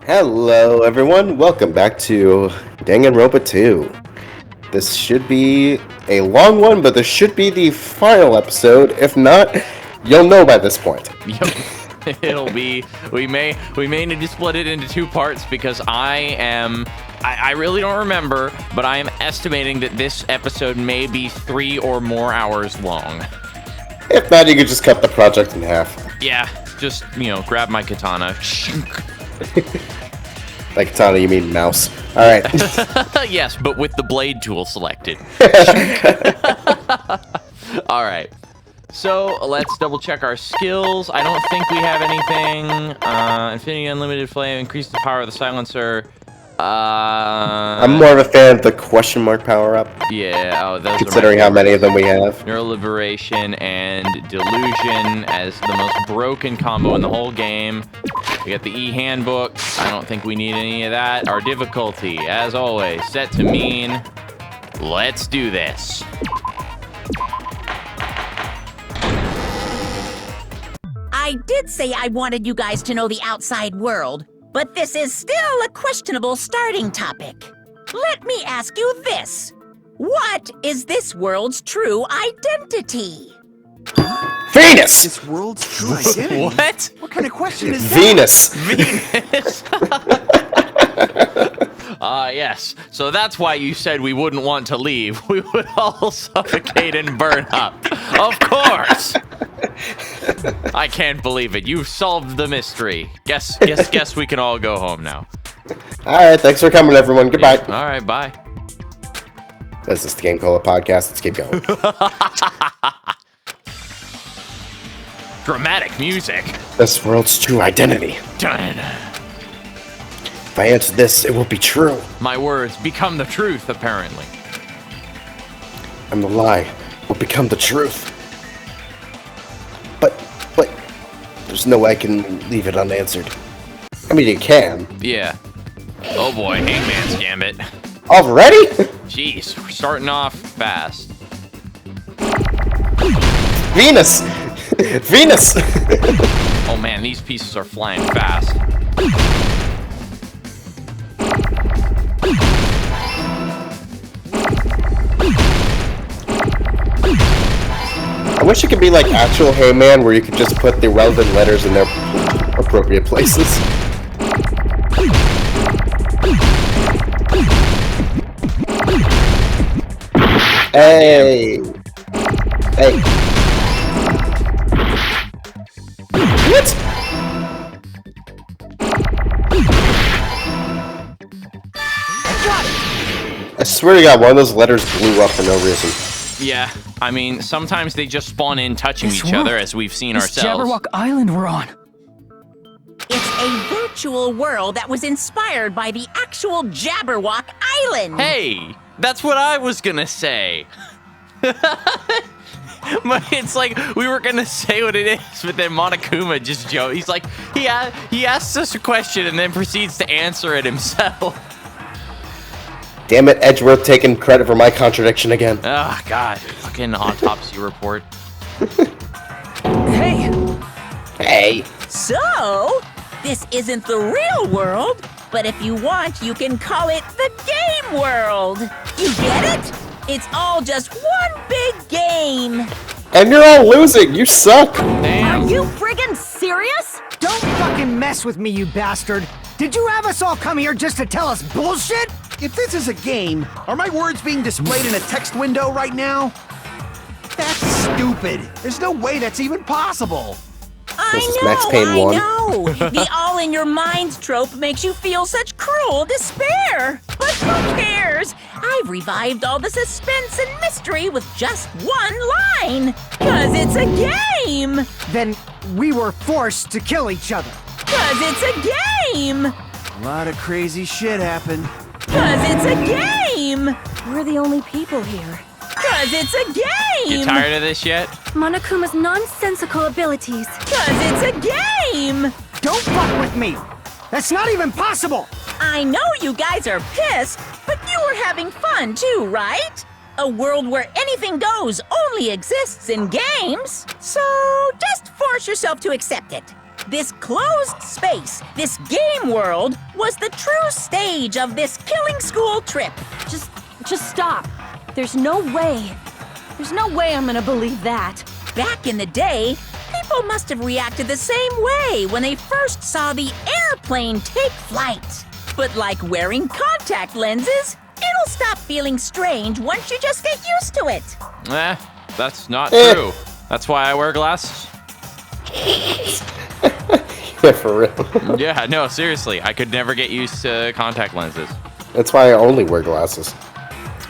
Hello, everyone. Welcome back to Danganronpa 2. This should be a long one, but this should be the final episode. If not, you'll know by this point. Yep. It'll be. We may need to split it into two parts because I really don't remember, but I am estimating that this episode may be 3 or more hours long. If not, you could just cut the project in half. Yeah, just grab my katana. By katana, you mean mouse. All right. Yes, but with the blade tool selected. All right. So let's double check our skills. I don't think we have anything. Infinity Unlimited Flame increases the power of the silencer. I'm more of a fan of the question mark power up. Yeah, those considering how many of them we have. Neural Liberation and Delusion as the most broken combo in the whole game. We got the E-Handbook. I don't think we need any of that. Our difficulty, as always, set to mean. Let's do this. I did say I wanted you guys to know the outside world, but this is still a questionable starting topic. Let me ask you this. What is this world's true identity? Venus! This world's true identity? What? What kind of question is Venus! Venus. Yes. So that's why you said we wouldn't want to leave. We would all suffocate and burn up. Of course. I can't believe it. You've solved the mystery. Guess we can all go home now. All right, thanks for coming, everyone. Goodbye. Yeah. All right, bye. This is the GameCola podcast. Let's keep going. Dramatic music. This world's true identity. Dun. If I answer this, it will be true. My words become the truth, apparently. And the lie will become the truth. But, there's no way I can leave it unanswered. I mean, you can. Yeah. Oh boy, Hangman's Gambit. Already? Jeez, we're starting off fast. Venus! Venus! Oh man, these pieces are flying fast. I wish it could be like actual Hangman, where you could just put the relevant letters in their appropriate places. Hey! Hey! What? I swear to God, one of those letters blew up for no reason. Yeah, I mean, sometimes they just spawn in touching This each other, world. as we've seen This ourselves. Jabberwock Island we're on. It's a virtual world that was inspired by the actual Jabberwock Island. Hey, that's what I was gonna say. But it's like we were gonna say what it is, but then Monokuma just joked. He's like, he asks us a question and then proceeds to answer it himself. Damn it, Edgeworth taking credit for my contradiction again. Oh God, fucking autopsy report. Hey, Hey. So, this isn't the real world, but if you want, you can call it the game world. You get it? It's all just one big game. And you're all losing. You suck. Damn. Are you friggin' serious? don't fucking mess with me, you bastard. Did you have us all come here just to tell us bullshit? If this is a game, are my words being displayed in a text window right now? That's stupid. There's no way that's even possible. This is Max Payne 1. I know. The all-in-your-minds trope makes you feel such cruel despair. But who cares? I've revived all the suspense and mystery with just one line. 'Cause it's a game. Then we were forced to kill each other. 'Cause it's a game. A lot of crazy shit happened. 'Cause it's a game. We're the only people here. 'Cause it's a game. You tired of this yet? Monokuma's nonsensical abilities. 'Cause it's a game. Don't fuck with me. That's not even possible. I know you guys are pissed, but you were having fun too, right? A world where anything goes only exists in games. So just force yourself to accept it. This closed space, this game world, was the true stage of this killing school trip. Just stop. There's no way. There's no way I'm gonna believe that. Back in the day, people must have reacted the same way when they first saw the airplane take flight. But like wearing contact lenses, it'll stop feeling strange once you just get used to it. That's not true. That's why I wear glasses. Yeah, for real. Yeah, no, seriously. I could never get used to contact lenses. That's why I only wear glasses.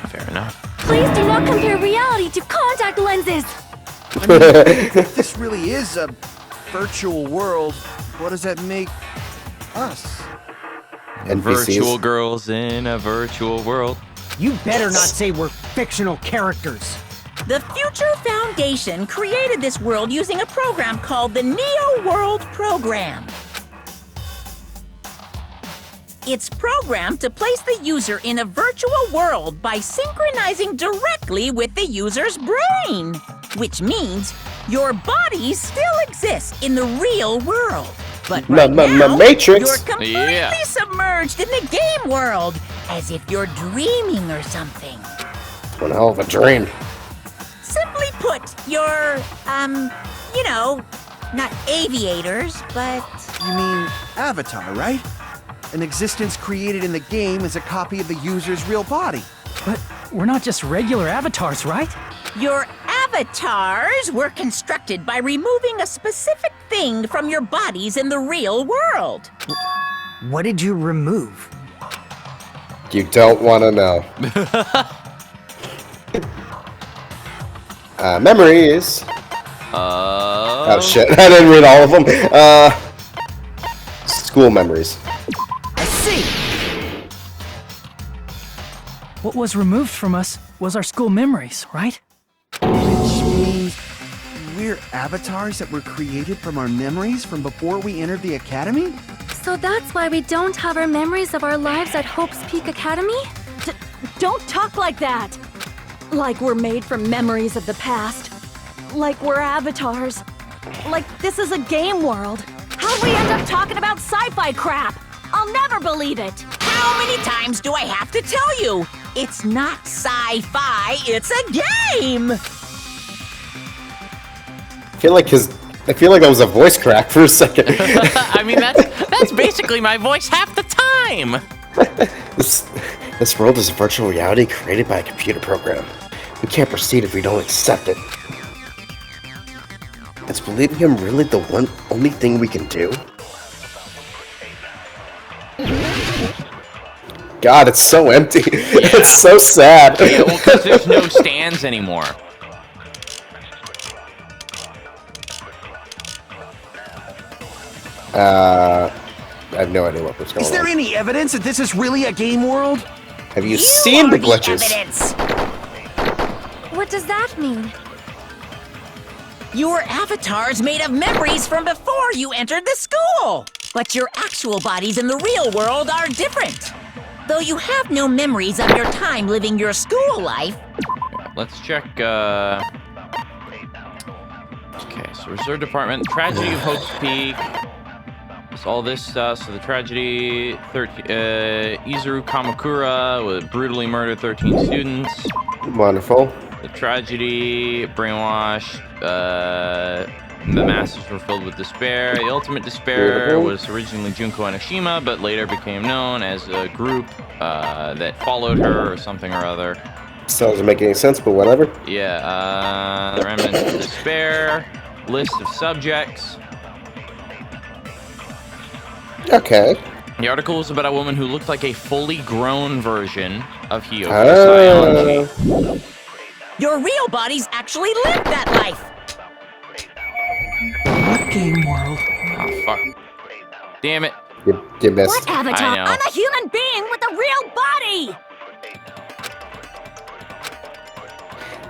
Fair enough. Please do not compare reality to contact lenses. If this really is a virtual world, what does that make us? NPCs. Virtual girls in a virtual world. You better not say we're fictional characters. The Future Foundation created this world using a program called the Neo World Program. It's programmed to place the user in a virtual world by synchronizing directly with the user's brain, which means your body still exists in the real world. But right now, Matrix. you're completely Yeah. submerged in the game world, as if you're dreaming or something. One hell of a dream. Simply put, you're, not aviators, but... You mean Avatar, right? An existence created in the game is a copy of the user's real body. But we're not just regular avatars, right? Your avatars were constructed by removing a specific thing from your bodies in the real world. What did you remove? You don't want to know. Memories. Oh shit! I didn't read all of them. School memories. I see! What was removed from us was our school memories, right? Which means we're avatars that were created from our memories from before we entered the academy? So that's why we don't have our memories of our lives at Hope's Peak Academy? Don't talk like that! Like we're made from memories of the past. Like we're avatars. Like this is a game world. How'd we end up talking about sci-fi crap? I'll never believe it! How many times do I have to tell you? It's not sci-fi, it's a game! I feel like I was a voice crack for a second. I mean, that's basically my voice half the time. This world is a virtual reality created by a computer program. We can't proceed if we don't accept it. Is believing him really the only thing we can do? God, it's so empty. Yeah. It's so sad. Yeah, well, because there's no stands anymore. I have no idea what was going on. Is there any evidence that this is really a game world? Have you seen the glitches? Evidence. What does that mean? Your avatar's made of memories from before you entered the school. But your actual bodies in the real world are different. Though you have no memories of your time living your school life. Let's check, Okay, so Reserve Department, Tragedy of Hope's Peak. It's all this stuff. So the tragedy, Isuru Kamakura would brutally murder 13 students. Wonderful. The tragedy, brainwash, the masses were filled with despair. The ultimate despair Beautiful. was originally Junko Enoshima, but later became known as a group that followed her or something or other. Still doesn't make any sense, but whatever. Yeah, the remnants of despair, list of subjects. Okay. The article was about a woman who looked like a fully grown version of Hiyoko Sayonji. Your real bodies actually lived that life. What game world? Oh, fuck. Damn it. You missed. What avatar? I know. I'm a human being with a real body!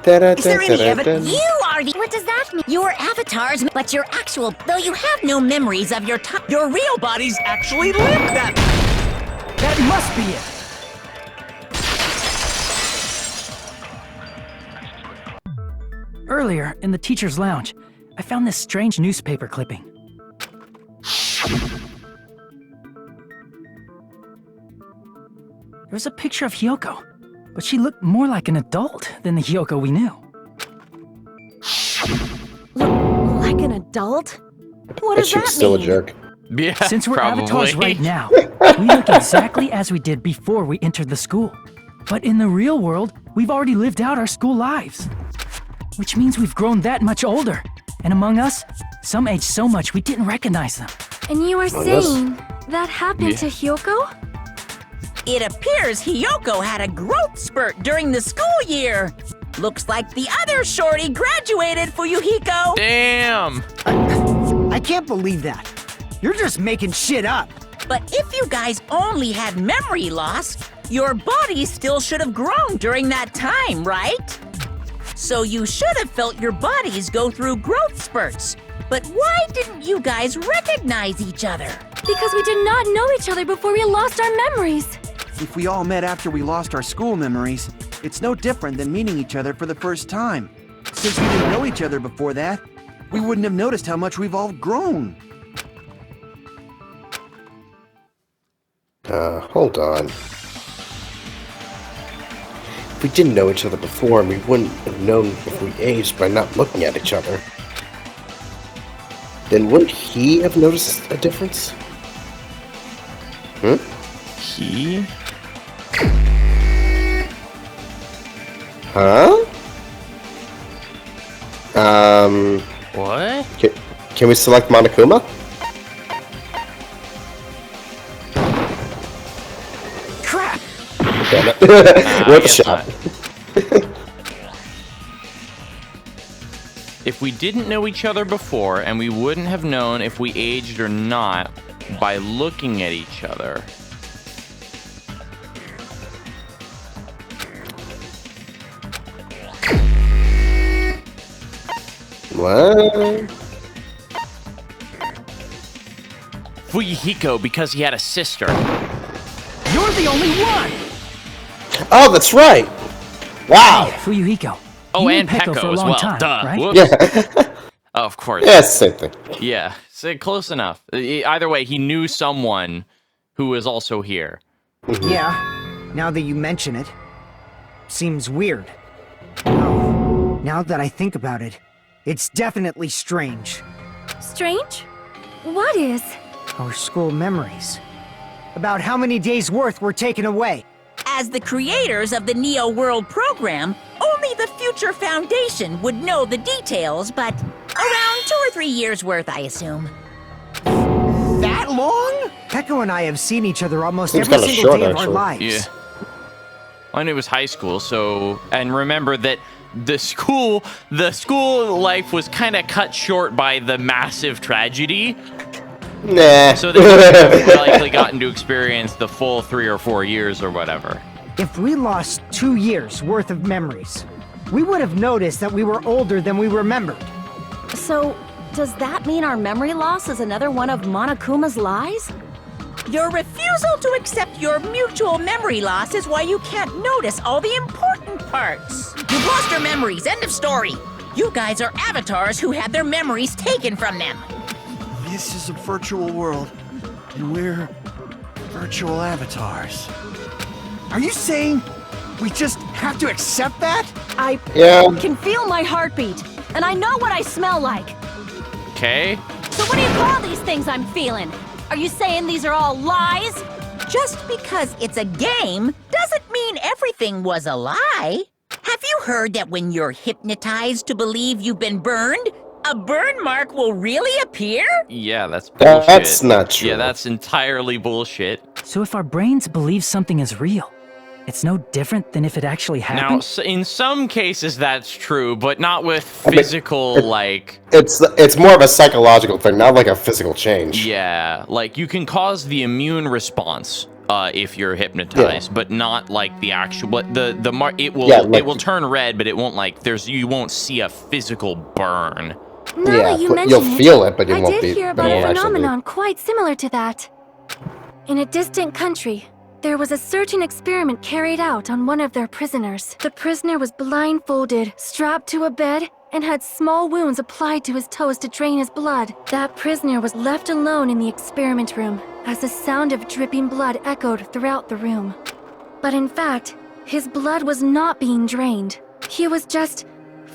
Is there any evidence? You are the... What does that mean? Your avatars, but your actual... Though you have no memories of your time... Your real bodies actually lived that... That must be it! Earlier, in the teacher's lounge, I found this strange newspaper clipping. There's a picture of Hyoko, but she looked more like an adult than the Hyoko we knew. Like an adult? What But does she was that still a mean? jerk. Yeah, Since we're probably. avatars right now, we look exactly as we did before we entered the school. But in the real world, we've already lived out our school lives. Which means we've grown that much older. And among us, some aged so much we didn't recognize them. And you are yes. saying that happened to Hyoko? It appears Hiyoko had a growth spurt during the school year. Looks like the other shorty graduated, Fuyuhiko. Damn. I can't believe that. You're just making shit up. But if you guys only had memory loss, your body still should have grown during that time, right? So you should have felt your bodies go through growth spurts. But why didn't you guys recognize each other? Because we did not know each other before we lost our memories. If we all met after we lost our school memories, it's no different than meeting each other for the first time. Since we didn't know each other before that, we wouldn't have noticed how much we've all grown. Hold on. If we didn't know each other before, we wouldn't have known if we aged by not looking at each other. Then wouldn't he have noticed a difference? He? Huh? What? Can we select Monokuma? Crap! Damn it. I Worth a guess shot. not. If we didn't know each other before, and we wouldn't have known if we aged or not by looking at each other. What? Fuyuhiko because he had a sister. You're the only one! Oh, that's right! Wow! Fuyuhiko. Oh, you and knew Peko for a as long well. time, Duh. right? Whoops. Yeah. Oh, of course. Yeah, it's the same thing. Yeah. So close enough. Either way, he knew someone who was also here. Yeah, now that you mention it, seems weird. No, now that I think about it, it's definitely strange. Strange? What is? Our school memories. About how many days' worth were taken away. As the creators of the Neo World program, only the Future Foundation would know the details, but around 2 or 3 years worth, I assume. That long? Peko and I have seen each other almost Seems every kinda single short, day of our actually. lives. Yeah. I knew it was high school, so... And remember that the school life was kind of cut short by the massive tragedy. Nah. So they would have likely gotten to experience the full 3 or 4 years or whatever. If we lost 2 years worth of memories, we would have noticed that we were older than we remembered. So, does that mean our memory loss is another one of Monokuma's lies? Your refusal to accept your mutual memory loss is why you can't notice all the important parts. You've lost your memories, end of story. You guys are avatars who had their memories taken from them. This is a virtual world, and we're virtual avatars. Are you saying we just have to accept that? I Yeah. can feel my heartbeat, and I know what I smell like. Okay? So what do you call these things I'm feeling? Are you saying these are all lies? Just because it's a game doesn't mean everything was a lie. Have you heard that when you're hypnotized to believe you've been burned, a burn mark will really appear? Yeah, that's bullshit. That's not true. Yeah, that's entirely bullshit. So if our brains believe something is real, it's no different than if it actually Now, happened? in some cases that's true, but not with physical, like... It's more of a psychological thing, not like a physical change. Yeah, like you can cause the immune response if you're hypnotized, but not like the actual. But it will it will turn red, but it won't like you won't see a physical burn. Now Yeah, that you but mention you'll feel it, but you I won't did be- hear but about it a won't actually be. phenomenon quite similar to that. In a distant country, there was a certain experiment carried out on one of their prisoners. The prisoner was blindfolded, strapped to a bed, and had small wounds applied to his toes to drain his blood. That prisoner was left alone in the experiment room as the sound of dripping blood echoed throughout the room. But in fact, his blood was not being drained. He was just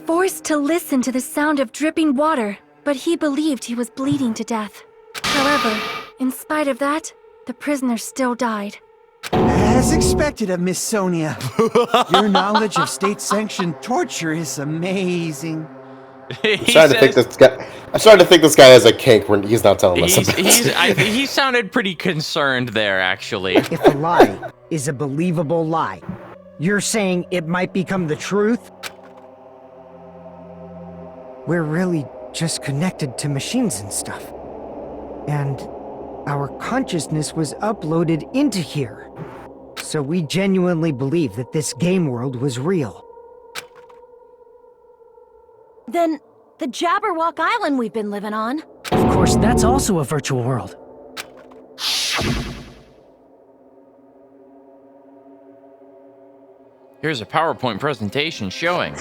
forced to listen to the sound of dripping water, but he believed he was bleeding to death. However, in spite of that, the prisoner still died. As expected of Miss Sonia. Your knowledge of state-sanctioned torture is amazing. I'm starting to think this guy has a kink when he's not telling us about it. He sounded pretty concerned there, actually. If a lie is a believable lie, you're saying it might become the truth? We're really just connected to machines and stuff. And our consciousness was uploaded into here. So we genuinely believe that this game world was real. Then, the Jabberwock Island we've been living on. Of course, that's also a virtual world. Here's a PowerPoint presentation showing.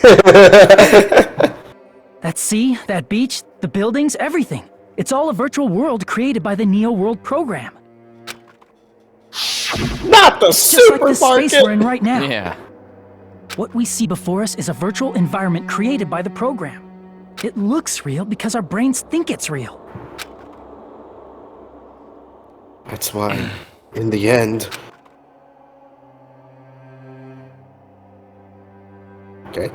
That sea, that beach, the buildings, everything. It's all a virtual world created by the Neo World program. Not the Just like this supermarket! space we're in right now. Yeah. What we see before us is a virtual environment created by the program. It looks real because our brains think it's real. That's why, in the end... Okay.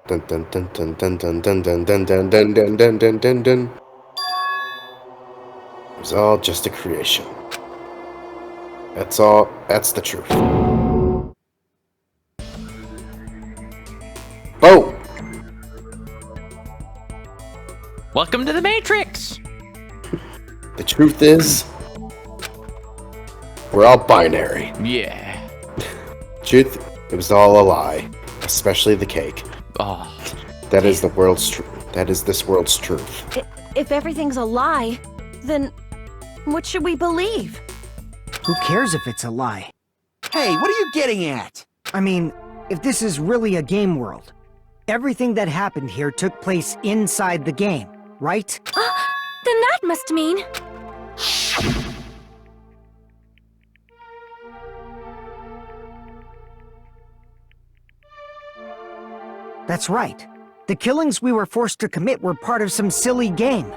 Dun dun dun dun dun dun dun dun dun dun dun dun dun dun dun dun. It was all just a creation. That's all. That's the truth. Boom! Welcome to the Matrix! The truth is, we're all binary. Yeah. Truth, it was all a lie, especially the cake. Oh. That is the world's truth. That is this world's truth. If everything's a lie, then what should we believe? Who cares if it's a lie? Hey, what are you getting at? I mean, if this is really a game world, everything that happened here took place inside the game, right? Then that must mean... That's right. The killings we were forced to commit were part of some silly game.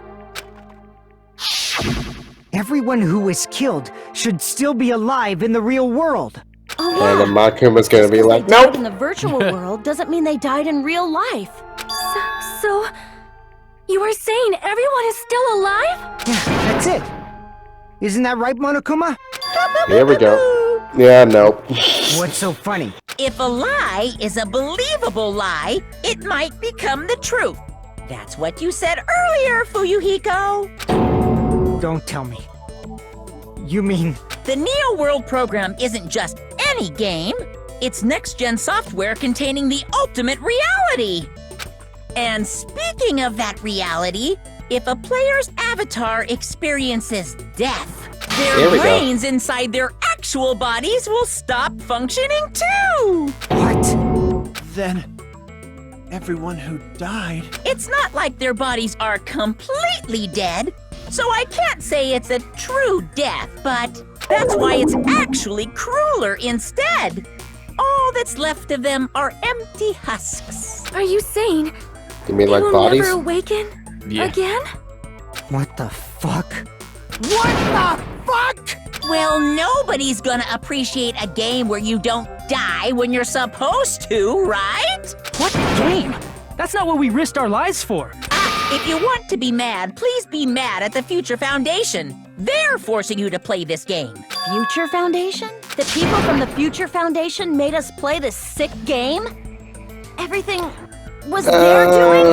Everyone who was killed should still be alive in the real world. Oh, And yeah. then Monokuma's gonna be like, They died nope! in the virtual world doesn't mean they died in real life. So, you are saying everyone is still alive? Yeah, that's it. Isn't that right, Monokuma? Here we go. Yeah, nope. What's so funny? If a lie is a believable lie, it might become the truth. That's what you said earlier, Fuyuhiko. Don't tell me. You mean... The Neo World program isn't just any game. It's next-gen software containing the ultimate reality. And speaking of that reality, if a player's avatar experiences death, There their we go. brains inside their actual bodies will stop functioning too. What? Then, everyone who died... It's not like their bodies are completely dead, so I can't say it's a true death, but that's why it's actually crueler instead. All that's left of them are empty husks. Are you saying You mean they like will bodies? never awaken Yeah. again? What the fuck? What the fuck? Well, nobody's gonna appreciate a game where you don't die when you're supposed to, right? What game? That's not what we risked our lives for. If you want to be mad, please be mad at the Future Foundation. They're forcing you to play this game. Future Foundation? The people from the Future Foundation made us play this sick game? Everything was their doing?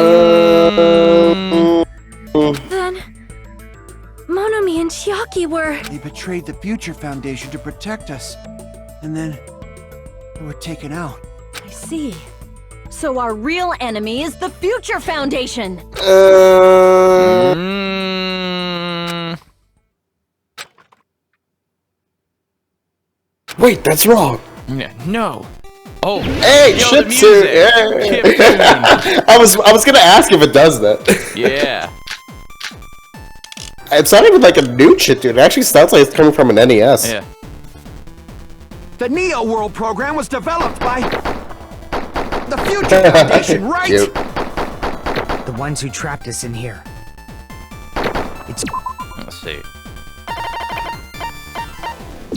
Then, Monomi and Chiaki were... They betrayed the Future Foundation to protect us. And then, they were taken out. I see. So our real enemy is the Future Foundation! Wait, that's wrong. Yeah, no. Oh, Hey, yo, chip the tune! music. Yeah. Chip tune. I was gonna ask if it does that. Yeah. It's not even like a new chip tune. It actually sounds like it's coming from an NES. Yeah. The Neo World program was developed by the Future Foundation, right? Cute. The ones who trapped us in here. It's Let's see.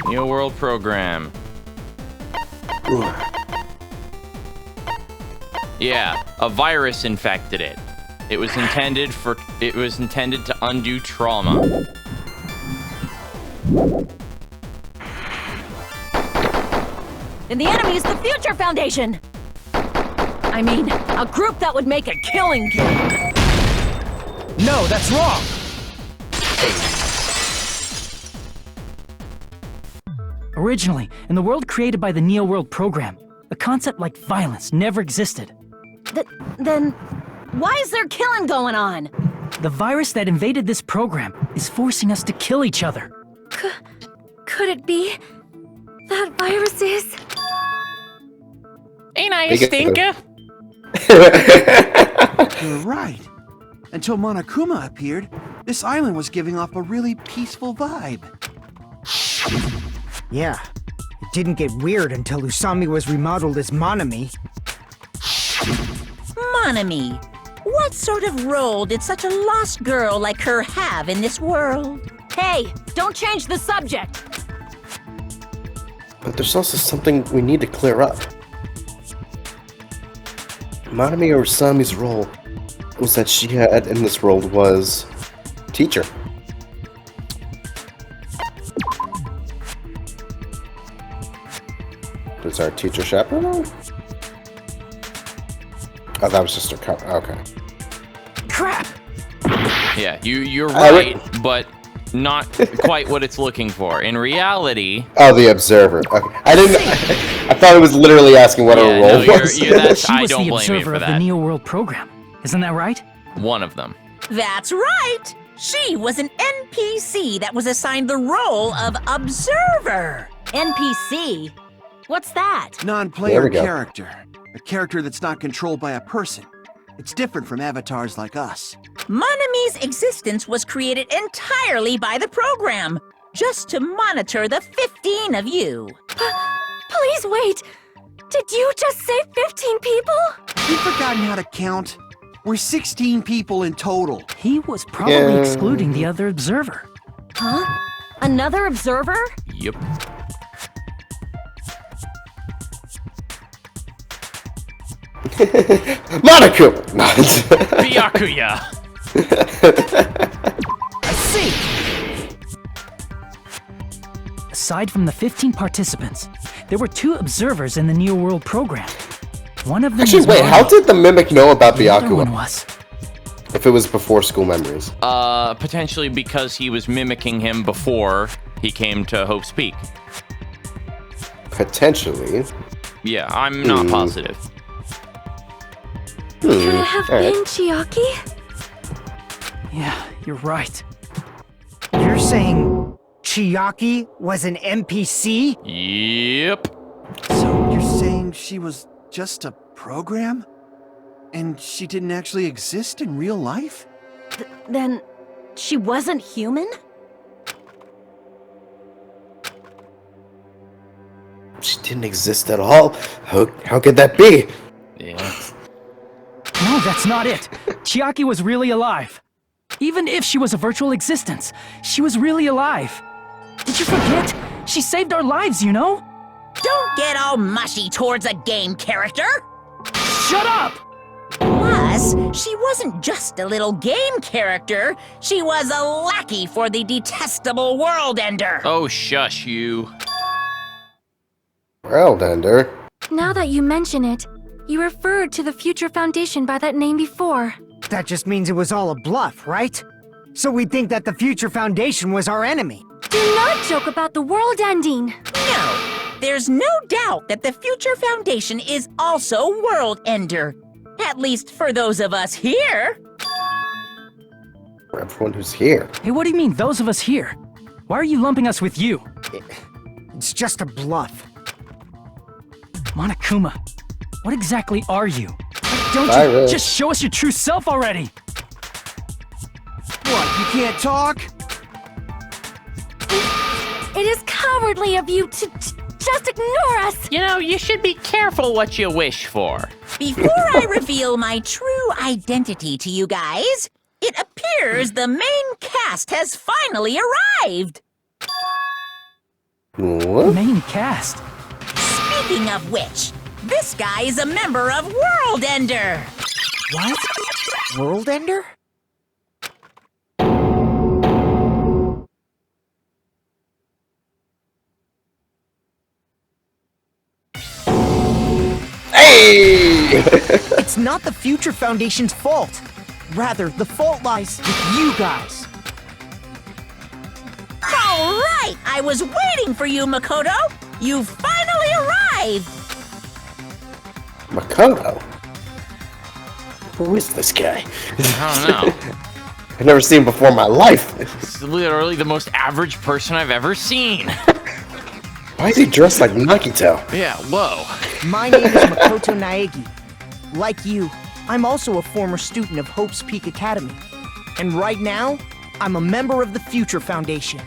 Neo World program. Yeah, a virus infected it. It was intended to undo trauma. And the enemy is the Future Foundation! I mean, a group that would make a killing game. No, that's wrong! Originally, in the world created by the Neo World program, a concept like violence never existed. Then, why is there killing going on? The virus that invaded this program is forcing us to kill each other. Could it be that virus is? Ain't I a stinker? You're right. Until Monokuma appeared, this island was giving off a really peaceful vibe. yeah. It didn't get weird until Usami was remodeled as Monami. Monami, what sort of role did such a lost girl like her have in this world? Hey, don't change the subject! But there's also something we need to clear up. Monami Urasami's role was that she had in this world was teacher. Is our teacher chaperone? Oh, that was just her cup. Okay. Crap! Yeah, you're right, but not quite what it's looking for. In reality... Oh, the observer. Okay. I thought it was literally asking what her Yeah, role no, was. She I was don't the blame you observer for of the that. Neo World program. Isn't that right? One of them. That's right! She was an NPC that was assigned the role of observer. NPC? What's that? There Non-player we go. character. A character that's not controlled by a person. It's different from avatars like us. Monami's existence was created entirely by the program, just to monitor the 15 of you. Please wait! Did you just say 15 people? You've forgotten how to count? We're 16 people in total. He was probably Yeah. excluding the other observer. Huh? Another observer? Yep. Monokuma! Byakuya! I see! Aside from the 15 participants, there were 2 observers in the Neo World program. One of them Actually, was wait, how Monami. did the mimic know about The other one Byakuya? was. If it was before school memories. Potentially because he was mimicking him before he came to Hope's Peak. Potentially. Yeah, I'm not positive. Could it have alright. been Chiaki? Yeah, you're right. You're saying Chiaki was an NPC? Yep. So you're saying she was just a program? And she didn't actually exist in real life? Then, she wasn't human? She didn't exist at all. How could that be? Yeah. No, that's not it. Chiaki was really alive. Even if she was a virtual existence, she was really alive. Did you forget? She saved our lives, you know? Don't get all mushy towards a game character! Shut up! Plus, she wasn't just a little game character, she was a lackey for the detestable World Ender. Oh, shush you. Well, Ender. Now that you mention it, you referred to the Future Foundation by that name before. That just means it was all a bluff, right? So we think that the Future Foundation was our enemy. Do not joke about the world ending. No, there's no doubt that the Future Foundation is also World Ender. At least for those of us here. For everyone who's here. Hey, what do you mean, those of us here? Why are you lumping us with you? It's just a bluff. Monokuma, what exactly are you? Don't you Virus. just show us your true self already? What, you can't talk? It is cowardly of you to just ignore us. You know, you should be careful what you wish for. Before I reveal my true identity to you guys, it appears the main cast has finally arrived. What? Main cast. Speaking of which, this guy is a member of World Ender. What? World Ender? Hey! It's not the Future Foundation's fault. Rather, the fault lies with you guys. All right, I was waiting for you, Makoto. You finally arrived. Makoto? Who is this guy? I don't know. I've never seen him before in my life. He's literally the most average person I've ever seen. Why is he dressed like Nakito? Yeah, whoa. My name is Makoto Naegi. Like you, I'm also a former student of Hope's Peak Academy. And right now, I'm a member of the Future Foundation.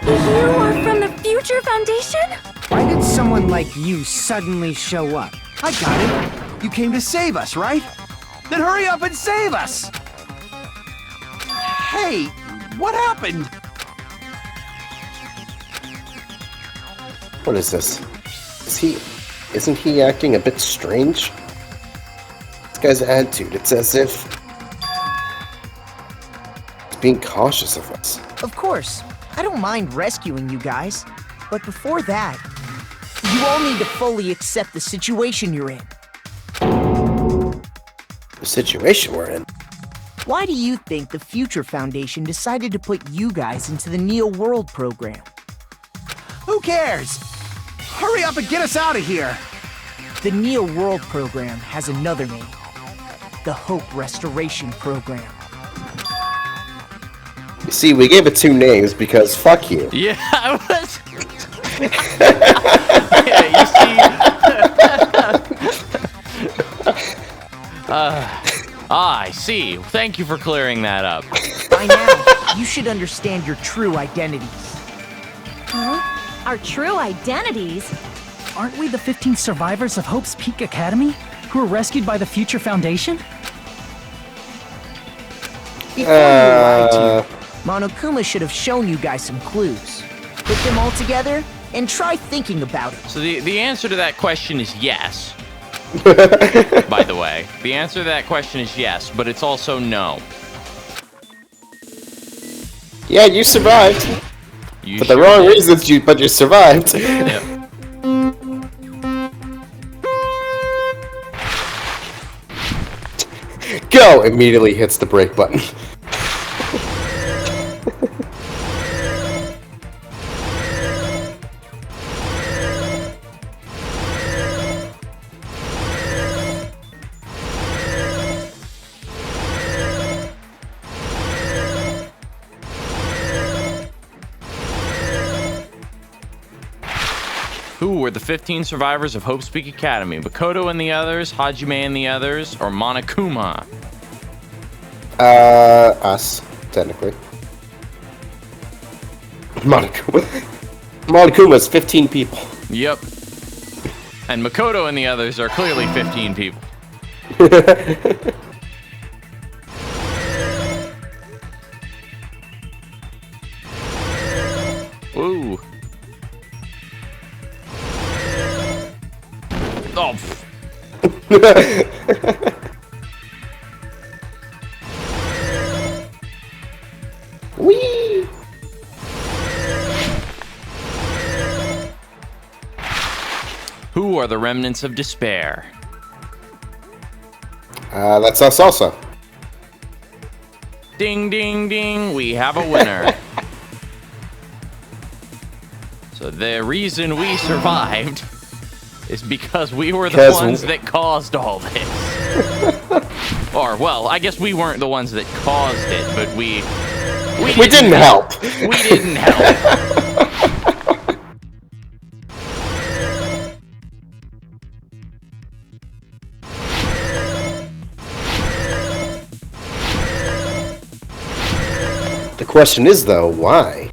You are from the Future Foundation? Why did someone like you suddenly show up? I got it. You came to save us, right? Then hurry up and save us! Hey, what happened? What is this? Isn't he acting a bit strange? This guy's attitude, it's as if he's being cautious of us. Of course, I don't mind rescuing you guys. But before that, you all need to fully accept the situation you're in. The situation we're in. Why do you think the Future Foundation decided to put you guys into the Neo World program? Who cares? Hurry up and get us out of here! The Neo World program has another name. The Hope Restoration Program. You see, we gave it two names because fuck you. Yeah, I was. Yeah, you see. I see. Thank you for clearing that up. By now, you should understand your true identities. Huh? Our true identities? Aren't we the 15 survivors of Hope's Peak Academy who were rescued by the Future Foundation? Before you lied to you, Monokuma should have shown you guys some clues. Put them all together and try thinking about it. So the answer to that question is yes. By the way, the answer to that question is yes, but it's also no. Yeah, you survived. You For the sure wrong did. reasons, but you survived. Yep. Go! Immediately hits the brake button. Who were the 15 survivors of Hope's Peak Academy? Makoto and the others, Hajime and the others, or Monokuma? Us, technically. Monokuma. Monokuma's 15 people. Yep. And Makoto and the others are clearly 15 people. Ooh. Oh. Whee! Who are the remnants of despair? That's us also. Ding, ding, ding. We have a winner. So the reason we survived is because we were the ones that caused all this. Or, well, I guess we weren't the ones that caused it, but we didn't help. We didn't help. question is, though, why?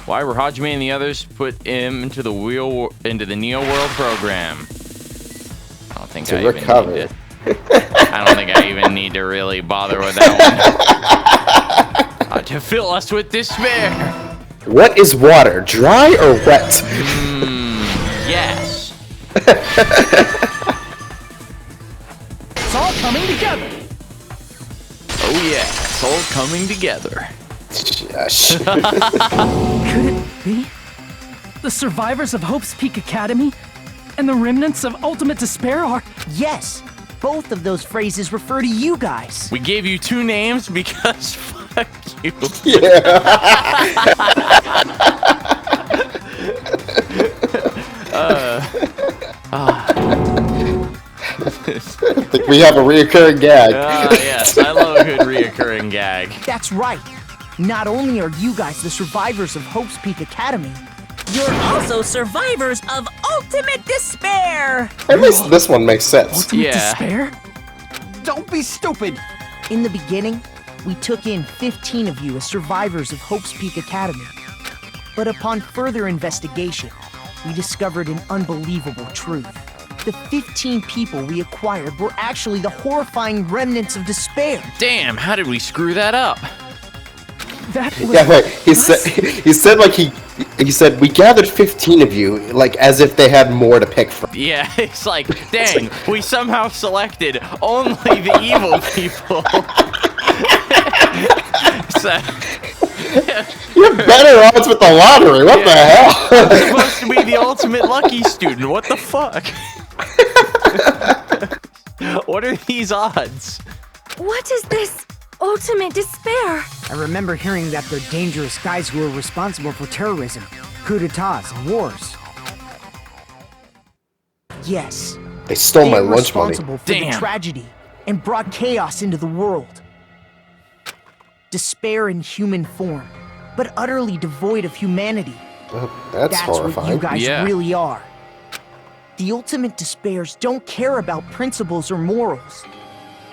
Why were Hajime and the others put him into the Neo World program? I don't think I recover. even need to. I don't think I even need to really bother with that one. To fill us with despair. What is water, dry or wet? Yes. It's all coming together. Oh yeah, it's all coming together. Yes. Could it be? The survivors of Hope's Peak Academy and the remnants of Ultimate Despair are... Yes, both of those phrases refer to you guys. We gave you 2 names because fuck you. I think we have a reoccurring gag. Yes, I love a good reoccurring gag. That's right. Not only are you guys the survivors of Hope's Peak Academy, You're also survivors of Ultimate Despair! At least this one makes sense. Ultimate Yeah. Despair? Don't be stupid! in the beginning, we took in 15 of you as survivors of Hope's Peak Academy. But upon further investigation, we discovered an unbelievable truth. The 15 people we acquired were actually the horrifying remnants of despair. Damn, how did we screw that up? That was... Yeah, wait. He said like he said we gathered 15 of you, like as if they had more to pick from. Yeah, it's like, dang, we somehow selected only the evil people. So, You have better odds with the lottery. What the hell? I'm supposed to be the ultimate lucky student. What the fuck? What are these odds? What is this ultimate despair? I remember hearing that they're dangerous guys who are responsible for terrorism, coup d'etats, and wars. Yes, They stole they my are lunch money. responsible for the Damn. tragedy and brought chaos into the world. Despair in human form, but utterly devoid of humanity. Well, that's That's what horrifying. you guys Yeah. really are. The ultimate despairs don't care about principles or morals.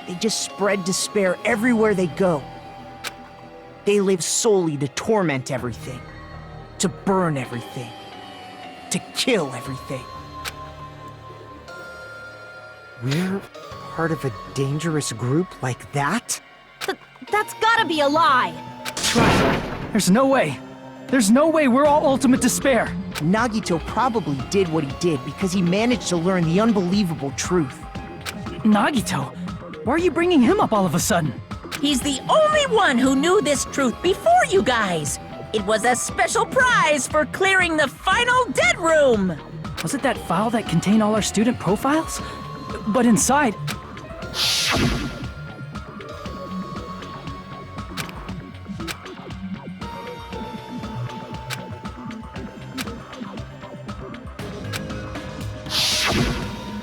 They just spread despair everywhere they go. They live solely to torment everything, to burn everything, to kill everything. We're part of a dangerous group like that? That's gotta be a lie. There's no way. There's no way we're all Ultimate Despair. Nagito probably did what he did because he managed to learn the unbelievable truth. Nagito, why are you bringing him up all of a sudden? He's the only one who knew this truth before you guys. It was a special prize for clearing the final dead room. Was it that file that contained all our student profiles? But inside...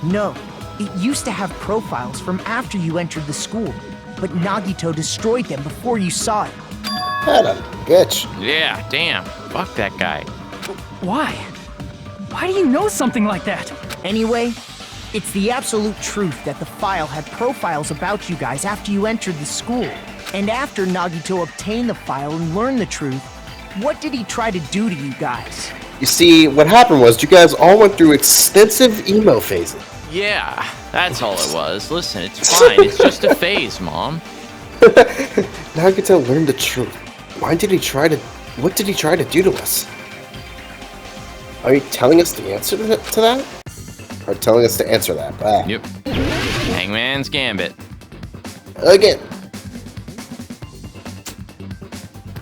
No, it used to have profiles from after you entered the school, but Nagito destroyed them before you saw it. What a bitch. Yeah, damn. Fuck that guy. Why? Why do you know something like that? Anyway, it's the absolute truth that the file had profiles about you guys after you entered the school. And after Nagito obtained the file and learned the truth, what did he try to do to you guys? You see, what happened was you guys all went through extensive emo phases. Yeah, that's all it was. Listen, it's fine. It's just a phase, Mom. Nagito learned the truth. What did he try to do to us? Are you telling us the answer to that? Or telling us to answer that? Ah. Yep. Hangman's Gambit. Again.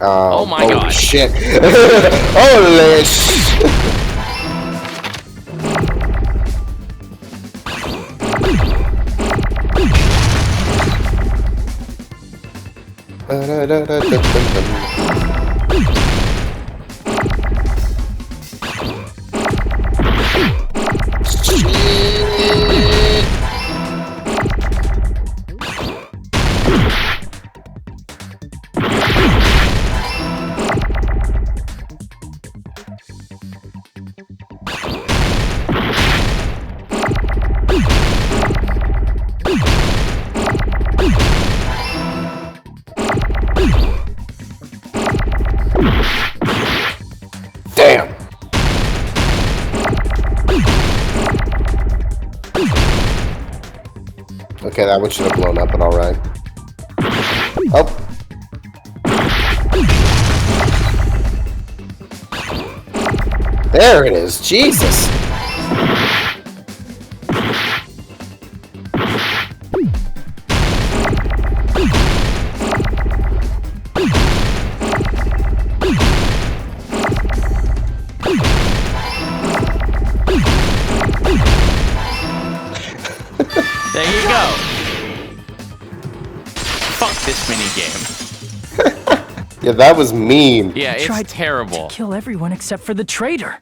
Oh my holy God. Shit. Holy shit. Okay, that one should have blown up, but alright. Oh. There it is. Jesus. There you go. Fuck this minigame. Yeah, that was mean. Yeah, it's Tried terrible. Kill everyone except for the traitor.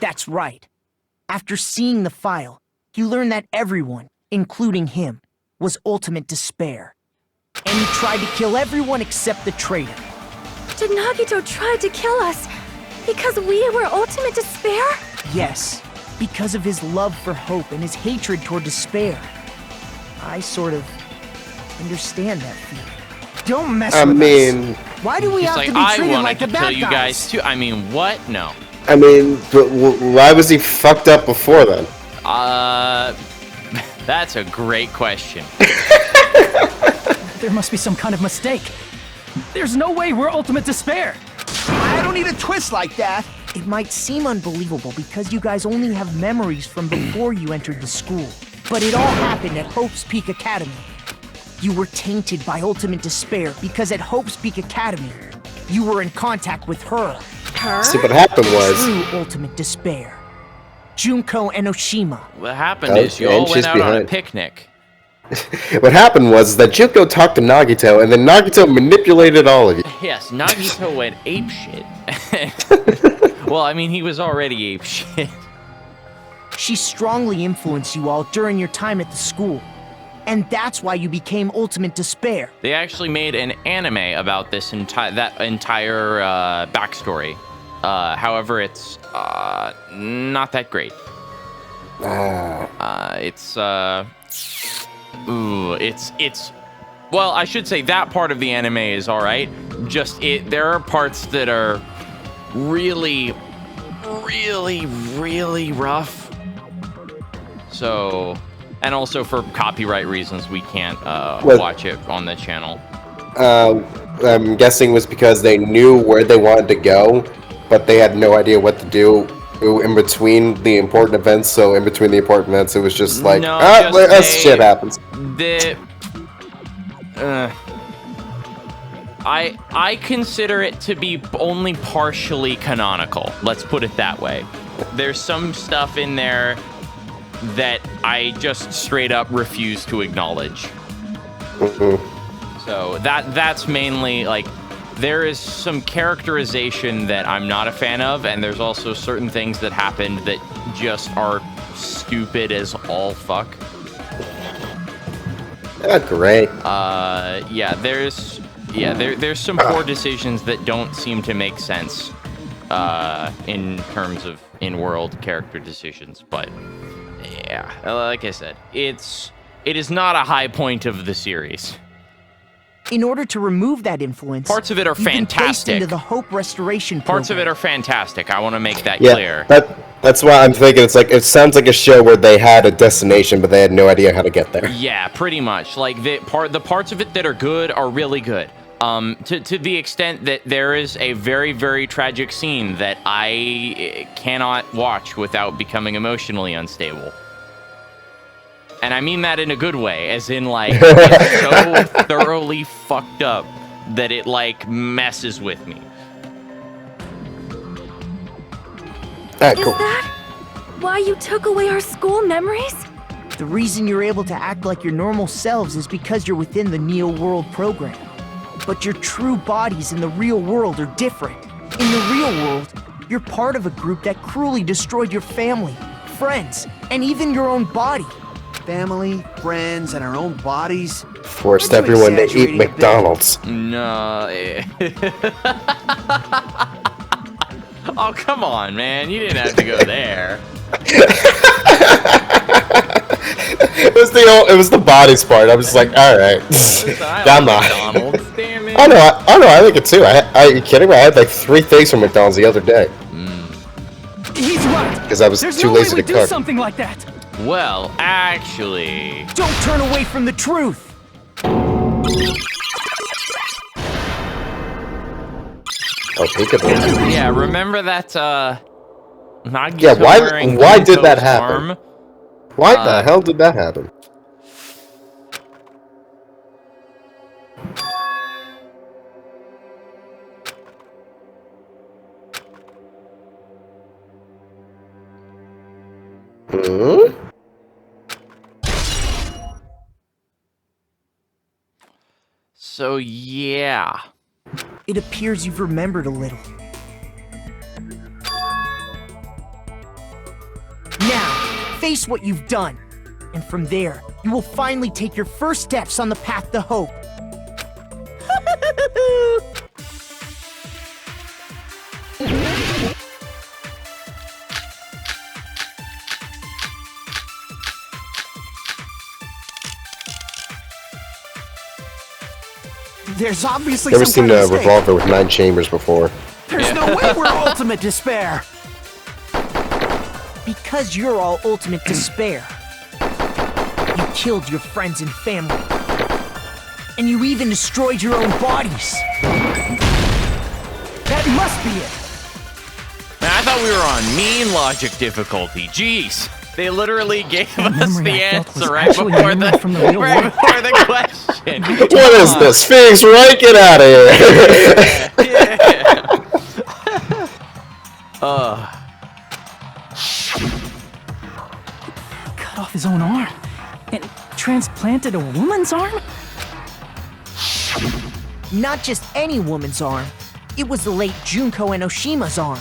That's right. After seeing the file, he learned that everyone, including him, was ultimate despair. And he tried to kill everyone except the traitor. Did Nagito try to kill us because we were ultimate despair? Yes, because of his love for hope and his hatred toward despair. I sort of understand that feeling. Don't mess I with mean, us. Why do we He's have like, to be I treated wanted like the to bad kill you guys too. I mean, what? No. but why was he fucked up before then? That's a great question. There must be some kind of mistake. There's no way we're ultimate despair. I don't need a twist like that. It might seem unbelievable because you guys only have memories from before you entered the school. But it all happened at Hope's Peak Academy. You were tainted by ultimate despair because at Hope's Peak Academy, you were in contact with her. Her? See, what happened was... True ultimate despair. Junko Enoshima. What happened is you all went out on a picnic. What happened was that Junko talked to Nagito, and then Nagito manipulated all of you. Yes, Nagito went apeshit. Well, I mean, he was already apeshit. She strongly influenced you all during your time at the school. And that's why you became ultimate despair. They actually made an anime about this entire backstory. However, it's not that great. It's well, I should say that part of the anime is all right. Just there are parts that are really, really, really rough. So, and also for copyright reasons, we can't watch it on the channel. I'm guessing was because they knew where they wanted to go, but they had no idea what to do in between the important events. So in between the important events, it was just like, shit happens. I consider it to be only partially canonical. Let's put it that way. There's some stuff in there that I just straight up refuse to acknowledge. So that's mainly like, there is some characterization that I'm not a fan of, and there's also certain things that happened that just are stupid as all fuck. Great. There's some poor decisions that don't seem to make sense in terms of in-world character decisions, but yeah, like I said, it is not a high point of the series. In order to remove that influence, parts of it are you've been placed fantastic. into the Hope Restoration Parts of program. it are fantastic. I want to make that Yeah, clear. that's why I'm thinking it's like, it sounds like a show where they had a destination, but they had no idea how to get there. Yeah, pretty much. Like the parts of it that are good are really good. To the extent that there is a very, very tragic scene that I cannot watch without becoming emotionally unstable. And I mean that in a good way, as in, like, it's so thoroughly fucked up that it, like, messes with me. Is that why you took away our school memories? The reason you're able to act like your normal selves is because you're within the Neo World program. But your true bodies in the real world are different. In the real world, you're part of a group that cruelly destroyed your family, friends, and even your own body. Family, friends, and our own bodies. Forced Aren't you everyone to eat exaggerating a bit? McDonald's. No. Oh, come on, man. You didn't have to go there. It was the bodies part. I was just like, all right, come on. McDonald's, damn it. Oh no, I like it too. Are you kidding me? I had like 3 things from McDonald's the other day He's right. because I was There's too no lazy way to we do cook. something like that. Well, actually... Don't turn away from the truth! Oh, peekaboo. Yeah, remember that, Nagisa Yeah, wearing why did that Junko's happen? arm? Why the hell did that happen? Hmm? So, yeah. It appears you've remembered a little. Now, face what you've done. And from there, you will finally take your first steps on the path to hope. There's obviously Never some seen kind a of mistake. revolver with 9 chambers before. There's no way we're ultimate despair. Because you're all ultimate despair. You killed your friends and family. And you even destroyed your own bodies. That must be it. Man, I thought we were on mean logic difficulty. Jeez. They literally gave us memory the I felt was answer right actually before memory from the real right world. before the question. What is this? Phoenix Wright, get out of here! Cut off his own arm and transplanted a woman's arm? Not just any woman's arm. It was the late Junko Enoshima's arm.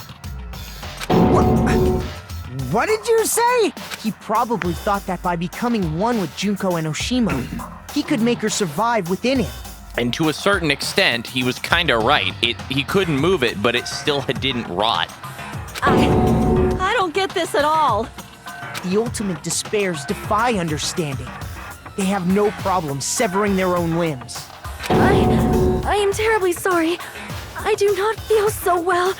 What did you say? He probably thought that by becoming one with Junko Enoshima, he could make her survive within him. And to a certain extent, he was kind of right. He couldn't move it, but it still didn't rot. I don't get this at all. The ultimate despairs defy understanding. They have no problem severing their own limbs. I am terribly sorry. I do not feel so well.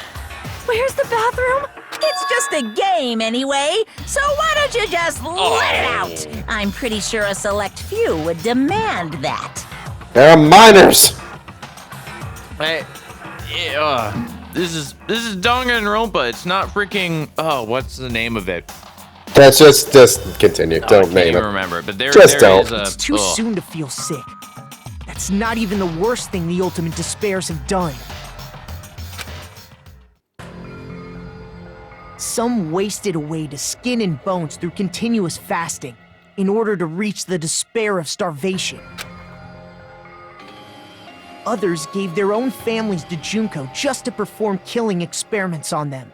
Where's the bathroom? It's just a game anyway, so why don't you just let it out? I'm pretty sure a select few would demand that. They're minors! This is Danganronpa. It's not freaking... Oh, what's the name of it? That's just continue. I Don't can't name even it. remember it, but there Just don't. is a... It's too soon to feel sick. That's not even the worst thing the ultimate despairs have done. Some wasted away to skin and bones through continuous fasting in order to reach the despair of starvation. Others gave their own families to Junko just to perform killing experiments on them.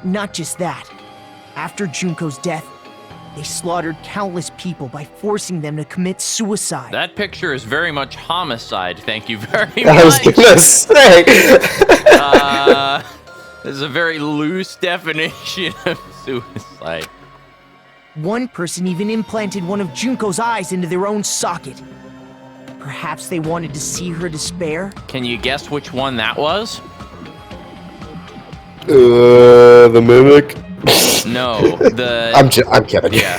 Not just that. After Junko's death, they slaughtered countless people by forcing them to commit suicide. That picture is very much homicide, thank you very much. I was gonna say! There's a very loose definition of suicide. One person even implanted one of Junko's eyes into their own socket. Perhaps they wanted to see her despair? Can you guess which one that was? The mimic? No, the... I'm kidding. Yeah.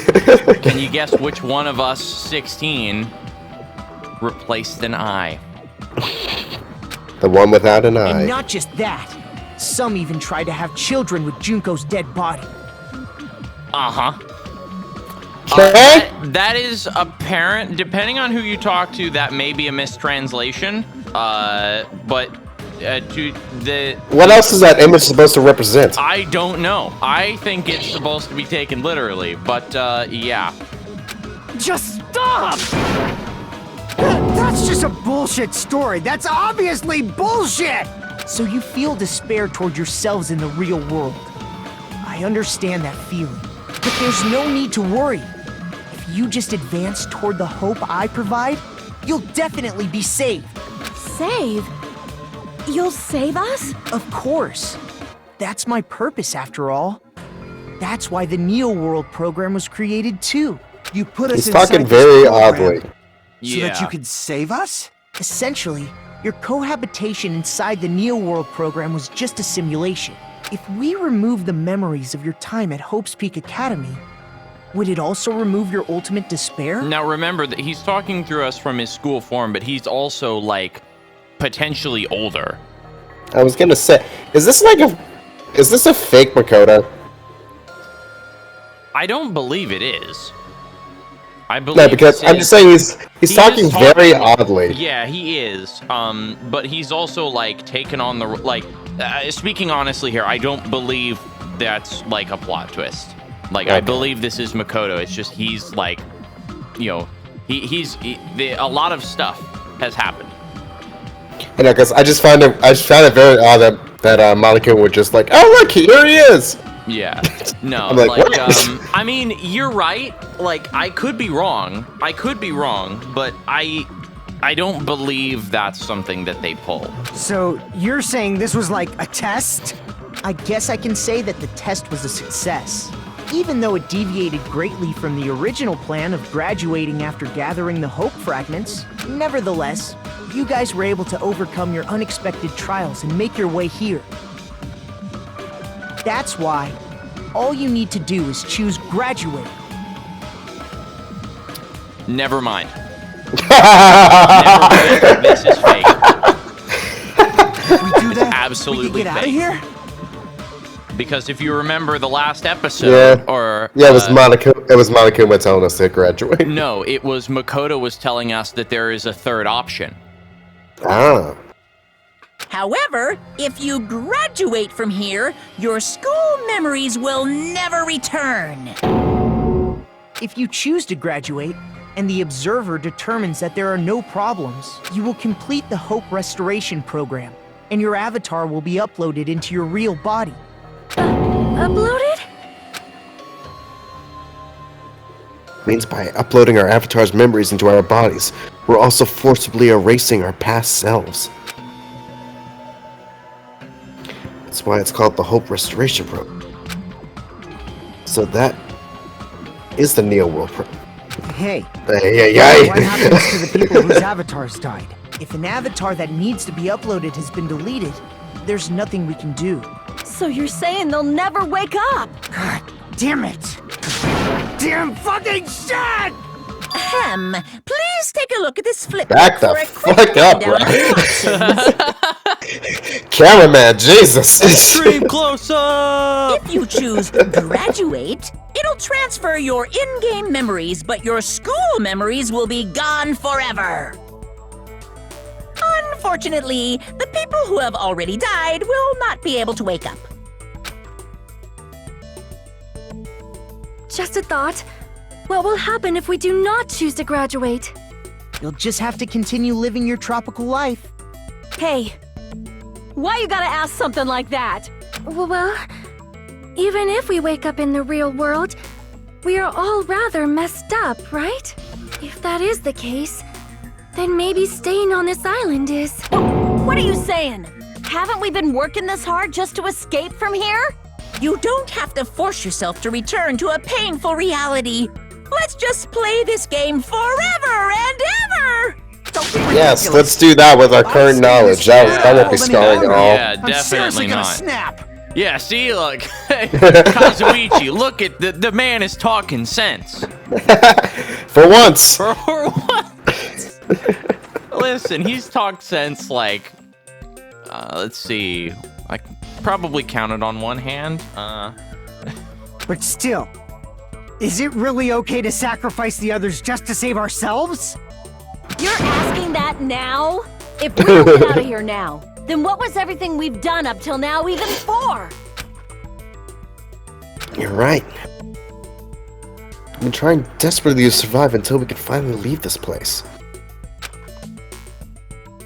Can you guess which one of us 16 replaced an eye? The one without an eye. And not just that. Some even tried to have children with Junko's dead body. Uh-huh. Okay. That is apparent. Depending on who you talk to, that may be a mistranslation. But to the... What else is that image supposed to represent? I don't know. I think it's supposed to be taken literally, but yeah. Just stop! That's just a bullshit story. That's obviously bullshit! So you feel despair toward yourselves in the real world. I understand that feeling. But there's no need to worry. If you just advance toward the hope I provide, you'll definitely be saved. Save? You'll save us? Of course. That's my purpose, after all. That's why the Neo World program was created, too. You put us He's inside talking this very program oddly. so that you could save us? Essentially, your cohabitation inside the Neo World program was just a simulation. If we remove the memories of your time at Hope's Peak Academy, would it also remove your ultimate despair? Now remember that he's talking through us from his school form, but he's also, like, potentially older. I was gonna say, is this a fake Makoto? I don't believe it is. I believe No, because I'm just saying he's talking very oddly. Yeah, he is. But he's also, like, taken on the, like, speaking honestly here, I don't believe that's, like, a plot twist. Like, okay. I believe this is Makoto. It's just he's, like, you know, a lot of stuff has happened. You know, because I just found it very odd that Monokuma would just like, oh look, here he is. Yeah. No, I'm like I mean, you're right. Like, I could be wrong, but I don't believe that's something that they pull. So you're saying this was like a test? I guess I can say that the test was a success. Even though it deviated greatly from the original plan of graduating after gathering the hope fragments, nevertheless, you guys were able to overcome your unexpected trials and make your way here. That's why all you need to do is choose graduate. Never mind. Never mind. This is fake. If we do that, absolutely we can get out of here? Because if you remember the last episode, it was Monokuma telling us to graduate. No, it was Makoto was telling us that there is a third option. Ah. However, if you graduate from here, your school memories will never return. If you choose to graduate, and the observer determines that there are no problems, you will complete the Hope Restoration Program, and your avatar will be uploaded into your real body. Uploaded? Means by uploading our avatar's memories into our bodies, we're also forcibly erasing our past selves. That's why it's called the Hope Restoration Program. So that is the Neo World Program. Hey. What happens to the people whose avatars died? If an avatar that needs to be uploaded has been deleted, there's nothing we can do. So you're saying they'll never wake up? God damn it! Damn fucking shit! Please take a look at this flip. Back the fuck up, right? Cameraman, Jesus! Extreme close up! If you choose graduate, it'll transfer your in-game memories, but your school memories will be gone forever. Unfortunately, the people who have already died will not be able to wake up. Just a thought. What will happen if we do not choose to graduate? You'll just have to continue living your tropical life. Hey, why you gotta ask something like that? Well, even if we wake up in the real world, we are all rather messed up, right? If that is the case, then maybe staying on this island is... What are you saying? Haven't we been working this hard just to escape from here? You don't have to force yourself to return to a painful reality. Let's just play this game forever and ever! Yes, let's do that with our current knowledge. That won't be scarring at all. Yeah, definitely not. Snap. Yeah, see, look. Kazuichi, look at the man is talking sense. For once. For once. Listen, he's talked sense like, let's see, I can probably count it on one hand. But still, is it really okay to sacrifice the others just to save ourselves? You're asking that now? If we don't get out of here now, then what was everything we've done up till now even for? You're right. I've been trying desperately to survive until we can finally leave this place.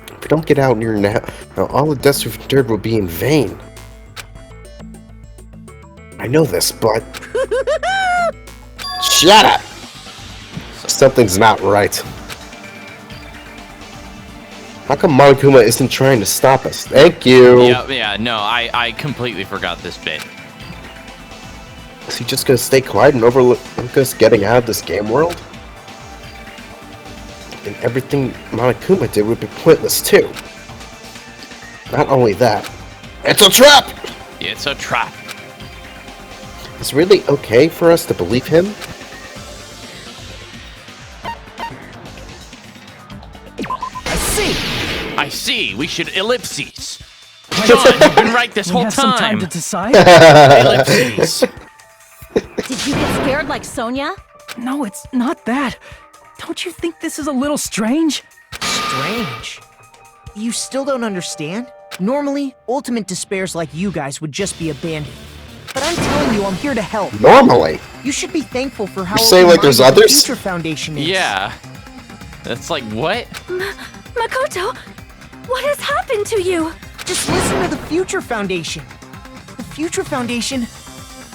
If we don't get out here now, all the deaths we've endured will be in vain. I know this, but... Shut up! Something's not right. How come Monokuma isn't trying to stop us? Thank you! Yeah, no, I completely forgot this bit. Is he just gonna stay quiet and overlook us getting out of this game world? And everything Monokuma did would be pointless too. Not only that, it's a trap! It's a trap. Is it really okay for us to believe him? I see. We should ellipses. John, you've been right this We whole have some time time. to decide. Ellipses. Did you get scared like Sonia? No, it's not that. Don't you think this is a little strange? Strange. You still don't understand? Normally, ultimate despairs like you guys would just be abandoned. But I'm telling you, I'm here to help. Normally. You should be thankful for how You're saying like there's open-minded the others? Future Foundation is. Yeah. That's like, what? Makoto, what has happened to you? Just listen to the Future Foundation. The Future Foundation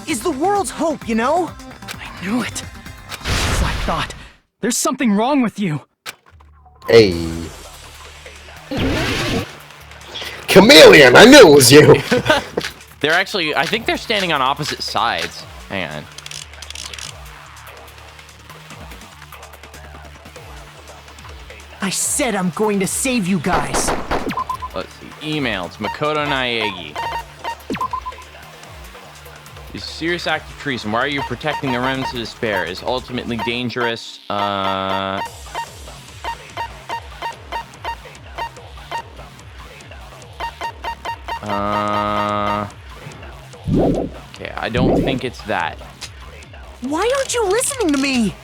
is the world's hope, you know? I knew it. Just as I thought. There's something wrong with you. Hey. Chameleon, I knew it was you. They're actually, I think they're standing on opposite sides. Hang on. I said I'm going to save you guys. Let's see. Email. It's Makoto Naegi. Is serious act of treason. Why are you protecting the remnants of despair? Is ultimately dangerous. Okay, I don't think it's that. Why aren't you listening to me?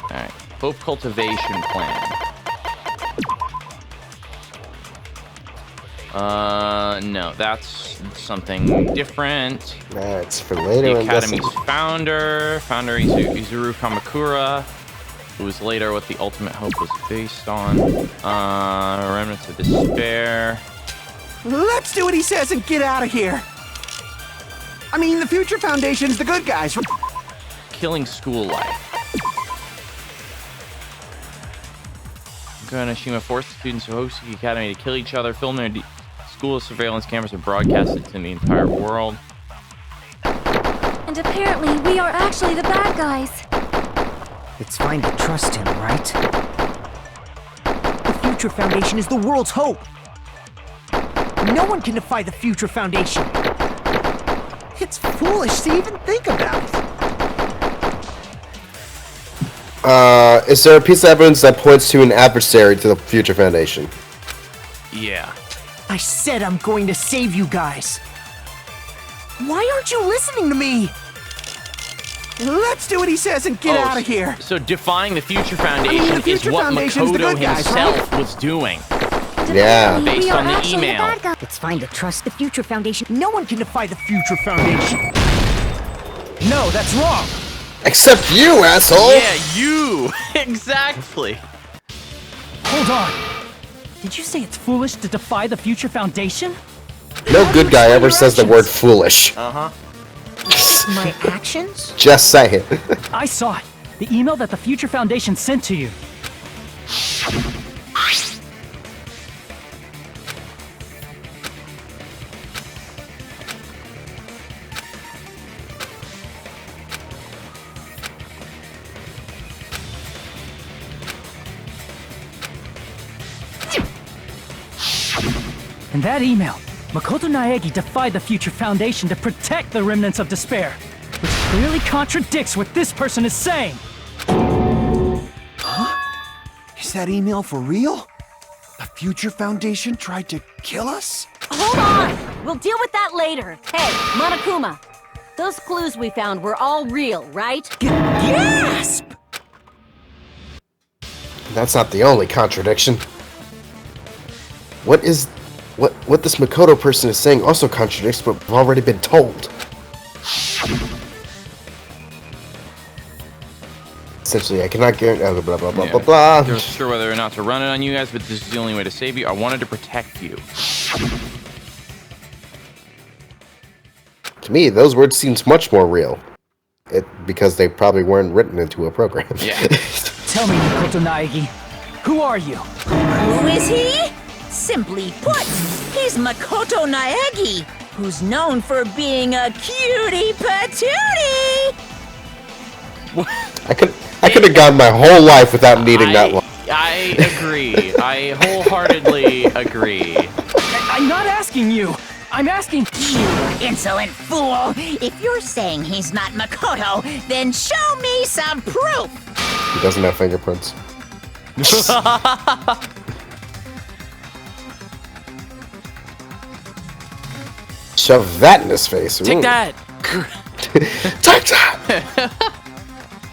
Alright. Hope cultivation plan. No, that's something different. That's for later. The I'm guessing. Academy's founder Isuru Kamakura, who was later what the Ultimate Hope was based on. Remnants of Despair. Let's do what he says and get out of here. I mean, the Future Foundation's the good guys. Killing school life. Nishima forced the students of Hosuki Academy to kill each other, film their school surveillance cameras, and broadcast it to the entire world. And apparently, we are actually the bad guys. It's fine to trust him, right? The Future Foundation is the world's hope. No one can defy the Future Foundation. It's foolish to even think about it. Is there a piece of evidence that points to an adversary to the Future Foundation? Yeah. I said I'm going to save you guys. Why aren't you listening to me? Let's do what he says and get out of here. So defying the Future Foundation the Future is what Foundation's the Makoto good guys, himself right? was doing. Yeah. We Based are on the actually email. bad guys. It's fine to trust the Future Foundation. No one can defy the Future Foundation. No, that's wrong. Except you, asshole! Yeah, you! Exactly. Hold on. Did you say it's foolish to defy the Future Foundation? No good guy ever says the word foolish. My actions? Just say it. I saw it. The email that the Future Foundation sent to you. In that email, Makoto Naegi defied the Future Foundation to protect the remnants of despair, which clearly contradicts what this person is saying. Is that email for real? The Future Foundation tried to kill us? Hold on! We'll deal with that later. Hey, Monokuma. Those clues we found were all real, right? Gasp! That's not the only contradiction. What this Makoto person is saying also contradicts what we've already been told. Essentially, I cannot guarantee blah blah blah blah blah. You're sure whether or not to run it on you guys, but this is the only way to save you. I wanted to protect you. To me, those words seems much more real. Because they probably weren't written into a program. Yeah. Tell me, Makoto Naegi, who are you? Who is he? Simply put, he's Makoto Naegi, who's known for being a cutie patootie. I could have gone my whole life without needing that one. I agree. I wholeheartedly agree. I'm not asking you. I'm asking You insolent fool! If you're saying he's not Makoto, then show me some proof! He doesn't have fingerprints. Shove that in his face. Take that. Take that.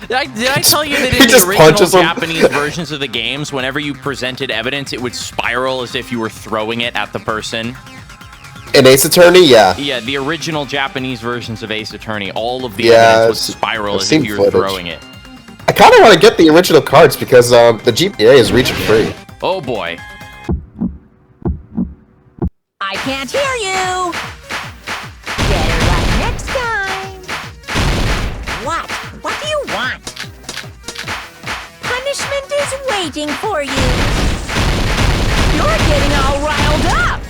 Did I tell you that He in just the original punches him. Japanese versions of the games, whenever you presented evidence, it would spiral as if you were throwing it at the person? In Ace Attorney, yeah. Yeah, the original Japanese versions of Ace Attorney, all of the Yeah, evidence would spiral I've as seen if you were footage. throwing it. I kind of want to get the original cards because the GPA is region free. Oh boy. I can't hear you. Better luck next time. What? What do you want? Punishment is waiting for you. You're getting all riled up.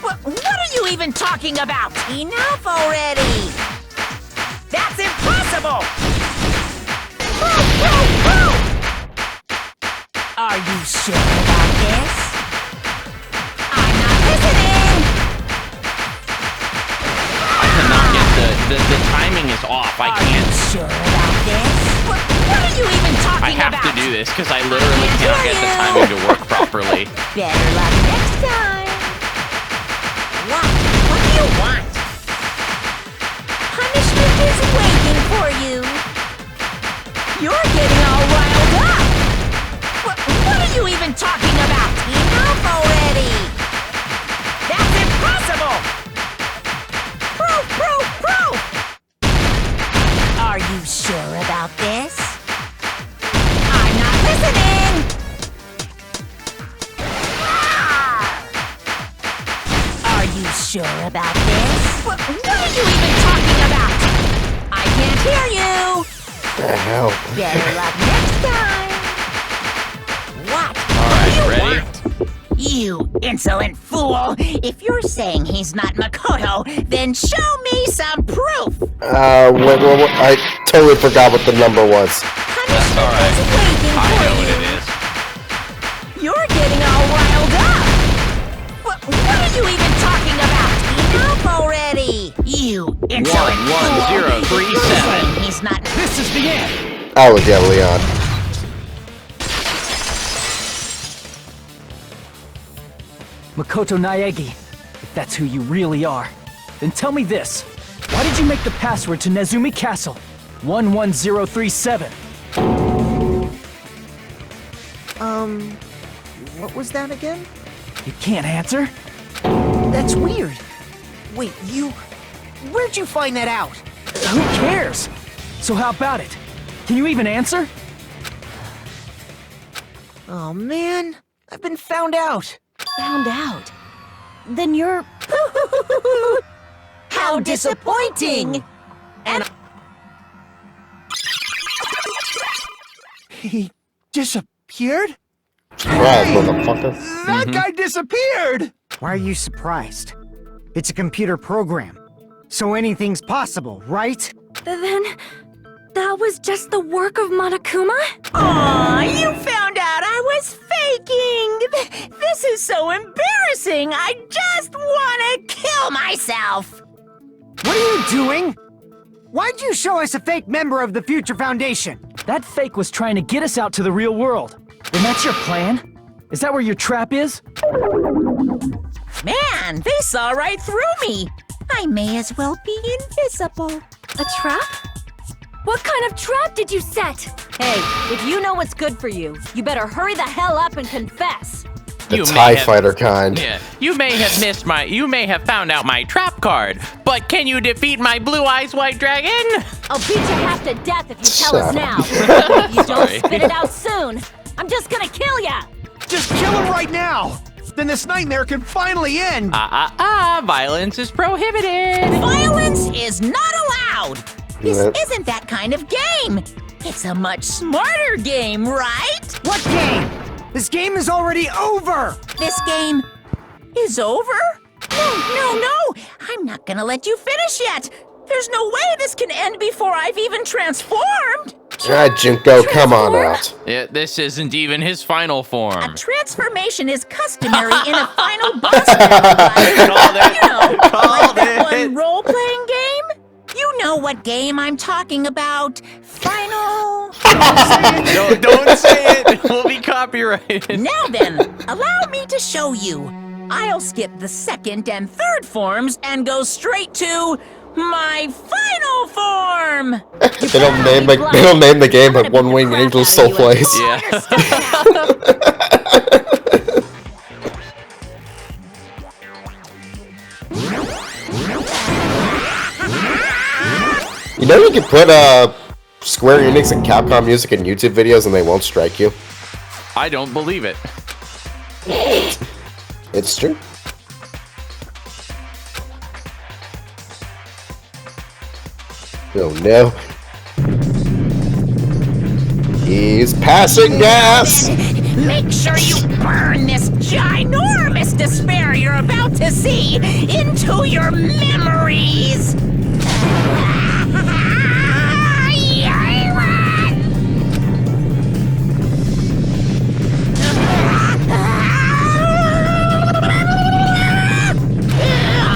What are you even talking about? Enough already. That's impossible. Are you sure about this? I'm not listening. I cannot get the timing is off. I Are can't. you sure about this? What are you even talking I have about? to do this because I literally can't cannot hear get the you. timing to work properly. Better luck next time. What do you want? Punishment is waiting for you. You're getting all riled up. What are you even talking about? Enough already. That's impossible. Proof. Are you sure about this? I'm not listening. Are you sure about this? What are you even talking about? I can't hear you. The hell? Better luck next time. What? Alright, do you ready? want? You insolent fool! If you're saying he's not Makoto, then show me some proof! Wait, I totally forgot what the number was. Punishment alright. is waiting I for know what you. it is. You're getting all riled up! What are you even talking about? Enough already! You insolent fool! 11037. You're saying he's not... This is the end. Oh, yeah, Leon. Makoto Naegi, if that's who you really are, then tell me this. Why did you make the password to Nezumi Castle? 11037. What was that again? You can't answer? That's weird. Wait, where'd you find that out? Who cares? So how about it? Can you even answer? Oh man, I've been found out. Found out. Then you're... How disappointing! And He disappeared? Surprise, motherfucker. That guy disappeared! Why are you surprised? It's a computer program. So anything's possible, right? Then that was just the work of Monokuma? Aw, you found out I was faking! This is so embarrassing! I just wanna kill myself! What are you doing? Why'd you show us a fake member of the Future Foundation? That fake was trying to get us out to the real world. And that's your plan? Is that where your trap is? Man, they saw right through me! I may as well be invisible. A trap? What kind of trap did you set? Hey, if you know what's good for you, you better hurry the hell up and confess. The You may TIE have- Fighter kind. Yeah, you may have found out my trap card, but can you defeat my blue eyes white dragon? I'll beat you half to death if you tell us Shut now. If you don't Sorry. spit it out soon, I'm just gonna kill ya! Just kill him right now! Then this nightmare can finally end! Violence is prohibited. Violence is not allowed! This Yep. isn't that kind of game! It's a much smarter game, right? What game? This game is already over! This game is over? No! I'm not gonna let you finish yet! There's no way this can end before I've even transformed! Alright, Junko, come on out. Yeah, this isn't even his final A form. transformation is customary in a final boss battle, right? Called it. You know, like that it. one role-playing game? You know what game I'm talking about. Final... Don't say it. We'll be copyrighted. Now then, allow me to show you. I'll skip the second and third forms and go straight to my final form! They don't name the game like One Winged Angel still plays. Yeah. You know you can put Square Enix and Capcom music in YouTube videos and they won't strike you? I don't believe it. It's true. Oh no. He's passing gas! Make sure you burn this ginormous despair you're about to see into your memories!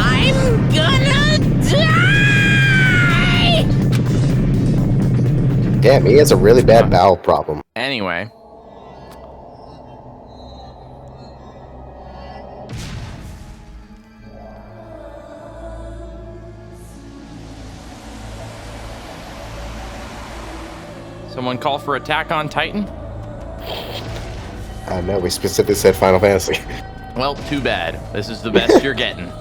I'm gonna die! Damn, he has a really bad bowel problem. Anyway. Someone call for Attack on Titan? No, we specifically said Final Fantasy. Well, too bad. This is the best you're getting.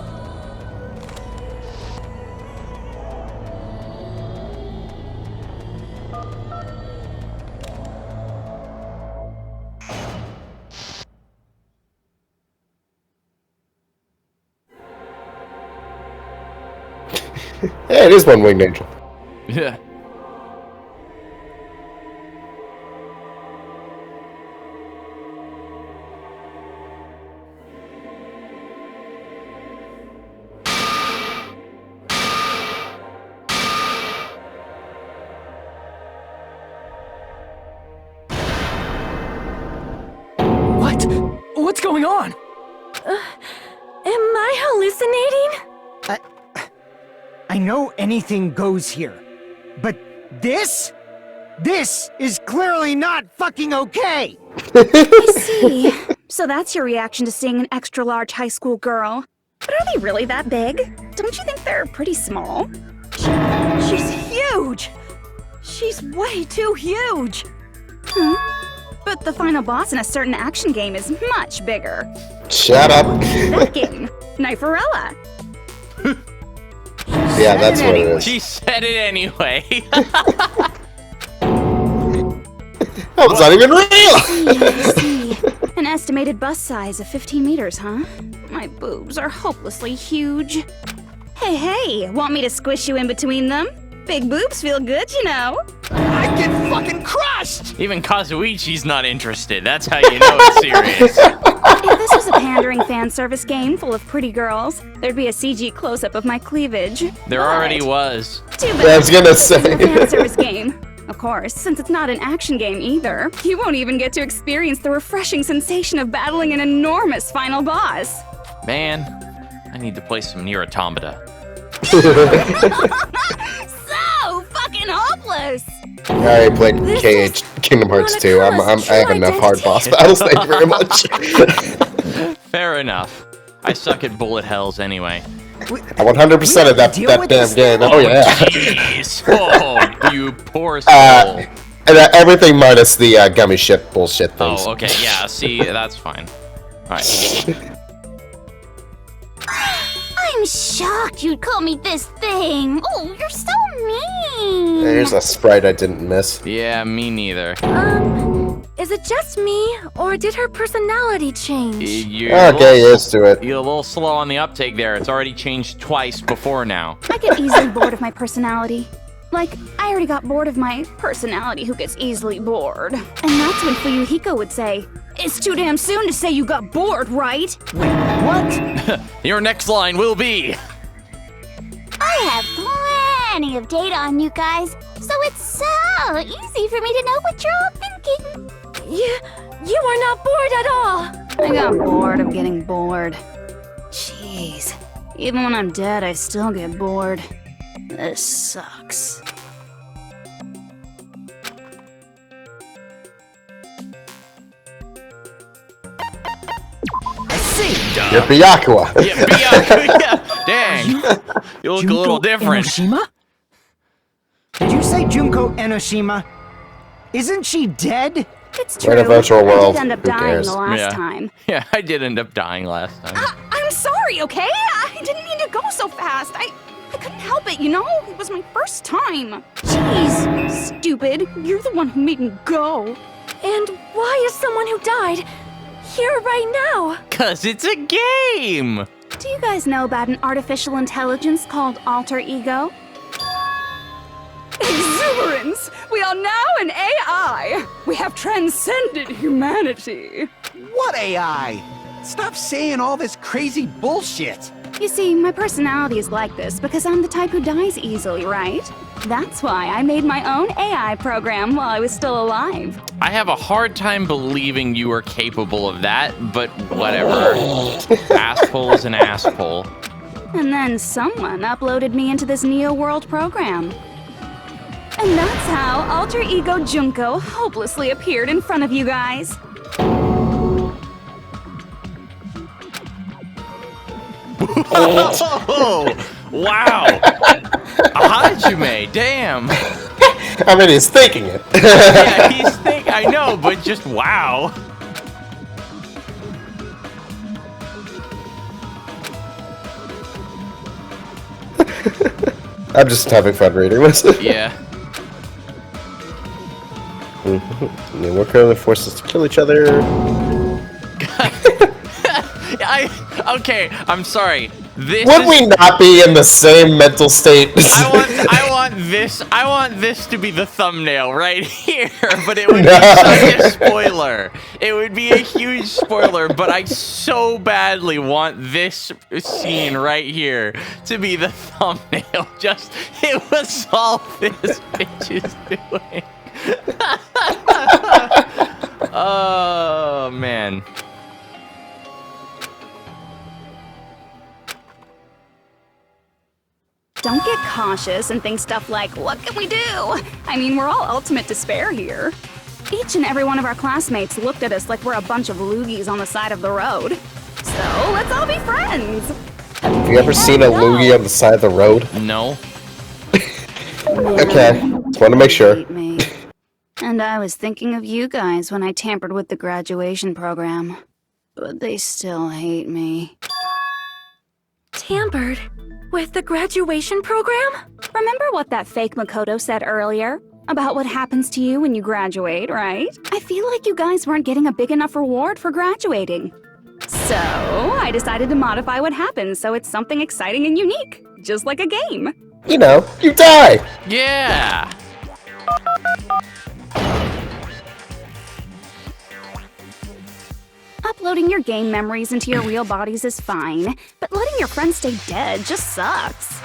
Yeah, it is One Winged Angel. Yeah. What? What's going on? Am I hallucinating? I know anything goes here, but this is clearly not fucking okay! I see. So that's your reaction to seeing an extra-large high school girl. But are they really that big? Don't you think they're pretty small? She's huge! She's way too huge! But the final boss in a certain action game is much bigger. Shut up. That game, Kniferella. Yeah, that's what it is. She said it anyway. That was not even real! I see. An estimated bust size of 15 meters, huh? My boobs are hopelessly huge. Hey, want me to squish you in between them? Big boobs feel good, you know. I get fucking crushed! Even Kazuichi's not interested. That's how you know it's serious. If this was a pandering fan service game full of pretty girls, there'd be a CG close-up of my cleavage. There already was. Too bad. I was gonna This isn't say. a fan service game. Of course, since it's not an action game either, you won't even get to experience the refreshing sensation of battling an enormous final boss. Man, I need to play some Nier Automata. So fucking hopeless! I already played KH Kingdom Hearts 2. I have enough hard boss battles, thank you very much. Fair enough. I suck at bullet hells anyway. I 100% of that damn game. Oh yeah. Jeez. Oh, you poor soul. And everything minus the gummy ship bullshit things. Oh, okay, yeah, see, that's fine. Alright. I'm shocked you'd call me this thing. Oh, you're so mean. There's a sprite I didn't miss. Yeah, me neither. Is it just me, or did her personality change? You're Okay, used to it. You're a little slow on the uptake there. It's already changed twice before now. I get easily bored of my personality. Like, I already got bored of my personality who gets easily bored. And that's when Fuyuhiko would say, "It's too damn soon to say you got bored, right?" Wait, what? Your next line will be... I have plenty of data on you guys, so it's so easy for me to know what you're all thinking. You are not bored at all! I got bored of getting bored. Jeez. Even when I'm dead, I still get bored. This sucks. I see! You're Byakuya. Yeah, Byakuya. Dang. You look a little different. Enoshima? Did you say Junko Enoshima? Isn't she dead? It's We're in true. a virtual I world. did end up Who dying cares? the last Yeah. time. Yeah, I did end up dying last time. I'm sorry, okay? I didn't mean to go so fast. I couldn't help it, you know? It was my first time. Jeez, stupid. You're the one who made me go. And why is someone who died here right now? 'Cause it's a game! Do you guys know about an artificial intelligence called alter ego? Exuberance! We are now an AI! We have transcended humanity! What AI? Stop saying all this crazy bullshit. You see, my personality is like this because I'm the type who dies easily, right? That's why I made my own AI program while I was still alive. I have a hard time believing you are capable of that, but whatever. Asshole is an asshole. And then someone uploaded me into this Neo World program. And that's how Alter Ego Junko hopelessly appeared in front of you guys. Oh, wow. Hajime, damn. I mean, he's thinking it. Yeah, I know, but just wow. I'm just having fun reading this. Yeah. They work on the forces to kill each other. Okay, I'm sorry. Would we not be in the same mental state? I want this to be the thumbnail right here, but it would be such a spoiler. It would be a huge spoiler, but I so badly want this scene right here to be the thumbnail. Just, it was all this bitch is doing. Oh, man. Don't get cautious and think stuff like, what can we do? I mean, we're all ultimate despair here. Each and every one of our classmates looked at us like we're a bunch of loogies on the side of the road. So, let's all be friends. Have you ever seen a loogie on the side of the road? No. Okay, just want to make sure. Hate me. And I was thinking of you guys when I tampered with the graduation program. But they still hate me. Tampered with the graduation program? Remember what that fake Makoto said earlier? About what happens to you when you graduate, right? I feel like you guys weren't getting a big enough reward for graduating. So, I decided to modify what happens so it's something exciting and unique. Just like a game. You know, you die! Yeah! Uploading your game memories into your real bodies is fine, but letting your friends stay dead just sucks.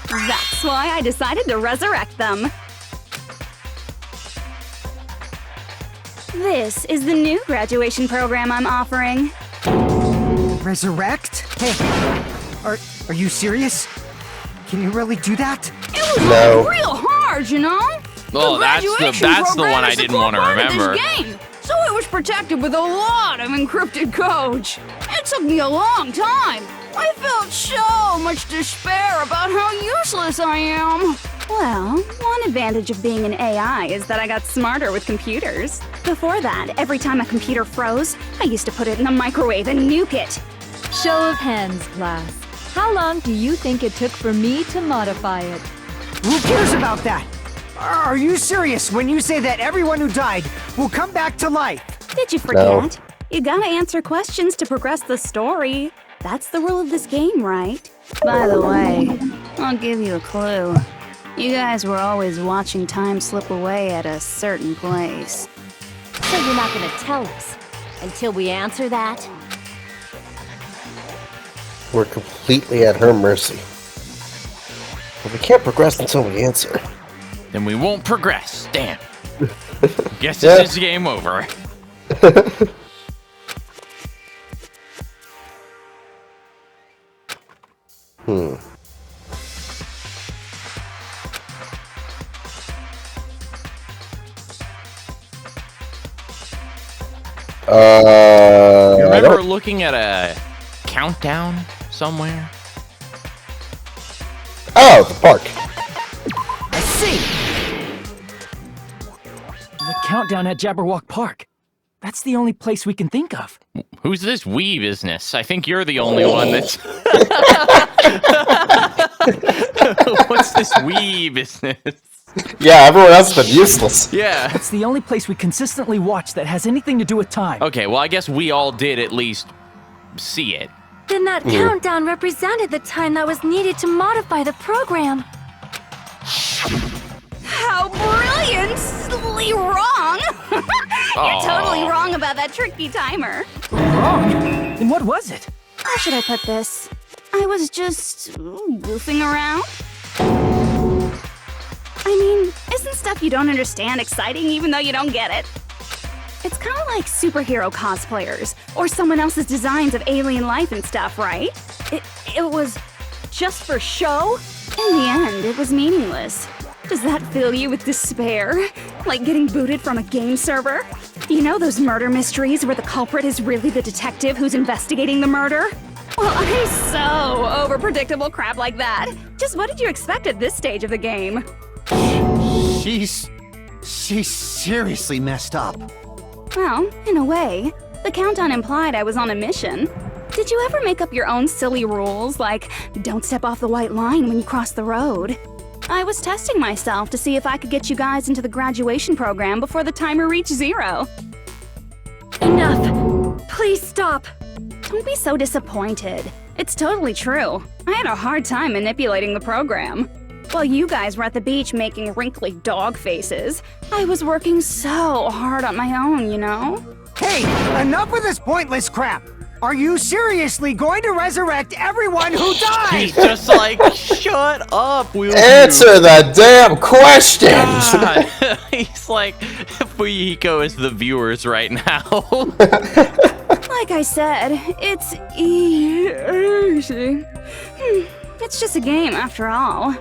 That's why I decided to resurrect them. This is the new graduation program I'm offering. Resurrect? Hey, are you serious? Can you really do that? It was No. real hard, you know? Oh, that's the one I didn't want to remember. So it was protected with a lot of encrypted codes. It took me a long time. I felt so much despair about how useless I am. Well, one advantage of being an AI is that I got smarter with computers. Before that, every time a computer froze, I used to put it in the microwave and nuke it. Show of hands, class. How long do you think it took for me to modify it? Who cares about that? Are you serious when you say that everyone who died will come back to life? Did you forget? You gotta answer questions to progress the story. That's the rule of this game, right? By the way, I'll give you a clue. You guys were always watching time slip away at a certain place. So you're not gonna tell us until we answer that? We're completely at her mercy. But we can't progress until we answer. Then we won't progress. Damn. Guess this is game over. You remember looking at a countdown somewhere? Oh, the park. I see. The countdown at Jabberwock Park. That's the only place we can think of. Who's this we business? I think you're the only one that's... What's this we business? Yeah, everyone else has been useless. Yeah. It's the only place we consistently watch that has anything to do with time. Okay, well, I guess we all did at least see it. Then that countdown represented the time that was needed to modify the program. How brilliantly wrong! You're totally wrong about that tricky timer. Wrong? Then what was it? How should I put this? I was just goofing around. I mean, isn't stuff you don't understand exciting even though you don't get it? It's kind of like superhero cosplayers or someone else's designs of alien life and stuff, right? It was just for show? In the end, it was meaningless. Does that fill you with despair? Like getting booted from a game server? You know those murder mysteries where the culprit is really the detective who's investigating the murder? Well, I'm so over predictable crap like that. Just what did you expect at this stage of the game? She's seriously messed up. Well, in a way, the countdown implied I was on a mission. Did you ever make up your own silly rules, like don't step off the white line when you cross the road? I was testing myself to see if I could get you guys into the graduation program before the timer reached 0. Enough. Please stop. Don't be so disappointed. It's totally true. I had a hard time manipulating the program. While you guys were at the beach making wrinkly dog faces, I was working so hard on my own, you know? Hey, enough with this pointless crap! Are you seriously going to resurrect everyone who died? He's just like, shut up, will Answer the damn questions! God. He's like, Fuyiko is the viewers right now. Like I said, it's easy. It's just a game after all.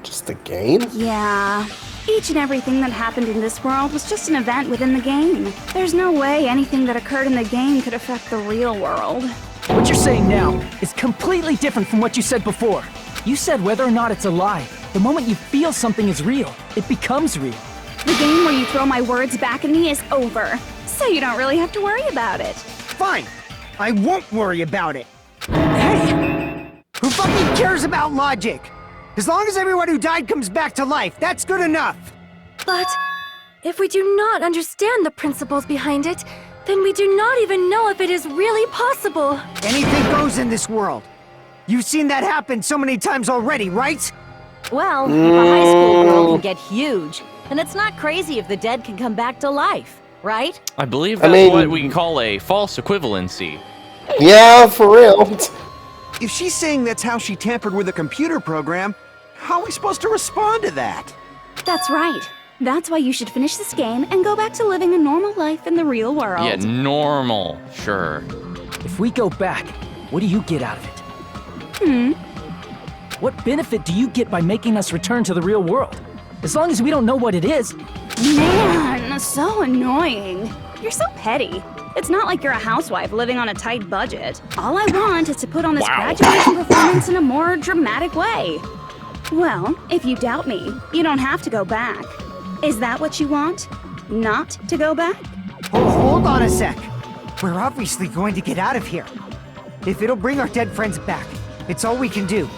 Just a game? Yeah. Each and everything that happened in this world was just an event within the game. There's no way anything that occurred in the game could affect the real world. What you're saying now is completely different from what you said before. You said whether or not it's a lie. The moment you feel something is real, it becomes real. The game where you throw my words back at me is over, so you don't really have to worry about it. Fine. I won't worry about it. Hey! Who fucking cares about logic? As long as everyone who died comes back to life, that's good enough. But if we do not understand the principles behind it, then we do not even know if it is really possible. Anything goes in this world. You've seen that happen so many times already, right? Well, if a high school girl can get huge, then it's not crazy if the dead can come back to life, right? I believe that's what we call a false equivalency. Yeah, for real. If she's saying that's how she tampered with a computer program, how are we supposed to respond to that? That's right. That's why you should finish this game and go back to living a normal life in the real world. Yeah, normal, sure. If we go back, what do you get out of it? What benefit do you get by making us return to the real world? As long as we don't know what it is. Man, so annoying. You're so petty. It's not like you're a housewife living on a tight budget. All I want is to put on this graduation performance in a more dramatic way. Well, if you doubt me, you don't have to go back. Is that what you want? Not to go back? Oh, hold on a sec. We're obviously going to get out of here. If it'll bring our dead friends back, it's all we can do.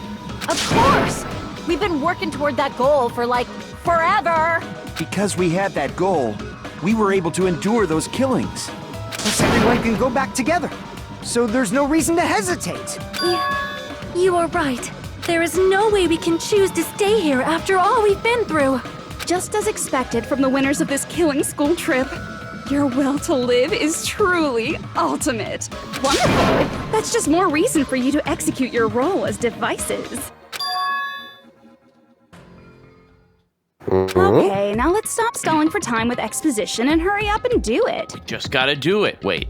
Of course! We've been working toward that goal for, like, forever! Because we had that goal, we were able to endure those killings. Plus everyone can go back together. So there's no reason to hesitate. You are right. There is no way we can choose to stay here after all we've been through. Just as expected from the winners of this killing school trip, your will to live is truly ultimate. Wonderful! That's just more reason for you to execute your role as devices. Okay, now let's stop stalling for time with exposition and hurry up and do it. Just gotta do it. Wait.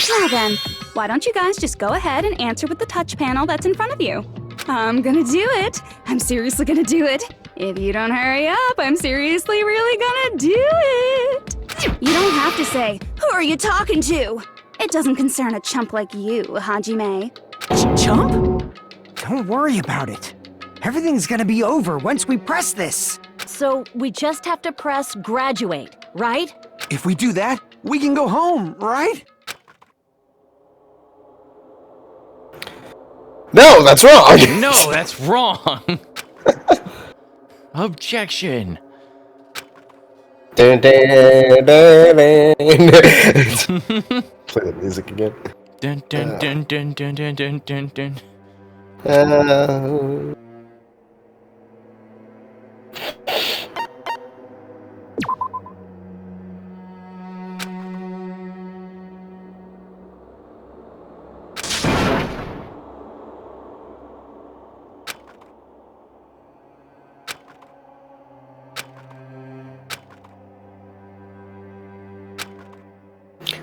Now then, why don't you guys just go ahead and answer with the touch panel that's in front of you? I'm gonna do it. I'm seriously gonna do it. If you don't hurry up, I'm seriously really gonna do it. You don't have to say, "Who are you talking to?" It doesn't concern a chump like you, Hajime. Chump? Don't worry about it. Everything's gonna be over once we press this. So we just have to press graduate, right? If we do that, we can go home, right? No, that's wrong. No, that's wrong. Objection. Dun, dun, dun, dun. Play the music again. Dun dun dun dun dun dun dun dun dun.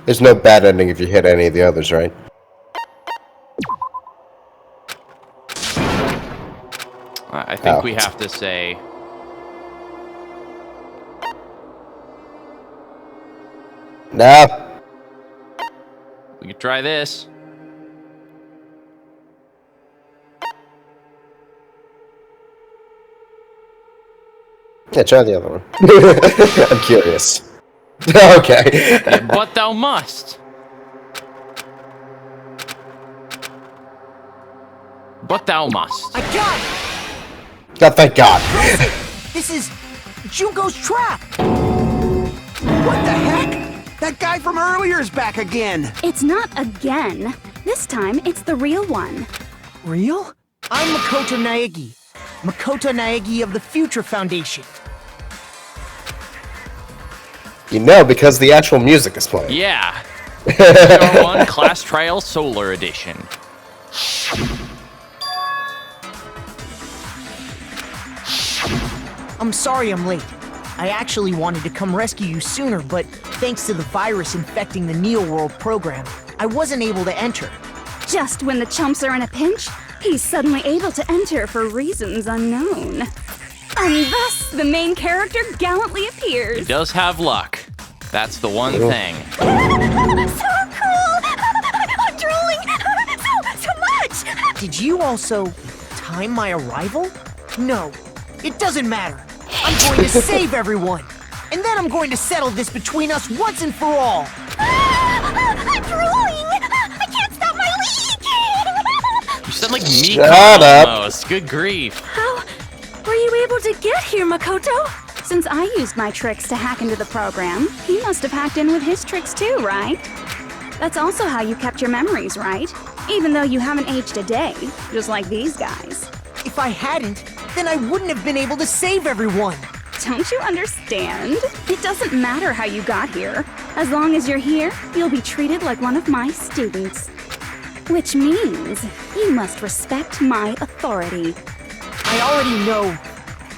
There's no bad ending if you hit any of the others, right? I think we have to say. No. We could try this. Yeah, try the other one. I'm curious. Okay. But thou must. But thou must. I got it! God, thank God. This is Junko's trap! What the heck? That guy from earlier is back again. It's not again. This time, it's the real one. Real? I'm Makoto Naegi. Makoto Naegi of the Future Foundation. You know, because the actual music is playing. Yeah. GR1 Class Trial Solar Edition. I'm sorry I'm late. I actually wanted to come rescue you sooner, but thanks to the virus infecting the Neo World program, I wasn't able to enter. Just when the chumps are in a pinch, he's suddenly able to enter for reasons unknown. And thus, the main character gallantly He appears. does have luck. That's the one thing. So cool! I'm drooling so much! Did you also time my arrival? No, it doesn't matter. I'm going to save everyone. And then I'm going to settle this between us once and for all. I'm drooling! I can't stop my leak! You sound like me Shut up. almost. Good grief. How were you able to get here, Makoto? Since I used my tricks to hack into the program, he must have hacked in with his tricks too, right? That's also how you kept your memories, right? Even though you haven't aged a day, just like these guys. If I hadn't, then I wouldn't have been able to save everyone. Don't you understand? It doesn't matter how you got here. As long as you're here, you'll be treated like one of my students. Which means you must respect my authority. I already know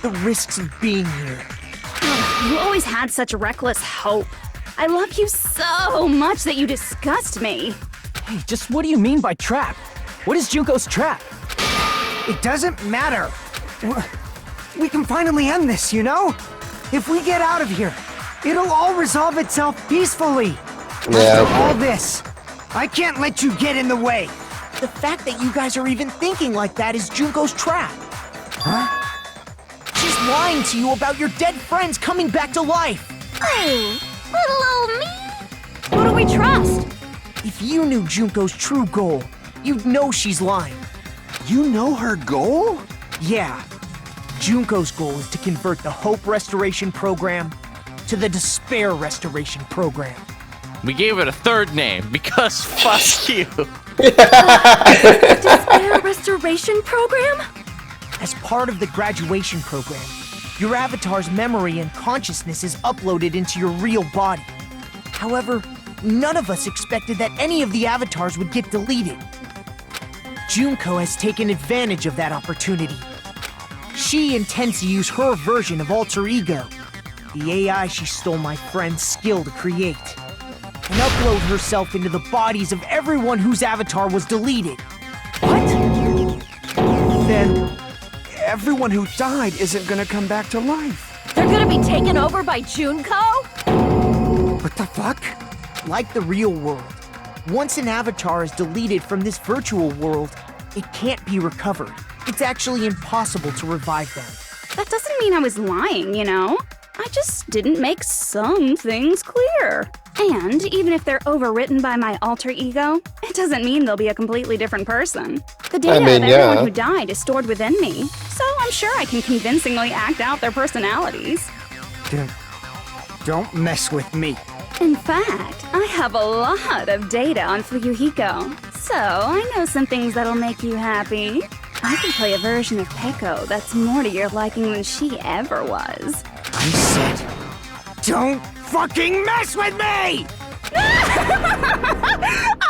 the risks of being here. You always had such reckless hope. I love you so much that you disgust me. Hey, just what do you mean by trap? What is Junko's trap? It doesn't matter. We can finally end this, you know? If we get out of here, it'll all resolve itself peacefully. Yeah. After all this, I can't let you get in the way. The fact that you guys are even thinking like that is Junko's trap. Huh? She's lying to you about your dead friends coming back to life. Hey, little old me. Who do we trust? If you knew Junko's true goal, you'd know she's lying. You know her goal? Yeah. Junko's goal is to convert the Hope Restoration Program to the Despair Restoration Program. We gave it a third name because fuck you. Despair Restoration Program? As part of the graduation program, your avatar's memory and consciousness is uploaded into your real body. However, none of us expected that any of the avatars would get deleted. Junko has taken advantage of that opportunity. She intends to use her version of Alter Ego, the AI she stole my friend's skill to create, and upload herself into the bodies of everyone whose avatar was deleted. What? Then everyone who died isn't gonna come back to life. They're gonna be taken over by Junko? What the fuck? Like the real world, Once an avatar is deleted from this virtual world, it can't be recovered. It's actually impossible to revive them. That doesn't mean I was lying, you know? I just didn't make some things clear. And even if they're overwritten by my alter ego, it doesn't mean they'll be a completely different person. The data of everyone who died is stored within me, so I'm sure I can convincingly act out their personalities. Don't mess with me. In fact, I have a lot of data on Fuyuhiko, so I know some things that'll make you happy. I can play a version of Peko that's more to your liking than she ever was. I said, don't fucking mess with me!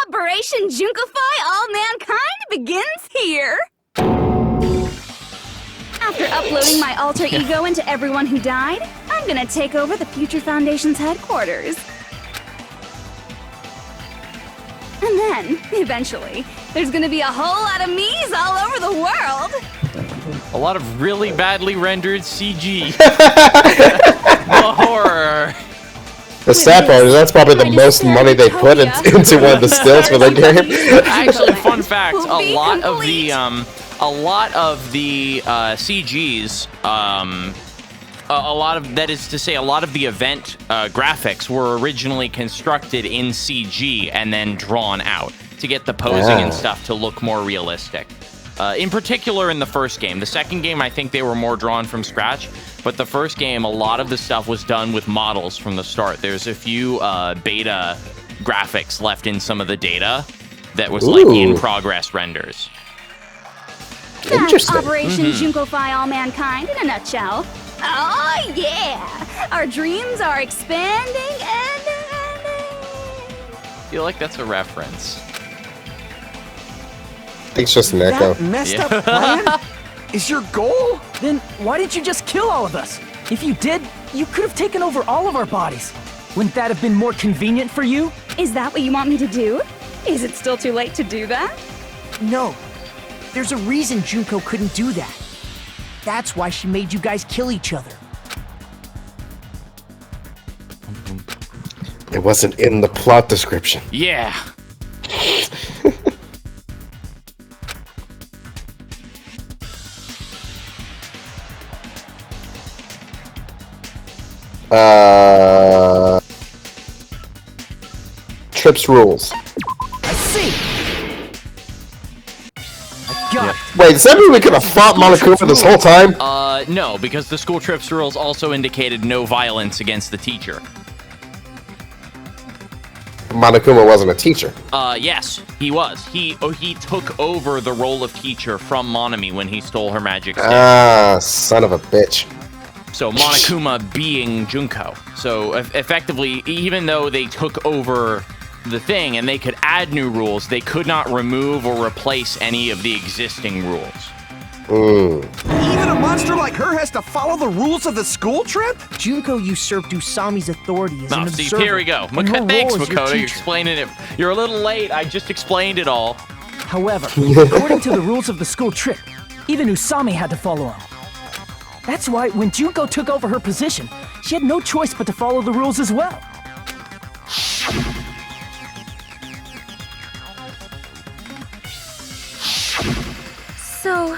Operation Junkify All Mankind begins here! After uploading my alter ego into everyone who died, I'm gonna take over the Future Foundation's headquarters. And then, eventually, there's gonna be a whole lot of me's all over the world! A lot of really badly rendered CG. The horror. The sad part is that's probably the most money they put into one of the stills for the game. Actually, fun fact: a lot of the CGs, a lot of the event graphics were originally constructed in CG and then drawn out to get the posing and stuff to look more realistic. In particular, in the first game. The second game, I think they were more drawn from scratch. But the first game, a lot of the stuff was done with models from the start. There's a few beta graphics left in some of the data that was like in progress renders. That's Operation Junkify All Mankind in a nutshell. Oh yeah! Our dreams are expanding and... I feel like that's a reference. I think it's just an echo. That messed up plan is your goal? Then why didn't you just kill all of us? If you did, you could have taken over all of our bodies. Wouldn't that have been more convenient for you? Is that what you want me to do? Is it still too late to do that? No. There's a reason Junko couldn't do that. That's why she made you guys kill each other. It wasn't in the plot description. Yeah. Trips rules. I see. I got it. Wait, does that mean we could have fought Monokuma this whole time? No, because the school trips rules also indicated no violence against the teacher. Monokuma wasn't a teacher. Yes, he was. He took over the role of teacher from Monami when he stole her magic stick. Ah, son of a bitch. So Monokuma being Junko. So effectively, even though they took over the thing and they could add new rules, they could not remove or replace any of the existing rules. Even a monster like her has to follow the rules of the school trip? Junko usurped Usami's authority as an observer. Here we go. and her Thanks, role as your Makoto. You're teacher. explaining it. You're a little late. I just explained it all. However, according to the rules of the school trip, even Usami had to follow them. That's why when Junko took over her position, she had no choice but to follow the rules as well. So,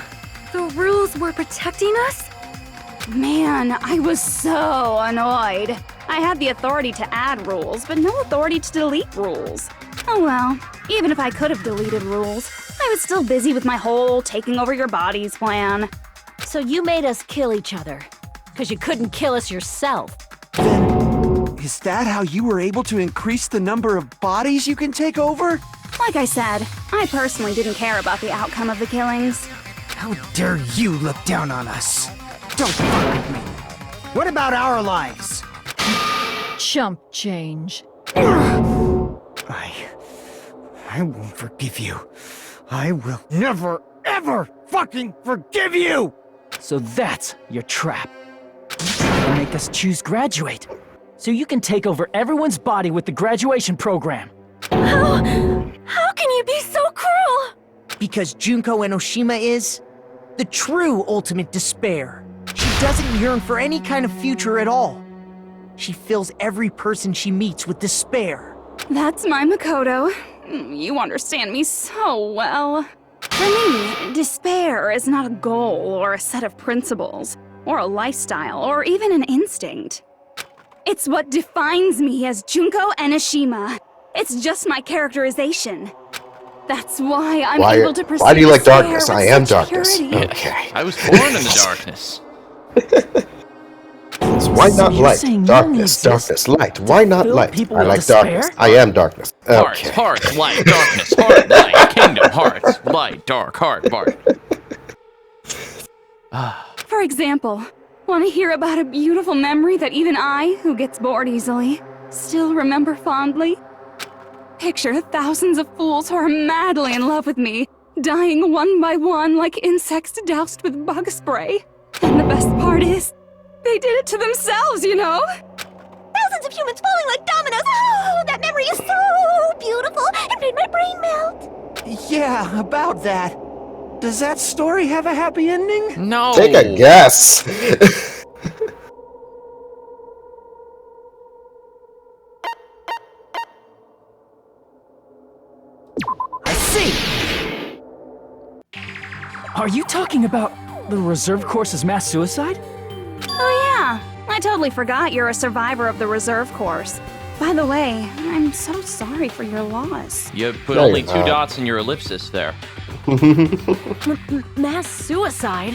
the rules were protecting us? Man, I was so annoyed. I had the authority to add rules, but no authority to delete rules. Oh well, even if I could have deleted rules, I was still busy with my whole taking over your bodies plan. So you made us kill each other, because you couldn't kill us yourself. Is that how you were able to increase the number of bodies you can take over? Like I said, I personally didn't care about the outcome of the killings. How dare you look down on us? Don't fuck with me. What about our lives? Chump change. I won't forgive you. I will never, ever fucking forgive you! So that's your trap. You try to make us choose graduate, so you can take over everyone's body with the graduation program. How can you be so cruel? Because Junko Enoshima is the true ultimate despair. She doesn't yearn for any kind of future at all. She fills every person she meets with despair. That's my Makoto. You understand me so well. For me, despair is not a goal or a set of principles, or a lifestyle, or even an instinct. It's what defines me as Junko Enoshima. It's just my characterization. That's why I'm able to pursue Why do you like despair darkness? with I am such darkness. purity. Okay. I was born in the darkness. So why So not you're light? saying you Darkness, only exist darkness, light. Why not fill light? people I with like despair? darkness. I am darkness. Hearts, Okay. hearts, light, darkness, heart, light, kingdom, hearts, light, dark, heart, heart. For example, want to hear about a beautiful memory that even I, who gets bored easily, still remember fondly? Picture thousands of fools who are madly in love with me, dying one by one like insects doused with bug spray. And the best part is, they did it to themselves, you know? Thousands of humans falling like dominoes. Oh, that memory is so beautiful. It made my brain melt. Yeah, about that. Does that story have a happy ending? No. Take a guess. I see! Are you talking about the reserve course's mass suicide? Oh yeah, I totally forgot you're a survivor of the reserve course. By the way, I'm so sorry for your loss. You put No, only you're 2 not. dots in your ellipsis there. Mass suicide?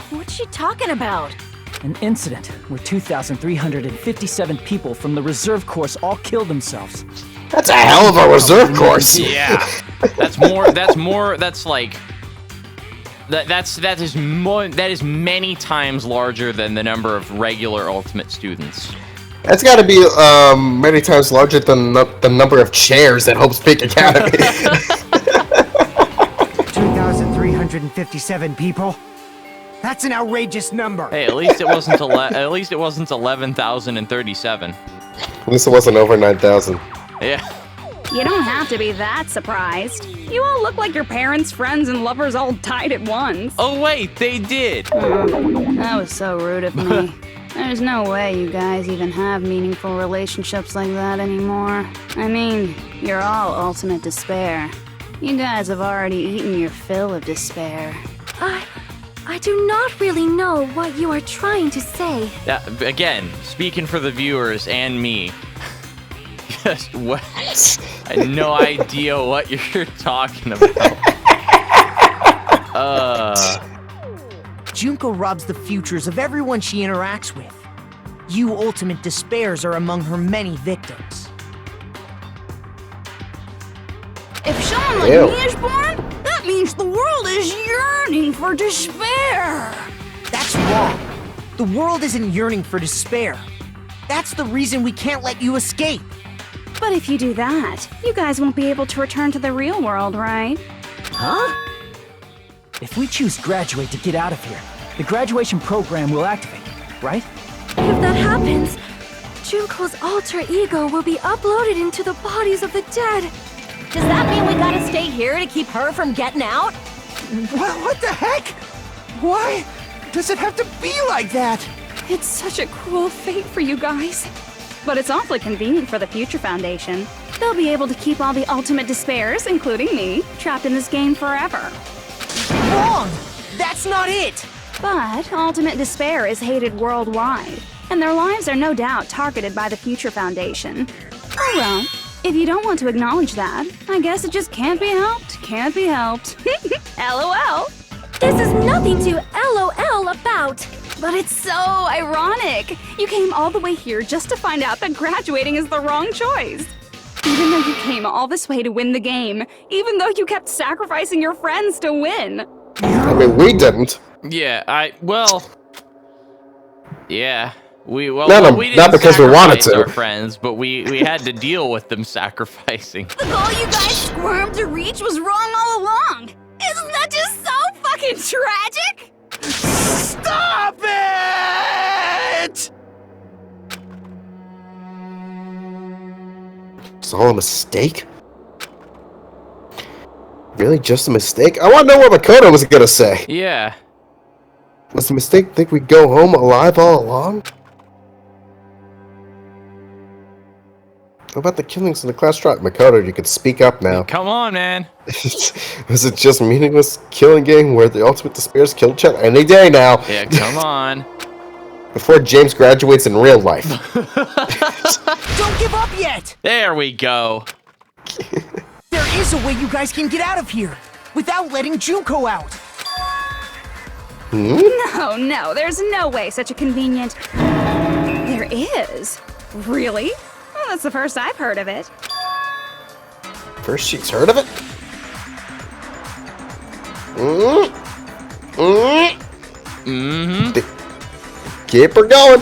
What's she talking about? An incident where 2,357 people from the reserve course all killed themselves. That's a hell of a reserve course. Yeah. That's like that is many times larger than the number of regular ultimate students. That's got to be many times larger than the number of chairs at Hope's Peak Academy. 2,357 people? That's an outrageous number. Hey, at least it wasn't 11,037. At least it wasn't over 9,000. Yeah. You don't have to be that surprised. You all look like your parents, friends, and lovers all died at once. Oh wait, they did. That was so rude of me. There's no way you guys even have meaningful relationships like that anymore. I mean, you're all ultimate despair. You guys have already eaten your fill of despair. I do not really know what you are trying to say. Again, speaking for the viewers and me. Just what? I had no idea what you're talking about. Junko robs the futures of everyone she interacts with. You ultimate despairs are among her many victims. If someone like Ew. me is born, that means the world is yearning for despair. That's wrong. The world isn't yearning for despair. That's the reason we can't let you escape. But if you do that, you guys won't be able to return to the real world, right? Huh? If we choose graduate to get out of here, the graduation program will activate, right? If that happens, Junko's alter ego will be uploaded into the bodies of the dead. Does that mean we gotta stay here to keep her from getting out? What the heck? Why does it have to be like that? It's such a cruel fate for you guys. But it's awfully convenient for the Future Foundation. They'll be able to keep all the ultimate despairs, including me, trapped in this game forever. Wrong! That's not it! But ultimate despair is hated worldwide, and their lives are no doubt targeted by the Future Foundation. Oh well, if you don't want to acknowledge that, I guess it just can't be helped, can't be helped. LOL. This is nothing to LOL about. But it's so ironic. You came all the way here just to find out that graduating is the wrong choice. Even though you came all this way to win the game, even though you kept sacrificing your friends to win. I mean, we didn't. Yeah, yeah. We No, didn't not because we wanted sacrifice to. our friends, but we had to deal with them sacrificing. The goal you guys squirmed to reach was wrong all along. Isn't that just so fucking tragic? Stop it! It's all a mistake? Really, just a mistake? I want to know what Makoto was gonna say. Yeah. Was the mistake think we'd go home alive all along? What about the killings in the class drop? Makoto, you could speak up now. Come on, man. Was it just meaningless killing game where the ultimate despairs kill each other any day now? Yeah, come on. Before James graduates in real life. Don't give up yet! There we go. There is a way you guys can get out of here without letting Junko out. No, there's no way such a convenient... There is. Really? Well, that's the first I've heard of it. First she's heard of it? Keep her going.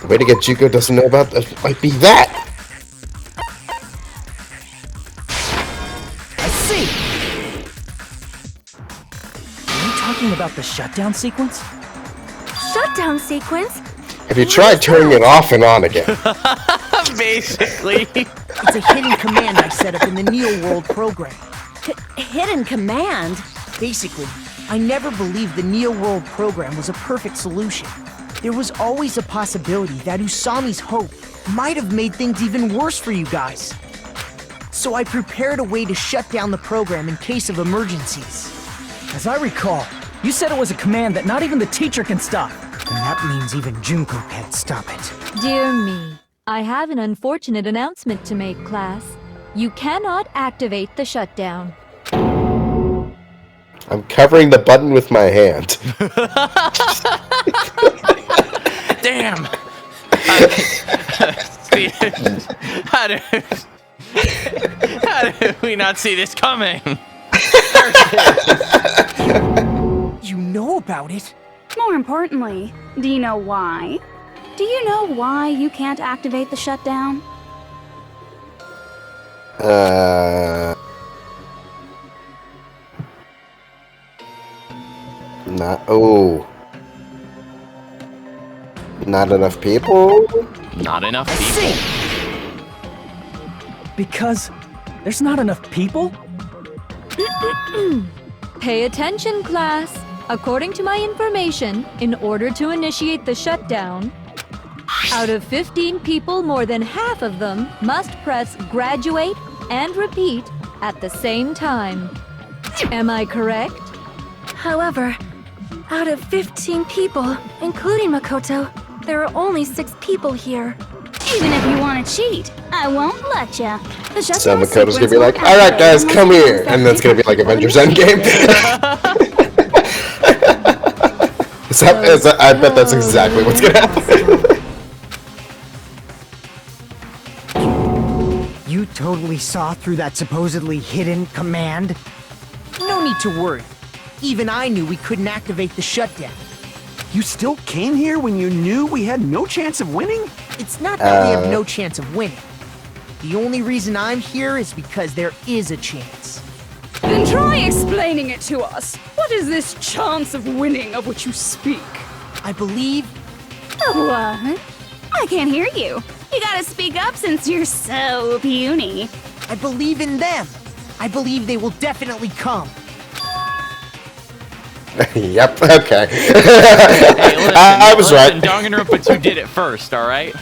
The way to get Juko doesn't know about that might be that. I see. Are you talking about the shutdown sequence? Shutdown sequence? Have you tried turning it off and on again? Basically. It's a hidden command I set up in the Neo World program. Hidden command? Basically, I never believed the Neo World program was a perfect solution. There was always a possibility that Usami's hope might have made things even worse for you guys. So I prepared a way to shut down the program in case of emergencies. As I recall, you said it was a command that not even the teacher can stop. And that means even Junko can't stop it. Dear me, I have an unfortunate announcement to make, class. You cannot activate the shutdown. I'm covering the button with my hand. Damn. How did we not see this coming? You know about it? More importantly, do you know why? Do you know why you can't activate the shutdown? Not enough people? Not enough people. Because there's not enough people? Pay attention, class. According to my information, in order to initiate the shutdown, out of 15 people, more than half of them must press graduate and repeat at the same time. Am I correct? However, out of 15 people, including Makoto, there are only 6 people here. Even if you want to cheat, I won't let ya. The So shutdown Makoto's gonna sequence be will like, alright guys, activate come once here! And then it's gonna be like Avengers Endgame. I bet that's exactly what's gonna happen. You totally saw through that supposedly hidden command? No need to worry. Even I knew we couldn't activate the shutdown. You still came here when you knew we had no chance of winning? It's not that we have no chance of winning. The only reason I'm here is because there is a chance. Then try explaining it to us. What is this chance of winning of which you speak? I believe... What? I can't hear you. You gotta speak up since you're so puny. I believe in them. I believe they will definitely come. Yep, okay. Hey, listen, I was right. Danganronpa 2 did it first, alright?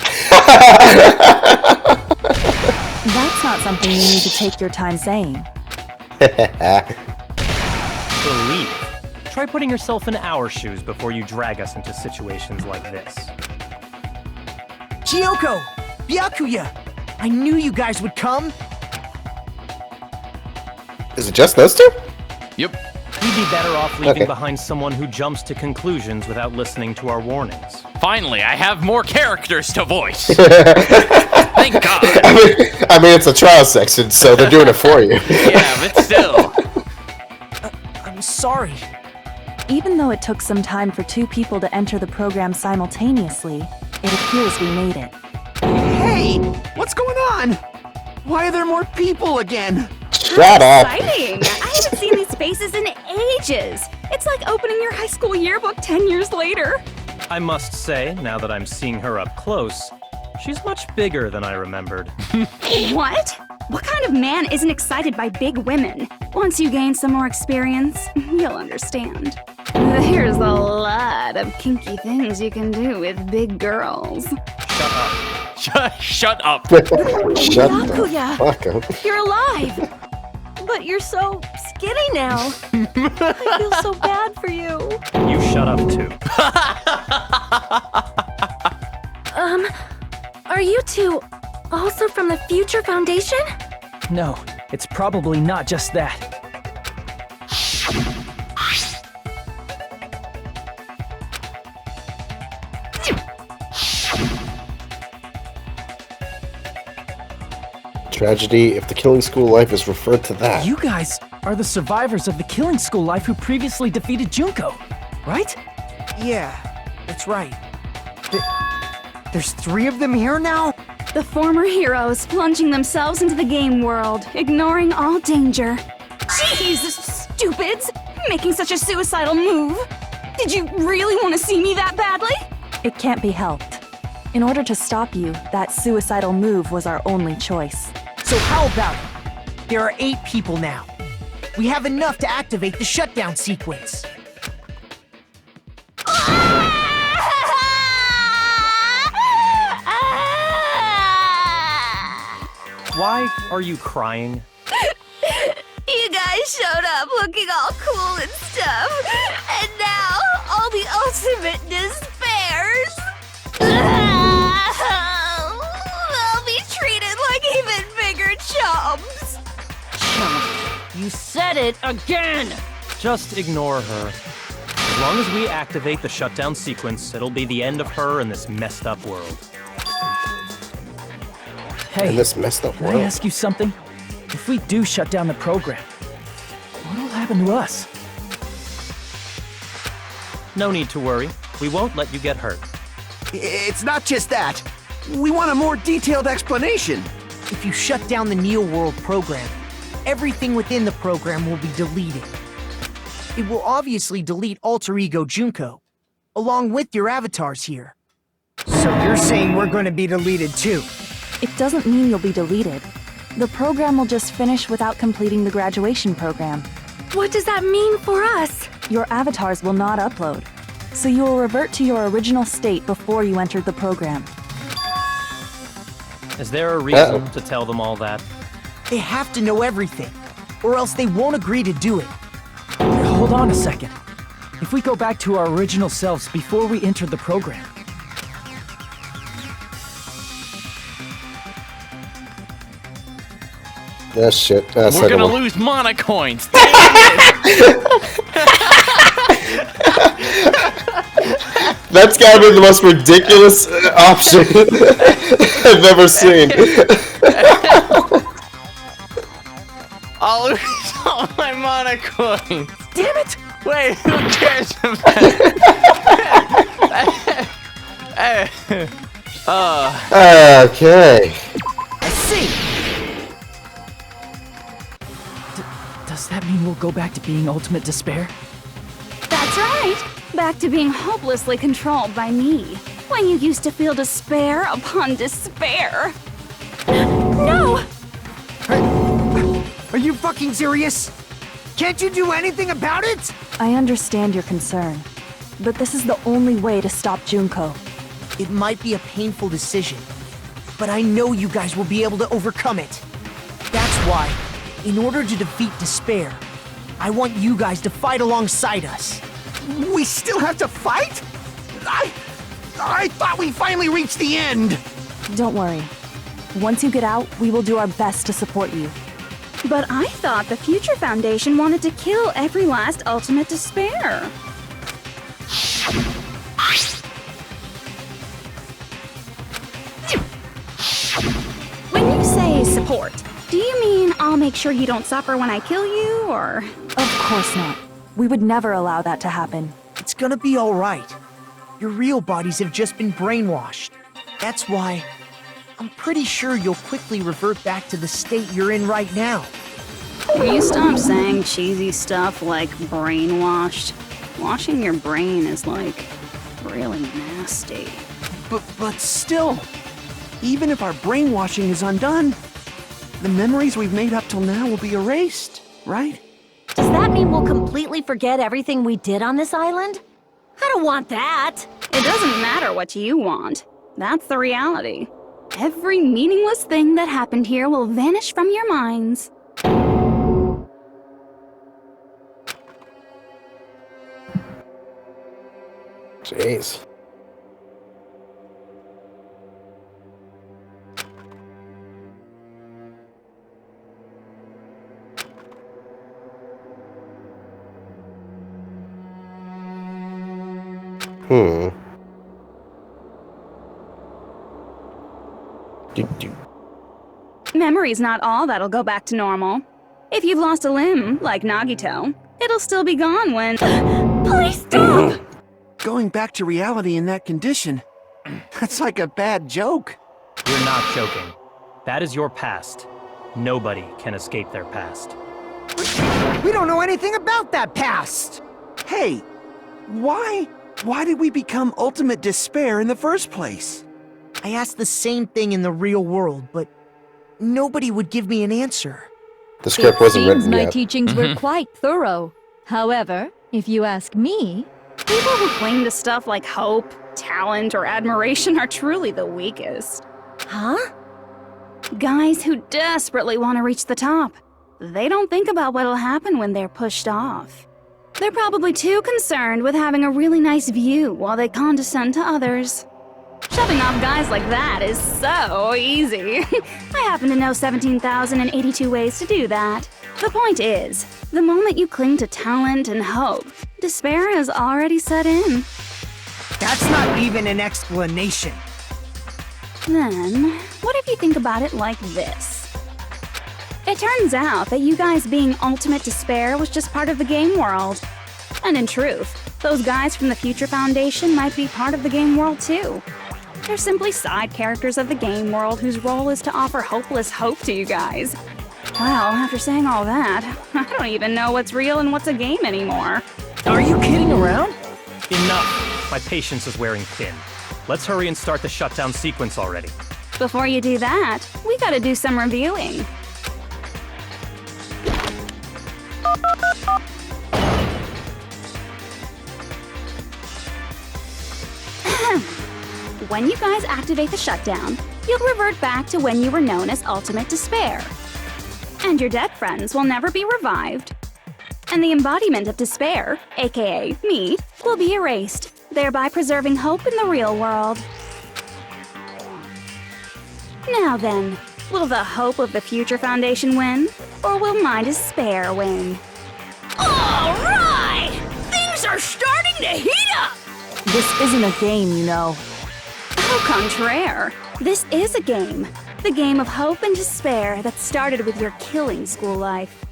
That's not something you need to take your time saying. Believe. Try putting yourself in our shoes before you drag us into situations like this. Chiyoko! Byakuya! I knew you guys would come! Is it just those two? Yep. We'd be better off leaving Okay. behind someone who jumps to conclusions without listening to our warnings. Finally, I have more characters to voice. Thank God. I mean, it's a trial section, so they're doing it for you. Yeah, but still. I'm sorry. Even though it took some time for 2 people to enter the program simultaneously, it appears we made it. Hey! What's going on? Why are there more people again? Shut up. Exciting! I haven't seen these faces in ages. It's like opening your high school yearbook 10 years later. I must say, now that I'm seeing her up close, She's much bigger than I remembered. What? What kind of man isn't excited by big women? Once you gain some more experience, you'll understand. There's a lot of kinky things you can do with big girls. Shut up. Shut up. Shut Byakuya, the fuck up. you're alive! But you're so skinny now. I feel so bad for you. You shut up too. Are you two also from the Future Foundation? No, it's probably not just that. Tragedy if the killing school life is referred to that. You guys are the survivors of the killing school life who previously defeated Junko, right? Yeah, that's right. There's 3 of them here now? The former heroes plunging themselves into the game world, ignoring all danger. Jeez, stupids! Making such a suicidal move. Did you really want to see me that badly? It can't be helped. In order to stop you, that suicidal move was our only choice. So how about it? There are 8 people now. We have enough to activate the shutdown sequence. Why are you crying? You guys showed up looking all cool and stuff, and now all the ultimate despairs. They'll be treated like even bigger chumps. You said it again! Just ignore her. As long as we activate the shutdown sequence, it'll be the end of her in this messed up world. Hey, In this messed up can I world. ask you something? If we do shut down the program, what'll happen to us? No need to worry. We won't let you get hurt. It's not just that. We want a more detailed explanation. If you shut down the Neo World program, everything within the program will be deleted. It will obviously delete Alter Ego Junko, along with your avatars here. So you're saying we're going to be deleted too? It doesn't mean you'll be deleted. The program will just finish without completing the graduation program. What does that mean for us? Your avatars will not upload, so you will revert to your original state before you entered the program. Is there a reason to tell them all that? They have to know everything, or else they won't agree to do it. Hold on a second. If we go back to our original selves before we entered the program, That shit. We're gonna lose monocoins. That's gotta be the most ridiculous option I've ever seen. I'll lose all my monocoins. damn it! Wait, who cares about Okay. I see. Does that mean we'll go back to being ultimate despair? That's right! Back to being hopelessly controlled by me. When you used to feel despair upon despair. No! Are you fucking serious? Can't you do anything about it? I understand your concern, but this is the only way to stop Junko. It might be a painful decision, but I know you guys will be able to overcome it. That's why, in order to defeat despair, I want you guys to fight alongside us. We still have to fight? I thought we finally reached the end. Don't worry. Once you get out, we will do our best to support you. But I thought the Future Foundation wanted to kill every last ultimate despair. When you say support, do you mean I'll make sure you don't suffer when I kill you, or...? Of course not. We would never allow that to happen. It's gonna be alright. Your real bodies have just been brainwashed. That's why I'm pretty sure you'll quickly revert back to the state you're in right now. Will you stop saying cheesy stuff like brainwashed? Washing your brain is, like, really nasty. But still, Even if our brainwashing is undone, the memories we've made up till now will be erased, right? Does that mean we'll completely forget everything we did on this island? I don't want that. It doesn't matter what you want. That's the reality. Every meaningless thing that happened here will vanish from your minds. Jeez. Memory's not all that'll go back to normal. If you've lost a limb, like Nagito, it'll still be gone when... Please stop! Going back to reality in that condition, that's like a bad joke. You're not joking. That is your past. Nobody can escape their past. We don't know anything about that past! Hey, why did we become ultimate despair in the first place? I asked the same thing in the real world, but nobody would give me an answer. The script wasn't Seems written my yet. teachings were quite thorough. However, if you ask me, People who cling to stuff like hope, talent, or admiration are truly the weakest. Huh? Guys who desperately want to reach the top. They don't think about what'll happen when they're pushed off. They're probably too concerned with having a really nice view while they condescend to others. Shoving off guys like that is so easy. I happen to know 17,082 ways to do that. The point is, the moment you cling to talent and hope, despair has already set in. That's not even an explanation. Then, what if you think about it like this? It turns out that you guys being ultimate despair was just part of the game world. And in truth, those guys from the Future Foundation might be part of the game world too. They're simply side characters of the game world whose role is to offer hopeless hope to you guys. Well, after saying all that, I don't even know what's real and what's a game anymore. Are you kidding around? Enough! My patience is wearing thin. Let's hurry and start the shutdown sequence already. Before you do that, we gotta do some reviewing. When you guys activate the shutdown, you'll revert back to when you were known as Ultimate Despair. And your dead friends will never be revived. And the embodiment of despair, aka me, will be erased, thereby preserving hope in the real world. Now then, will the hope of the Future Foundation win, or will my despair win? All right! Things are starting to heat up! This isn't a game, you know. Au contraire, this is a game. The game of hope and despair that started with your killing school life.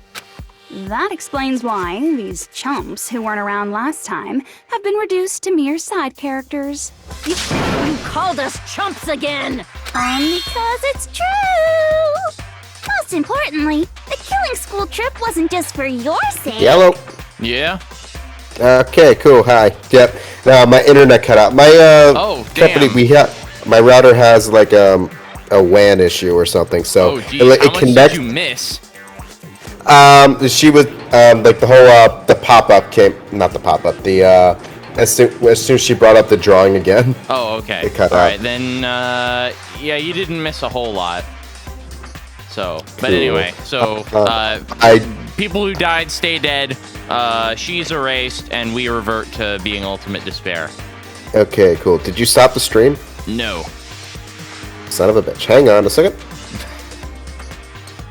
That explains why these chumps who weren't around last time have been reduced to mere side characters. You called us chumps again! Because it's true! Most importantly, the killing school trip wasn't just for your sake. Yellow. Yeah? Okay, cool. Hi. Yep. Now my internet cut out. My company my router has like a WAN issue or something. So geez. it How much connects. did you miss? She was like the whole the pop up came, not the pop up. The as soon as she brought up the drawing again. Oh, okay. It cut All out. right, then yeah, you didn't miss a whole lot. So, but Cool. anyway, so people who died stay dead. She's erased, and we revert to being ultimate despair. Okay, cool. Did you stop the stream? No. Son of a bitch. Hang on a second.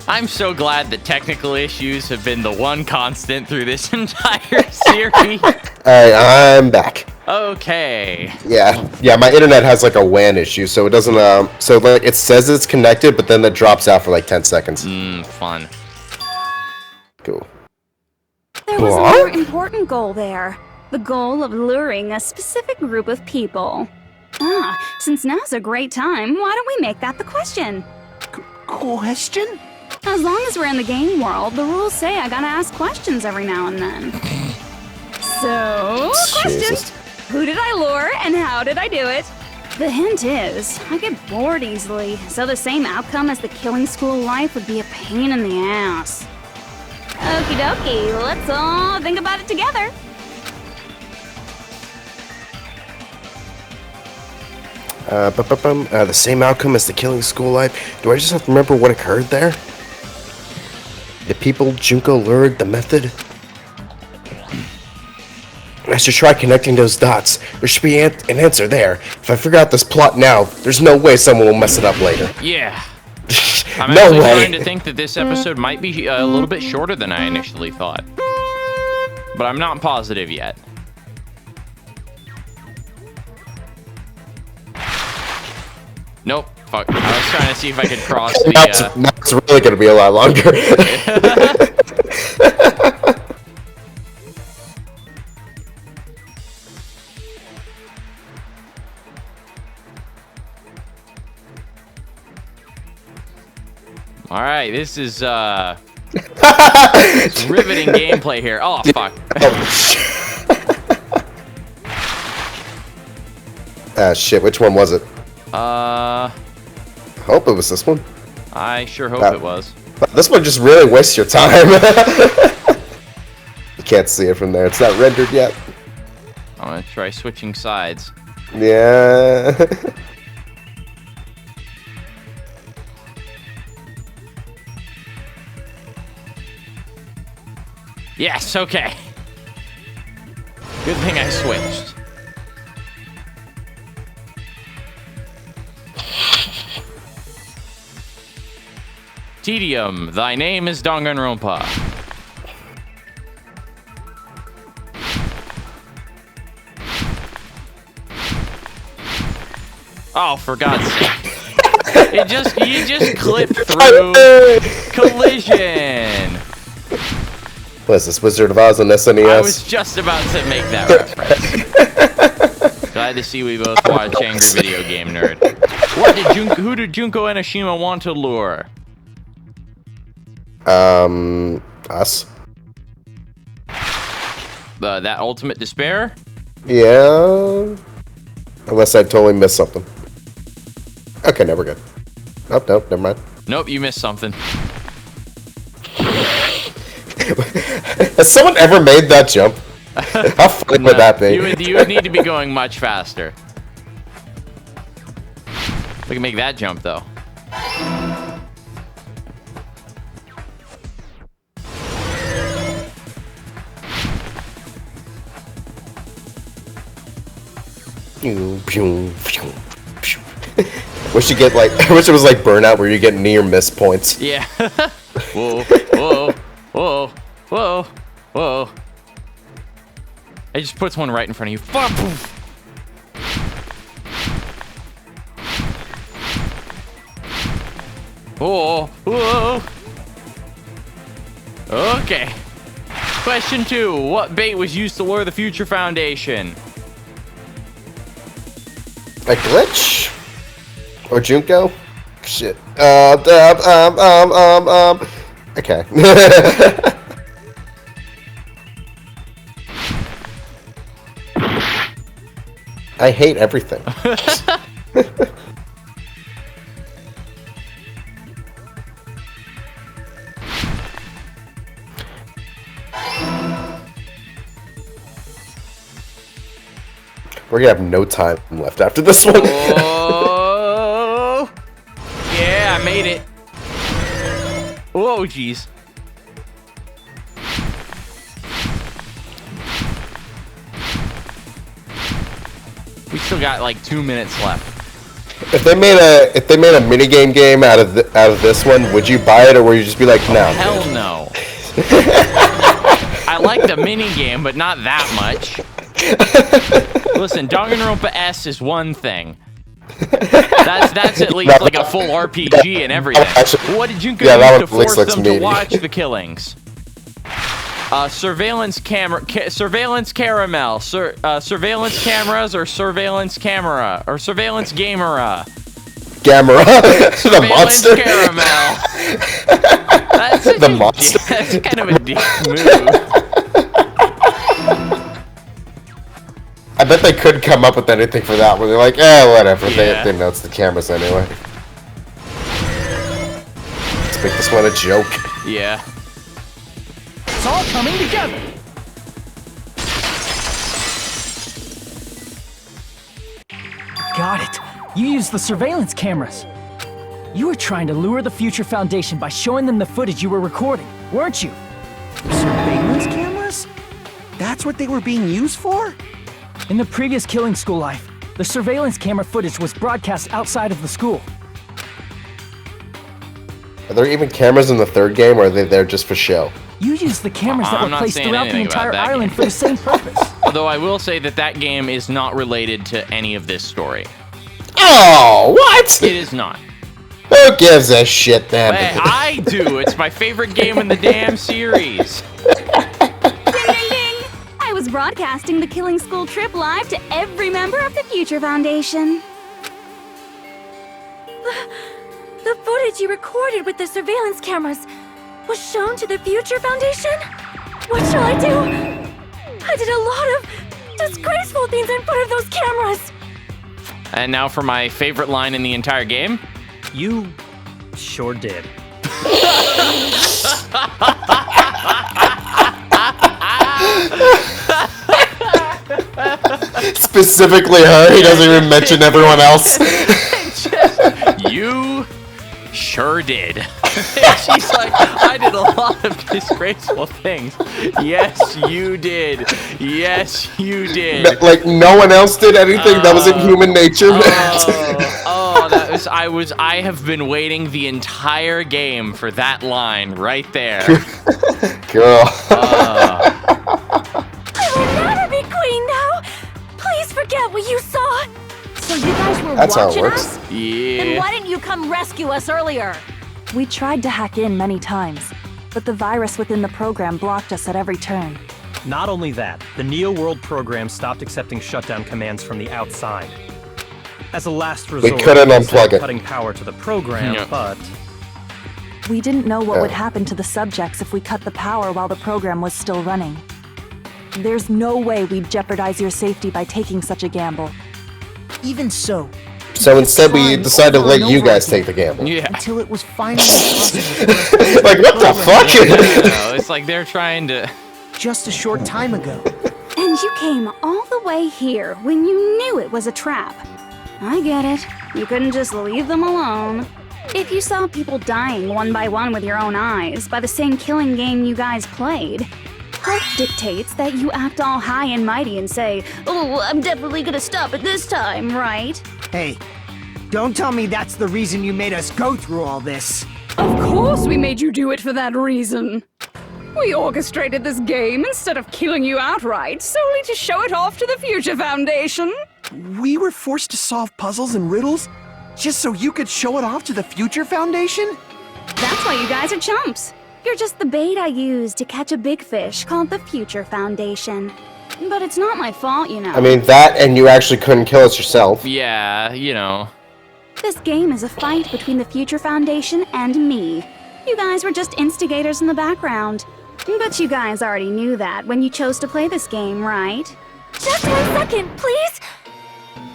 I'm so glad that technical issues have been the one constant through this entire series. Alright, I'm back. Okay. Yeah, my internet has like a WAN issue, so it doesn't, so like it says it's connected, but then it drops out for like 10 seconds. Fun. Cool. There was a more important goal there. The goal of luring a specific group of people. Since now's a great time, why don't we make that the question? Question? As long as we're in the game world, the rules say I gotta ask questions every now and then. So, question. Jesus. Who did I lure and how did I do it? The hint is, I get bored easily, so the same outcome as the killing school life would be a pain in the ass. Okie dokie, let's all think about it together. The same outcome as the killing school life. Do I just have to remember what occurred there? The people Junko lured, the method? I should try connecting those dots. There should be an answer there. If I figure out this plot now, there's no way someone will mess it up later. Yeah. I'm No actually way. trying to think that this episode might be a little bit shorter than I initially thought. But I'm not positive yet. Nope. Fuck. I was trying to see if I could cross the... Now it's really going to be a lot longer. Alright, this is, it's riveting gameplay here. Oh, fuck. Shit, which one was it? I hope it was this one. I sure hope it was. This one just really wastes your time. You can't see it from there. It's not rendered yet. I'm gonna try switching sides. Yeah. Yes, okay. Good thing I switched. Tedium, thy name is Danganronpa. Oh, for God's sake. You just clipped through collision. What is this, Wizard of Oz on SNES? I was just about to make that reference. Glad to see we both watch Angry Video Game Nerd. Who did Junko Enoshima want to lure? Us. That ultimate despair? Yeah. Unless I totally missed something. Okay, now we're good. Oh, nope, never mind. Nope, you missed something. Has someone ever made that jump? How fun would that be? You would need to be going much faster. We can make that jump, though. Wish you get like, I wish it was like Burnout where you get near miss points. Yeah. Whoa, whoa, whoa, whoa, whoa. It just puts one right in front of you. Whoa, whoa. Okay. Question 2. What bait was used to lure the Future Foundation? A glitch? Or Junko? Shit. Okay. I hate everything. We're gonna have no time left after this one. Oh, yeah, I made it. Whoa, jeez. We still got like 2 minutes left. If they made a minigame game out of this one, would you buy it or would you just be like, no? Hell no. I like the mini game, but not that much. Listen, Danganronpa S is one thing. That's at least like a full RPG and everything. What did Junko use to force them to watch the killings? Surveillance surveillance caramel, surveillance cameras, or surveillance camera, or surveillance gamera. Gamera? The monster? Caramel. That's the monster. That's kind of a dick move. I bet they couldn't come up with anything for that one. They're like, whatever. Yeah. They know it's the cameras anyway. Let's make this one a joke. Yeah. It's all coming together. Got it. You used the surveillance cameras. You were trying to lure the Future Foundation by showing them the footage you were recording, weren't you? Surveillance cameras? That's what they were being used for? In the previous Killing School life, the surveillance camera footage was broadcast outside of the school. Are there even cameras in the third game, or are they there just for show? You used the cameras that I'm were not placed saying throughout the anything about entire that island game. for the same purpose. Although I will say that that game is not related to any of this story. Oh, what? It is not. Who gives a shit then? Hey, I do. It's my favorite game in the damn series. Ding ding ding! I was broadcasting the Killing School trip live to every member of the Future Foundation. The footage you recorded with the surveillance cameras was shown to the Future Foundation? What shall I do? I did a lot of disgraceful things in front of those cameras. And now for my favorite line in the entire game. You sure did. Specifically her, he doesn't even mention everyone else. You sure did. She's like, I did a lot of disgraceful things. Yes, you did. Yes, you did. Like, no one else did anything that was in human nature. I have been waiting the entire game for that line right there. Girl. I will never be queen now. Please forget what you saw. So you guys were That's how it watching works. us? Yeah. Then why didn't you come rescue us earlier? We tried to hack in many times, but the virus within the program blocked us at every turn. Not only that, the Neo World program stopped accepting shutdown commands from the outside. As a last resort, couldn't we unplug considered it. cutting power to the program, Yeah. but We didn't know what Yeah. would happen to the subjects if we cut the power while the program was still running. There's no way we'd jeopardize your safety by taking such a gamble. Even so, So instead, we trying decided to over let and you over guys again. take the gamble. Yeah. until it was finally impossible for us to Like, what the fuck? No, it's like they're trying to. just a short time ago. And you came all the way here when you knew it was a trap. I get it. You couldn't just leave them alone. If you saw people dying one by one with your own eyes by the same killing game you guys played, hope dictates that you act all high and mighty and say, "Oh, I'm definitely gonna stop it this time, right?" Hey, don't tell me that's the reason you made us go through all this. Of course we made you do it for that reason. We orchestrated this game instead of killing you outright, solely to show it off to the Future Foundation. We were forced to solve puzzles and riddles just so you could show it off to the Future Foundation? That's why you guys are chumps. You're just the bait I used to catch a big fish called the Future Foundation. But it's not my fault, you know. I mean, that and you actually couldn't kill us yourself. Yeah, you know. This game is a fight between the Future Foundation and me. You guys were just instigators in the background. But you guys already knew that when you chose to play this game, right? Just 1 second, please.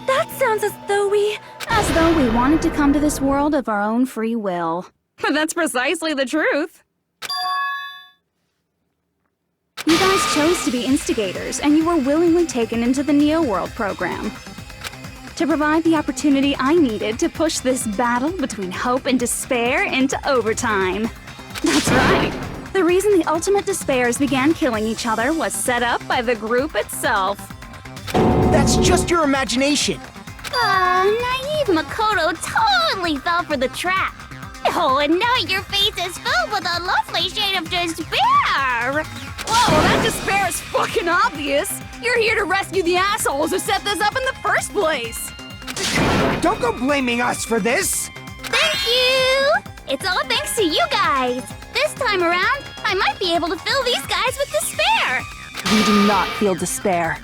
That sounds as though we wanted to come to this world of our own free will. But that's precisely the truth. You guys chose to be instigators, and you were willingly taken into the Neo World program. To provide the opportunity I needed to push this battle between hope and despair into overtime. That's right. The reason the Ultimate Despairs began killing each other was set up by the group itself. That's just your imagination. Naive Makoto totally fell for the trap. Oh, and now your face is filled with a lovely shade of despair. Whoa, that despair is fucking obvious. You're here to rescue the assholes who set this up in the first place. Don't go blaming us for this! Thank you! It's all thanks to you guys. This time around, I might be able to fill these guys with despair. We do not feel despair.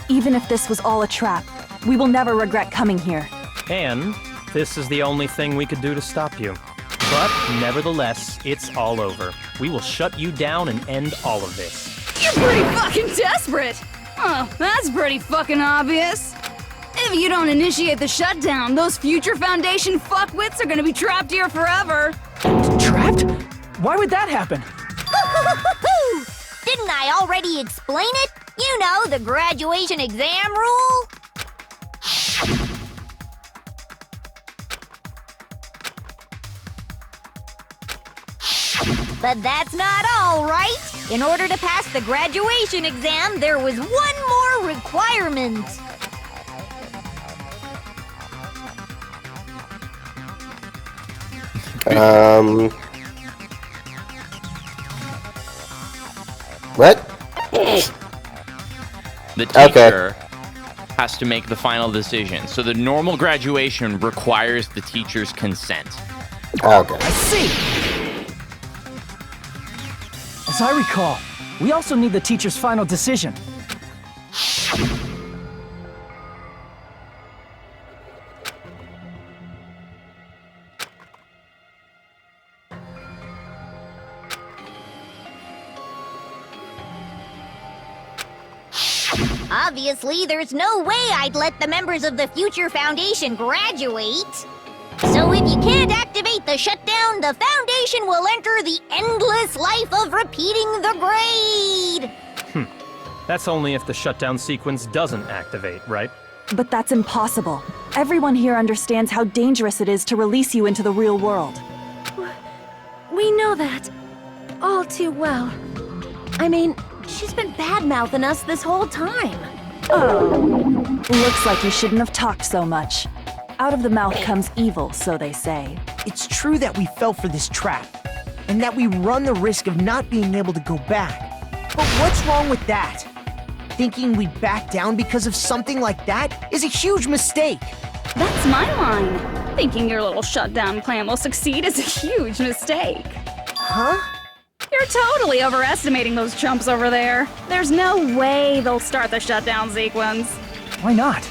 Even if this was all a trap, we will never regret coming here. and this is the only thing we could do to stop you. But nevertheless, it's all over. We will shut you down and end all of this. You're pretty fucking desperate. Oh, that's pretty fucking obvious. If you don't initiate the shutdown, those future Foundation fuckwits are gonna be trapped here forever. Trapped? Why would that happen? Didn't I already explain it? You know, the graduation exam rule? But that's not all, right? In order to pass the graduation exam, there was one more requirement. What? The teacher has to make the final decision. So the normal graduation requires the teacher's consent. Okay. I see. As I recall, we also need the teacher's final decision. Obviously, there's no way I'd let the members of the Future Foundation graduate. So if you can't activate the shutdown, the Foundation will enter the endless life of repeating the grade. That's only if the shutdown sequence doesn't activate, right? But that's impossible. Everyone here understands how dangerous it is to release you into the real world. We know that. All too well. I mean, she's been bad-mouthing us this whole time. Oh. Looks like you shouldn't have talked so much. Out of the mouth comes evil, so they say. It's true that we fell for this trap, and that we run the risk of not being able to go back. But what's wrong with that? Thinking we'd back down because of something like that is a huge mistake. That's my line. Thinking your little shutdown plan will succeed is a huge mistake. Huh? You're totally overestimating those chumps over there. There's no way they'll start the shutdown sequence. Why not?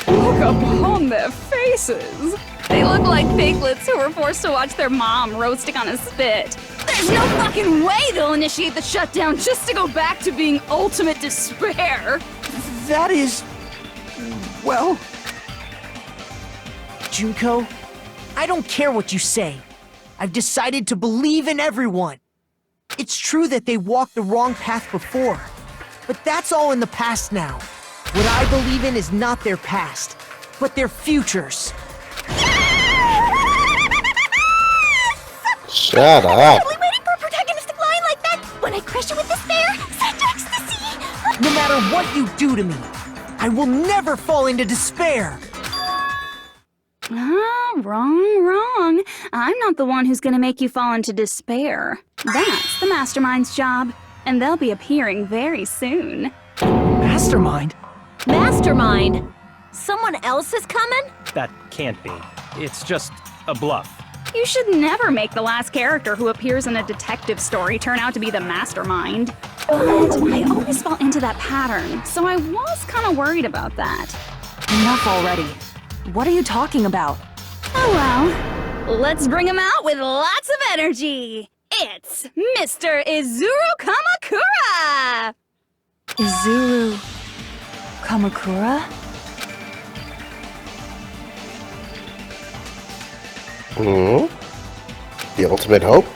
Look upon their faces. They look like piglets who were forced to watch their mom roasting on a spit. There's no fucking way they'll initiate the shutdown just to go back to being ultimate despair. That is... well... Junko, I don't care what you say. I've decided to believe in everyone. It's true that they walked the wrong path before, but that's all in the past now. What I believe in is not their past, but their futures. Shut up. Totally waiting for a protagonistic line like that. When I crush you with despair, such ecstasy. No matter what you do to me, I will never fall into despair. Wrong. I'm not the one who's gonna make you fall into despair. That's the Mastermind's job, and they'll be appearing very soon. Mastermind? Mastermind? Someone else is coming? That can't be. It's just a bluff. You should never make the last character who appears in a detective story turn out to be the mastermind. But I always fall into that pattern, so I was kind of worried about that. Enough already. What are you talking about? Oh well, let's bring him out with lots of energy. It's Mr. Isuru Kamakura! Isuru Kamakura? The ultimate hope?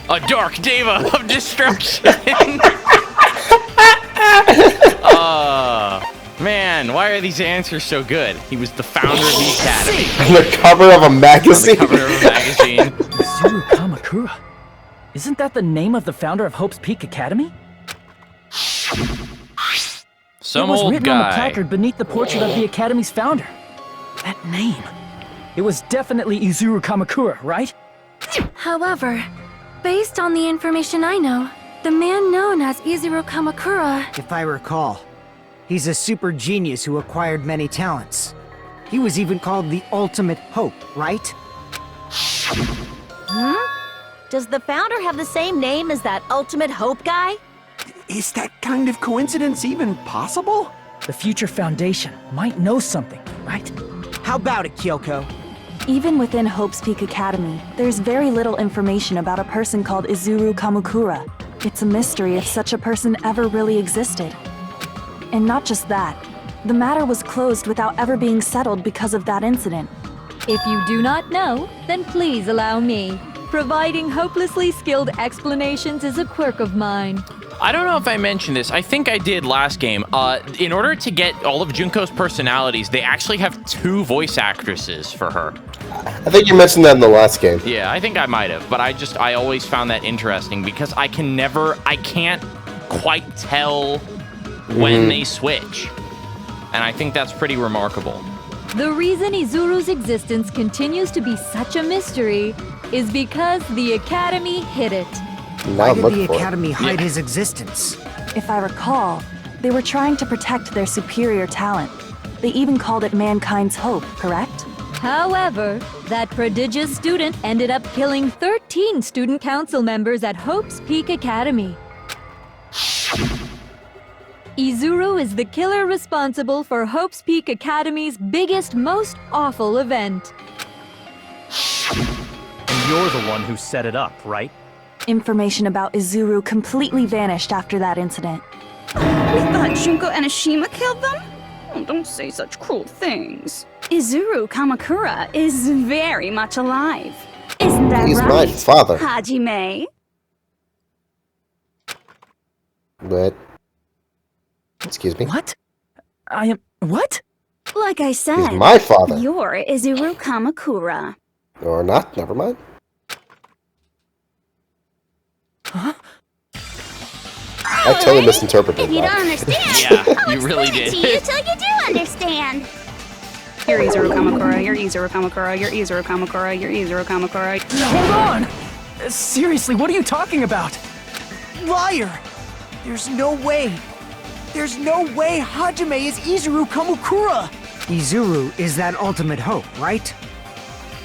A dark deva of destruction! Man, why are these answers so good? He was the founder of the Academy. On the cover of a magazine? On the cover of a magazine. Isuru Kamakura. Isn't that the name of the founder of Hope's Peak Academy? Some it was old written on the guy. placard beneath the portrait of the Academy's founder. That name. It was definitely Isuru Kamakura, right? However, based on the information I know, the man known as Isuru Kamakura... If I recall, he's a super genius who acquired many talents. He was even called the Ultimate Hope, right? Does the founder have the same name as that Ultimate Hope guy? Is that kind of coincidence even possible? The Future Foundation might know something, right? How about it, Kyoko? Even within Hope's Peak Academy, there's very little information about a person called Isuru Kamakura. It's a mystery if such a person ever really existed. And not just that, the matter was closed without ever being settled because of that incident. If you do not know, then please allow me. Providing hopelessly skilled explanations is a quirk of mine. I don't know if I mentioned this. I think I did last game. In order to get all of Junko's personalities, they actually have 2 voice actresses for her. I think you mentioned that in the last game. Yeah, I think I might have, but I always found that interesting because I can't quite tell when they switch. And I think that's pretty remarkable. The reason Izuru's existence continues to be such a mystery is because the Academy hid it. Why did the Academy hide his existence? If I recall, they were trying to protect their superior talent. They even called it mankind's hope, correct? However, that prodigious student ended up killing 13 student council members at Hope's Peak Academy. Isuru is the killer responsible for Hope's Peak Academy's biggest, most awful event. And you're the one who set it up, right? Information about Isuru completely vanished after that incident. We thought Junko and Ashima killed them? Oh, don't say such cruel things. Isuru Kamakura is very much alive. Isn't that He's right? my father. Hajime? But... Excuse me? What? I am... What? Like I said, He's my father. You're Isuru Kamakura. Or not, never mind. Huh? I totally misinterpreted If you that. don't understand, Yeah, I'll you really explain it did. to you till you do understand. You're Isuru Kamakura, you're Isuru Kamakura, you're Isuru Kamakura, you're Isuru Kamakura. Hold on! Seriously, what are you talking about? Liar! There's no way. There's no way Hajime is Isuru Kamakura! Izuru is that ultimate hope, right?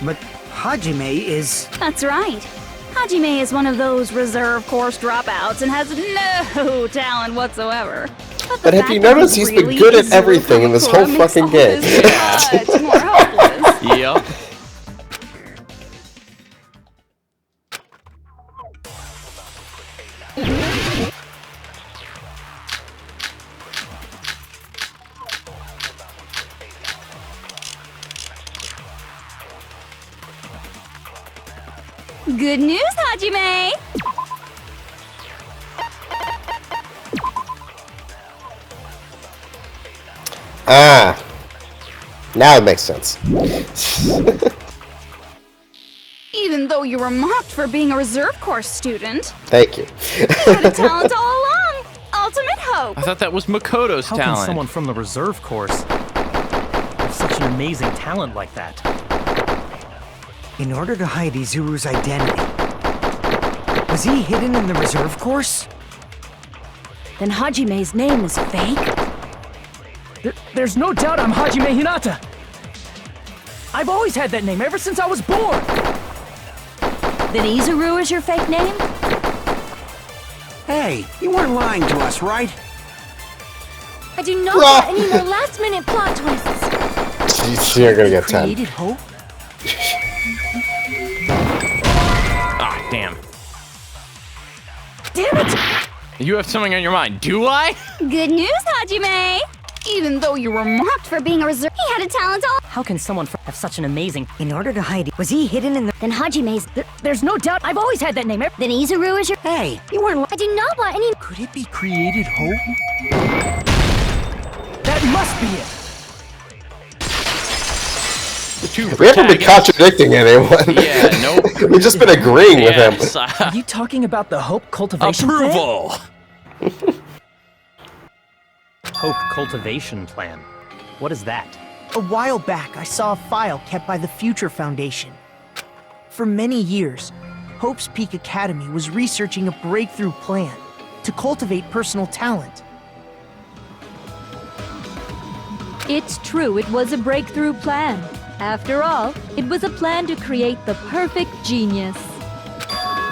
But Hajime is... That's right. Hajime is one of those reserve course dropouts and has no talent whatsoever. But have you noticed he's been good at everything in this whole fucking game? Much more helpless. Yep. Good news, Hajime! Ah. Now it makes sense. Even though you were mocked for being a reserve course student, Thank you. you had a talent all along. Ultimate hope. I thought that was Makoto's How talent. can someone from the reserve course have such an amazing talent like that? In order to hide Izuru's identity, was he hidden in the reserve course? Then Hajime's name is fake? There's no doubt I'm Hajime Hinata! I've always had that name ever since I was born! Then Isuru is your fake name? Hey, you weren't lying to us, right? I do not want any more last-minute plot twists. You're gonna get 10. Created hope? Ah, damn. Damn it! You have something on your mind. Do I? Good news, Hajime! Even though you were mocked for being a reserve, he had a talent all. How can someone have such an amazing... In order to hide it, was he hidden in the... Then Hajime's. There's no doubt I've always had that name ever... Then Isuru is your. Hey, you weren't I do not want any. Could it be created hope? That must be it! We haven't been contradicting anyone. Yeah, nope. We've just been agreeing with him. Yes, Are you talking about the hope cultivation plan? approval. Hope cultivation plan. What is that? A while back, I saw a file kept by the Future Foundation. For many years, Hope's Peak Academy was researching a breakthrough plan to cultivate personal talent. It's true, it was a breakthrough plan. After all, it was a plan to create the perfect genius.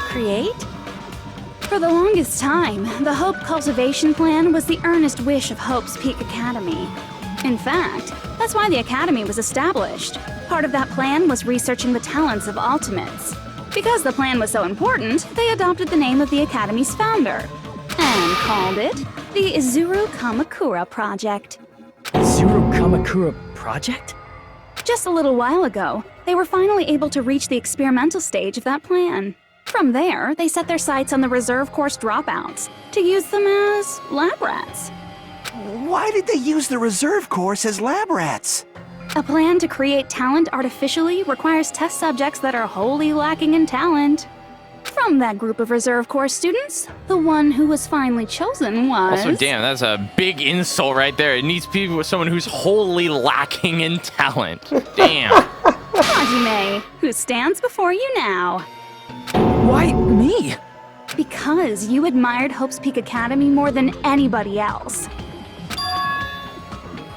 Create? For the longest time, the Hope Cultivation Plan was the earnest wish of Hope's Peak Academy. In fact, that's why the Academy was established. Part of that plan was researching the talents of Ultimates. Because the plan was so important, they adopted the name of the Academy's founder and called it the Isuru Kamakura Project. Isuru Kamakura Project? Just a little while ago, they were finally able to reach the experimental stage of that plan. From there, they set their sights on the reserve course dropouts to use them as lab rats. Why did they use the reserve course as lab rats? A plan to create talent artificially requires test subjects that are wholly lacking in talent. From that group of reserve course students, the one who was finally chosen was... Also, damn, that's a big insult right there. It needs people with someone who's wholly lacking in talent. Damn. Hajime, who stands before you now. Why me? Because you admired Hope's Peak Academy more than anybody else.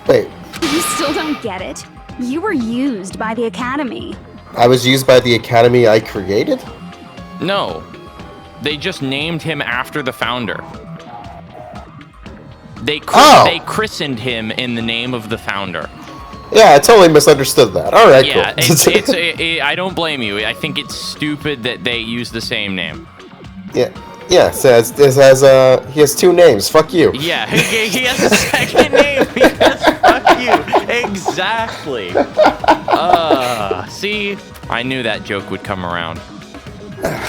Wait, You still don't get it? You were used by the Academy. I was used by the academy I created? No. They just named him after the founder. They christened him in the name of the founder. Yeah, I totally misunderstood that. All right, Yeah, cool. I don't blame you. I think it's stupid that they use the same name. Yeah, he has two names. Fuck you. Yeah, he has a second name because fuck you. Exactly. See? I knew that joke would come around.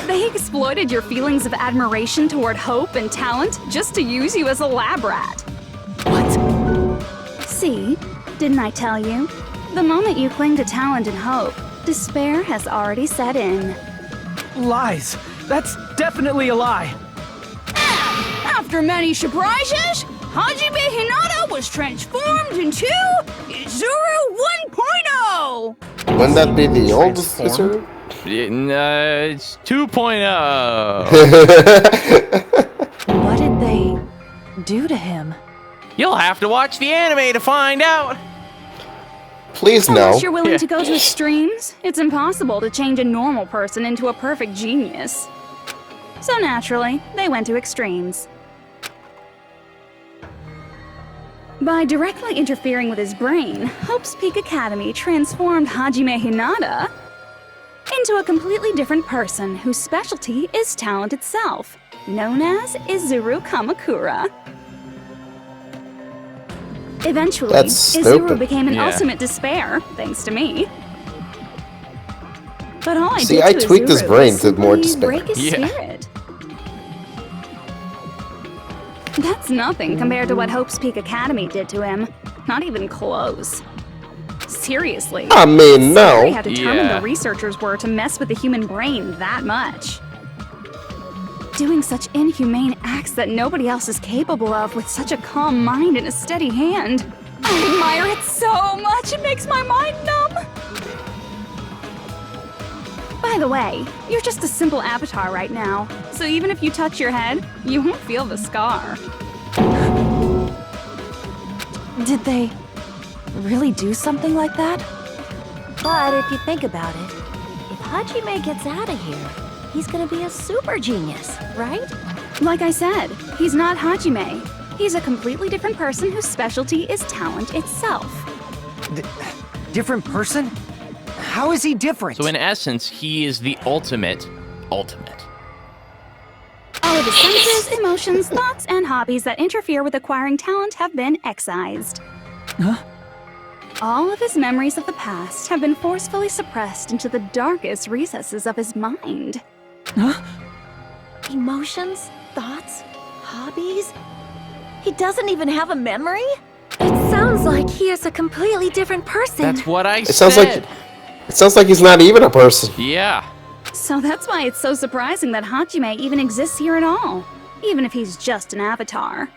They exploited your feelings of admiration toward hope and talent just to use you as a lab rat. What? See? Didn't I tell you? The moment you cling to talent and hope, despair has already set in. Lies. That's definitely a lie. After many surprises, Hajime Hinata was transformed into Isuru 1.0! Wouldn't that be the old Isuru? It's 2.0. What did they do to him? You'll have to watch the anime to find out. Please no. Unless you're willing to go to extremes, it's impossible to change a normal person into a perfect genius. So naturally, they went to extremes. By directly interfering with his brain, Hope's Peak Academy transformed Hajime Hinata into a completely different person whose specialty is talent itself, known as Isuru Kamakura. Eventually, That's Isuru stupid. became an Yeah. ultimate despair, thanks to me. But all I See, did I to tweaked his Isuru brain was to more simply despair. break his Yeah. spirit. That's nothing compared to what Hope's Peak Academy did to him. Not even close. Seriously. I mean, Scary no. how determined Yeah. the researchers were to mess with the human brain that much. Doing such inhumane acts that nobody else is capable of with such a calm mind and a steady hand. I admire it so much, it makes my mind numb. By the way, you're just a simple avatar right now, so even if you touch your head, you won't feel the scar. Did they really do something like that? But if you think about it, if Hajime gets out of here, he's gonna be a super genius, right? Like I said, he's not Hajime. He's a completely different person whose specialty is talent itself. Different person? How is he different? So in essence, he is the ultimate. All of his senses, emotions, thoughts, and hobbies that interfere with acquiring talent have been excised. Huh? All of his memories of the past have been forcefully suppressed into the darkest recesses of his mind. Huh? Emotions, thoughts, hobbies? He doesn't even have a memory? It sounds like he is a completely different person. That's what I It sounds like he's not even a person. Yeah. So that's why it's so surprising that Hajime even exists here at all, even if he's just an avatar.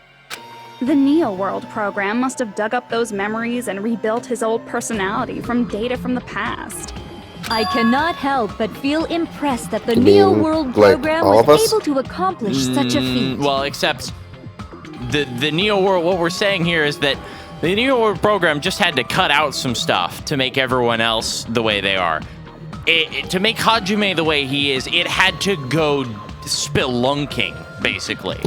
The Neo World program must have dug up those memories and rebuilt his old personality from data from the past. I cannot help but feel impressed that the You Neo mean, World like, program all of was us? able to accomplish such a feat. Well, except the Neo World, what we're saying here is that the Neo World program just had to cut out some stuff to make everyone else the way they are. To make Hajime the way he is, it had to go spelunking, basically.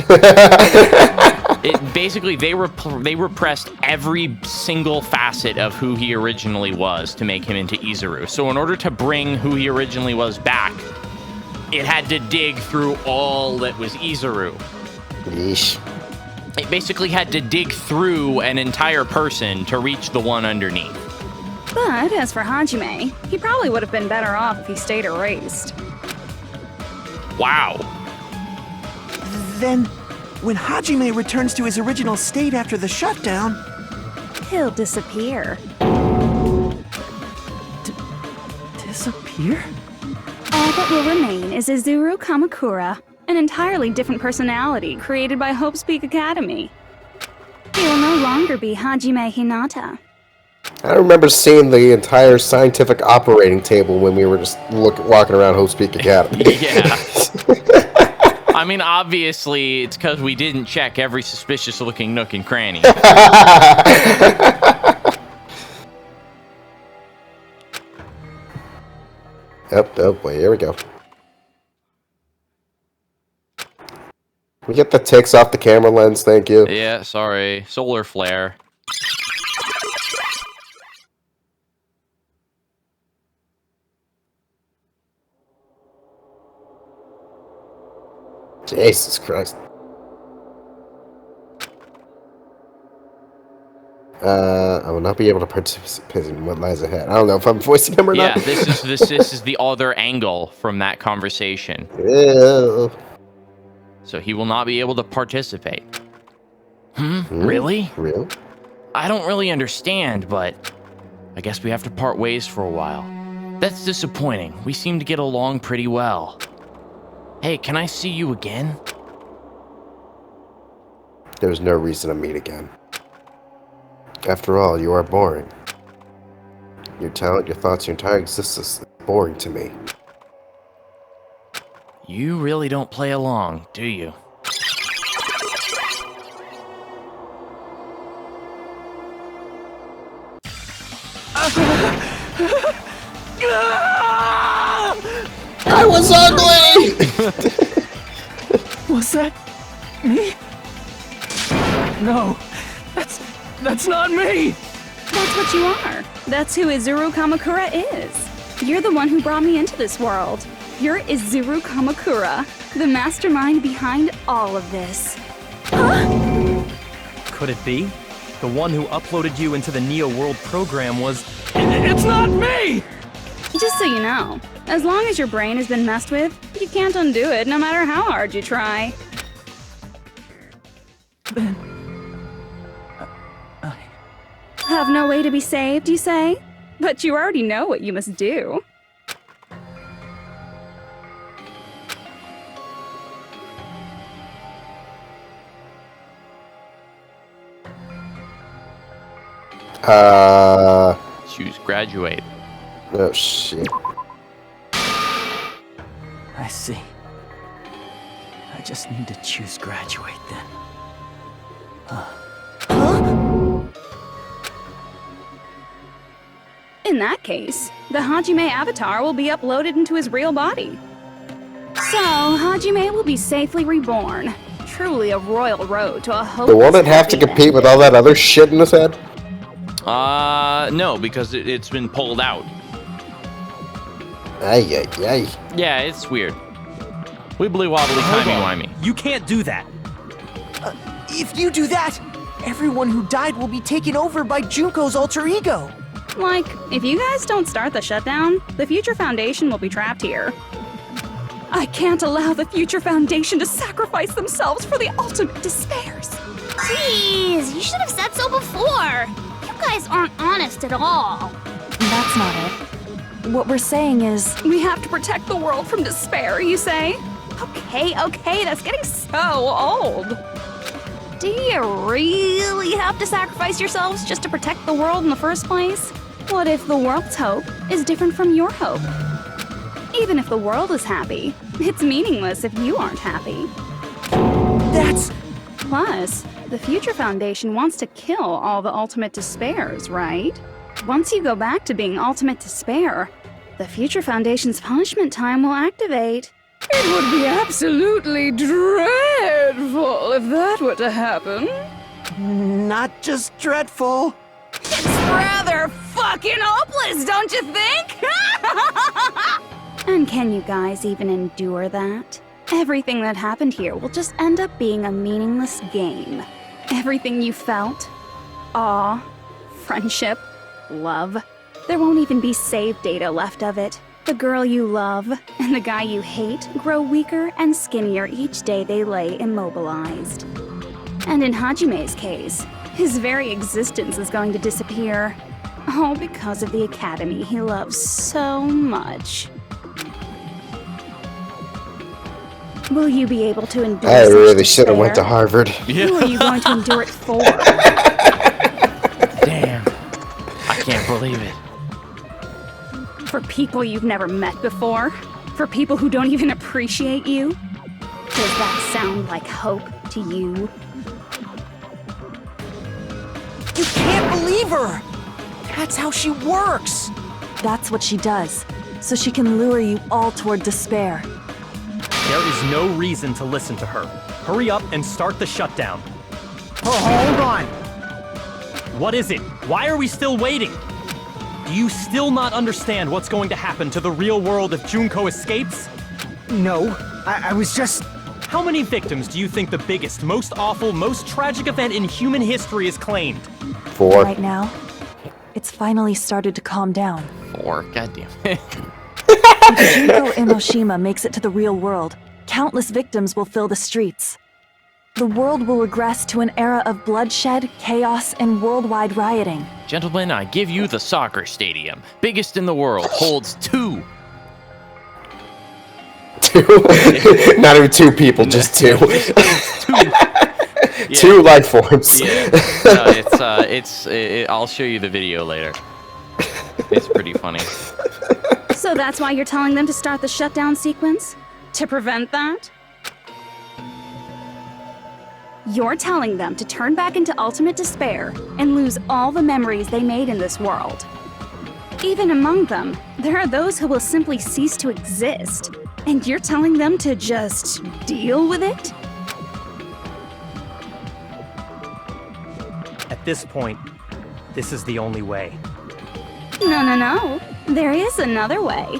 Basically, they repressed every single facet of who he originally was to make him into Isuru. So in order to bring who he originally was back, it had to dig through all that was Isuru. Yeesh. It basically had to dig through an entire person to reach the one underneath. But as for Hajime, he probably would have been better off if he stayed erased. Wow. Then, when Hajime returns to his original state after the shutdown, He'll disappear. Disappear? All that will remain is Isuru Kamakura, an entirely different personality created by Hope's Peak Academy. He will no longer be Hajime Hinata. I remember seeing the entire scientific operating table when we were just walking around Hope's Peak Academy. Yeah. I mean, obviously, it's because we didn't check every suspicious-looking nook and cranny. Oh boy, here we go. Can we get the ticks off the camera lens, thank you? Yeah, sorry. Solar flare. Jesus Christ. I will not be able to participate in what lies ahead. I don't know if I'm voicing him or not. Yeah, this is the other angle from that conversation. Ew. So he will not be able to participate. Really? Real? I don't really understand, but I guess we have to part ways for a while. That's disappointing. We seem to get along pretty well. Hey, can I see you again? There's no reason to meet again. After all, you are boring. Your talent, your thoughts, your entire existence is boring to me. You really don't play along, do you? I was ugly! Was that me? No, that's not me! That's what you are. That's who Isuru Kamakura is. You're the one who brought me into this world. You're Isuru Kamakura, the mastermind behind all of this. Huh? Could it be? The one who uploaded you into the Neo World program was... It's not me! Just so you know, as long as your brain has been messed with, you can't undo it no matter how hard you try. Then... Have no way to be saved, you say? But you already know what you must do. Choose graduate. Oh, shit. I see. I just need to choose graduate then. In that case, the Hajime avatar will be uploaded into his real body. So, Hajime will be safely reborn. Truly a royal road to a hopeless The one that have to compete with all that other shit in his head? No, because it's been pulled out. Ay, ay, ay. Yeah, it's weird. Wibbly wobbly, timey wimey. You can't do that. If you do that, everyone who died will be taken over by Junko's alter ego. Like, if you guys don't start the shutdown, the Future Foundation will be trapped here. I can't allow the Future Foundation to sacrifice themselves for the ultimate despairs. Jeez, you should have said so before. You guys aren't honest at all. That's not it. What we're saying is... We have to protect the world from despair, you say? Okay, that's getting so old. Do you really have to sacrifice yourselves just to protect the world in the first place? What if the world's hope is different from your hope? Even if the world is happy, it's meaningless if you aren't happy. That's... Plus, the Future Foundation wants to kill all the ultimate despairs, right? Once you go back to being ultimate despair, the Future Foundation's punishment time will activate. It would be absolutely dreadful if that were to happen. Not just dreadful. It's rather fucking hopeless, don't you think? And can you guys even endure that? Everything that happened here will just end up being a meaningless game. Everything you felt, awe, friendship, love, there won't even be save data left of it. The girl you love and the guy you hate grow weaker and skinnier each day they lay immobilized. And in Hajime's case, his very existence is going to disappear. All because of the academy he loves so much. Will you be able to endure I such really should have went to despair? Harvard. Who are you going to endure it for? Damn. I can't believe it. For people you've never met before? For people who don't even appreciate you? Does that sound like hope to you? You can't believe her! That's how she works! That's what she does, so she can lure you all toward despair. There is no reason to listen to her. Hurry up and start the shutdown. Oh, hold on. What is it? Why are we still waiting? Do you still not understand what's going to happen to the real world if Junko escapes? No, I was just... How many victims do you think the biggest, most awful, most tragic event in human history is claimed? 4. Right now, it's finally started to calm down. 4. Goddamn. If Junko Enoshima makes it to the real world, countless victims will fill the streets. The world will regress to an era of bloodshed, chaos, and worldwide rioting. Gentlemen, I give you the soccer stadium. Biggest in the world. Holds 2. 2? Not even 2 people, just 2. 2. 2 life forms. Yeah. No, I'll show you the video later. It's pretty funny. So that's why you're telling them to start the shutdown sequence? To prevent that? You're telling them to turn back into ultimate despair and lose all the memories they made in this world. Even among them, there are those who will simply cease to exist. And you're telling them to just deal with it? At this point, this is the only way. No. There is another way.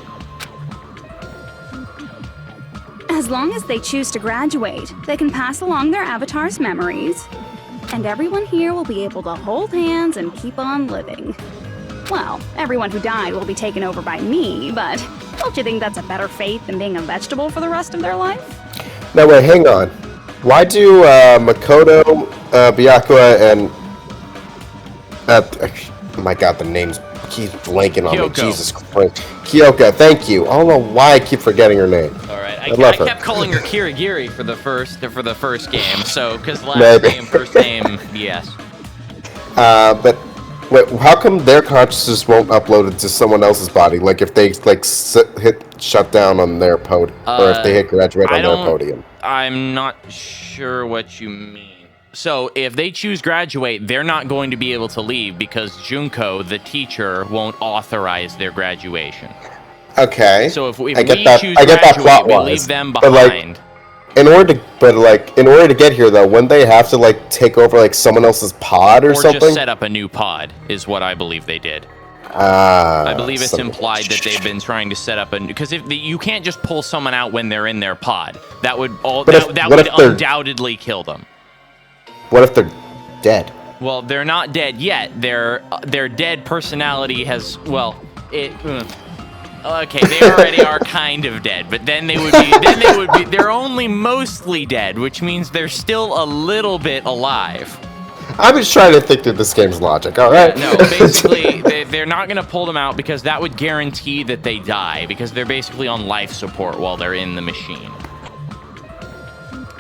As long as they choose to graduate, they can pass along their avatar's memories. And everyone here will be able to hold hands and keep on living. Well, everyone who died will be taken over by me, but don't you think that's a better fate than being a vegetable for the rest of their life? No, wait, hang on. Why do Makoto, Byakuya, and... oh my god, the names keep blanking on me. Jesus Christ. Kyoko, thank you. I don't know why I keep forgetting her name. Alright, I love her. kept calling her Kirigiri for the first game, so, because last name, first name, yes. But... Wait, how come their consciousness won't upload it to someone else's body? Like if they hit shutdown on their podium, or if they hit graduate on their podium? I'm not sure what you mean. So if they choose graduate, they're not going to be able to leave because Junko, the teacher, won't authorize their graduation. Okay. So if we choose graduate, we leave them behind. In order to get here though, wouldn't they have to take over someone else's pod or something? Or just set up a new pod is what I believe they did. I believe it's implied that they've been trying to set up a new, because you can't just pull someone out when they're in their pod. That would undoubtedly kill them. What if they're dead? Well, they're not dead yet. Their dead personality has okay, they already are kind of dead, but then they're only mostly dead, which means they're still a little bit alive. I'm just trying to think through this game's logic, alright? No, basically, they're not going to pull them out because that would guarantee that they die, because they're basically on life support while they're in the machine.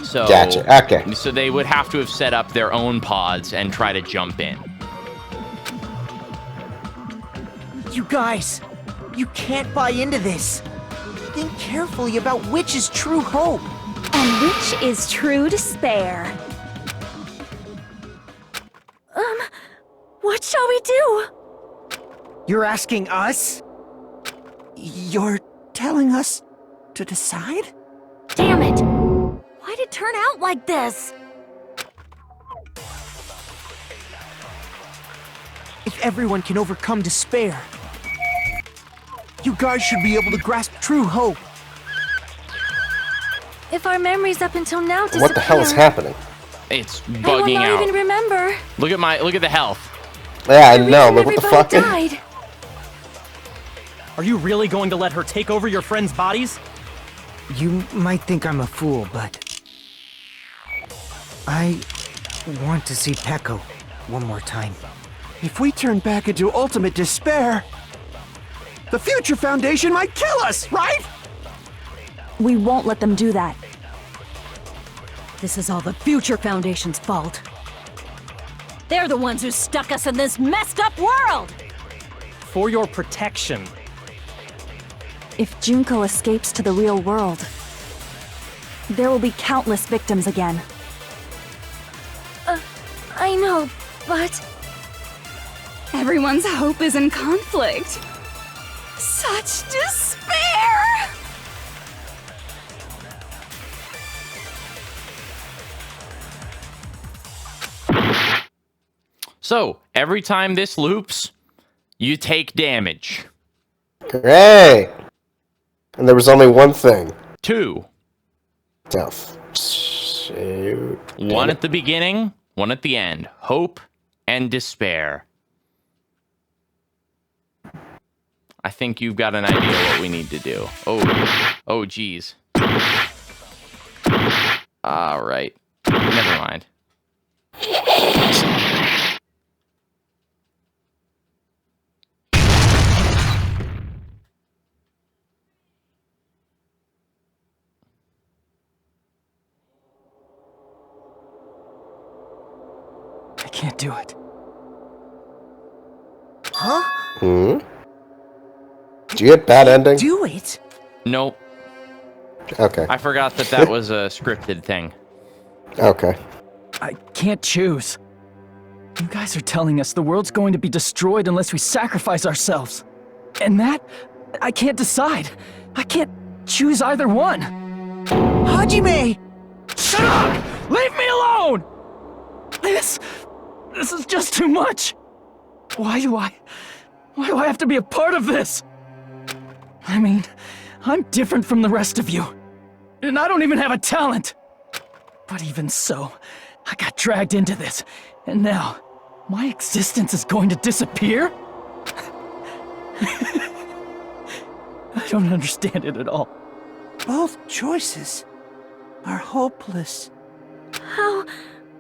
So, gotcha, okay. So they would have to have set up their own pods and try to jump in. You guys, you can't buy into this. Think carefully about which is true hope. And which is true despair. What shall we do? You're asking us? You're telling us to decide? Damn it! Why'd it turn out like this? If everyone can overcome despair, you guys should be able to grasp true hope. If our memories up until now disappear, What the hell is happening? It's I will bugging not out. even remember. Look at the health. Yeah, I the know, reason but what the everybody fuck? died. Are you really going to let her take over your friends' bodies? You might think I'm a fool, but I want to see Peko one more time. If we turn back into ultimate despair, the Future Foundation might kill us, right? We won't let them do that. This is all the Future Foundation's fault. They're the ones who stuck us in this messed up world! For your protection. If Junko escapes to the real world, there will be countless victims again. I know, but... Everyone's hope is in conflict. Such despair! So, every time this loops, you take damage. Great! And there was only one thing. 2. Tough. Shoot. One at the beginning, one at the end. Hope and despair. I think you've got an idea what we need to do. Oh, geez. All right. Never mind. I can't do it. Huh? Hmm? Did you get bad ending? Do it? Nope. Okay. I forgot that was a scripted thing. Okay. I can't choose. You guys are telling us the world's going to be destroyed unless we sacrifice ourselves. And that, I can't decide. I can't choose either one. Hajime! Shut up! Leave me alone! This is just too much. Why do I have to be a part of this? I mean, I'm different from the rest of you. And I don't even have a talent. But even so, I got dragged into this. And now, my existence is going to disappear? I don't understand it at all. Both choices are hopeless. How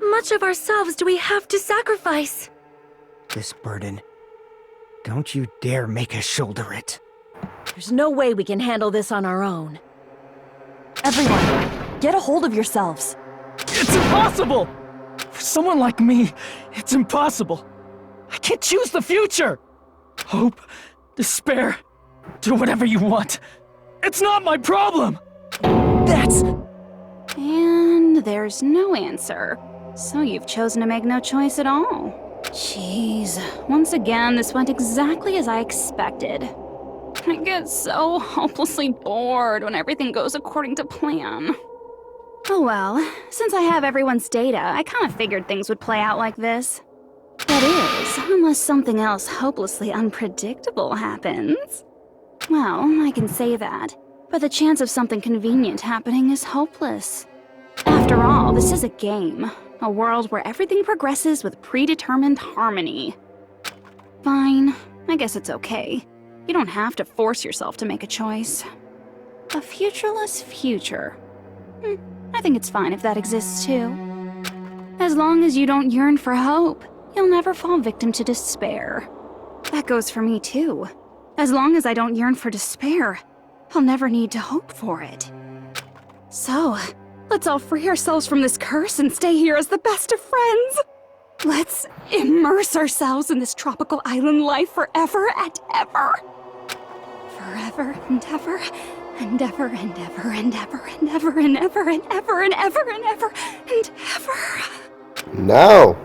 much of ourselves do we have to sacrifice? This burden. Don't you dare make us shoulder it. There's no way we can handle this on our own. Everyone, get a hold of yourselves. It's impossible! For someone like me, it's impossible. I can't choose the future! Hope, despair, do whatever you want. It's not my problem! That's... And there's no answer. So you've chosen to make no choice at all. Jeez, once again, this went exactly as I expected. I get so hopelessly bored when everything goes according to plan. Oh well, since I have everyone's data, I kind of figured things would play out like this. That is, unless something else hopelessly unpredictable happens. Well, I can say that, but the chance of something convenient happening is hopeless. After all, this is a game. A world where everything progresses with predetermined harmony. Fine, I guess it's okay. You don't have to force yourself to make a choice. A futureless future. I think it's fine if that exists too. As long as you don't yearn for hope, you'll never fall victim to despair. That goes for me too. As long as I don't yearn for despair, I'll never need to hope for it. So, let's all free ourselves from this curse and stay here as the best of friends. Let's immerse ourselves in this tropical island life forever and ever. Forever and ever, and ever and ever and ever and ever and ever and ever and ever and ever and ever. No.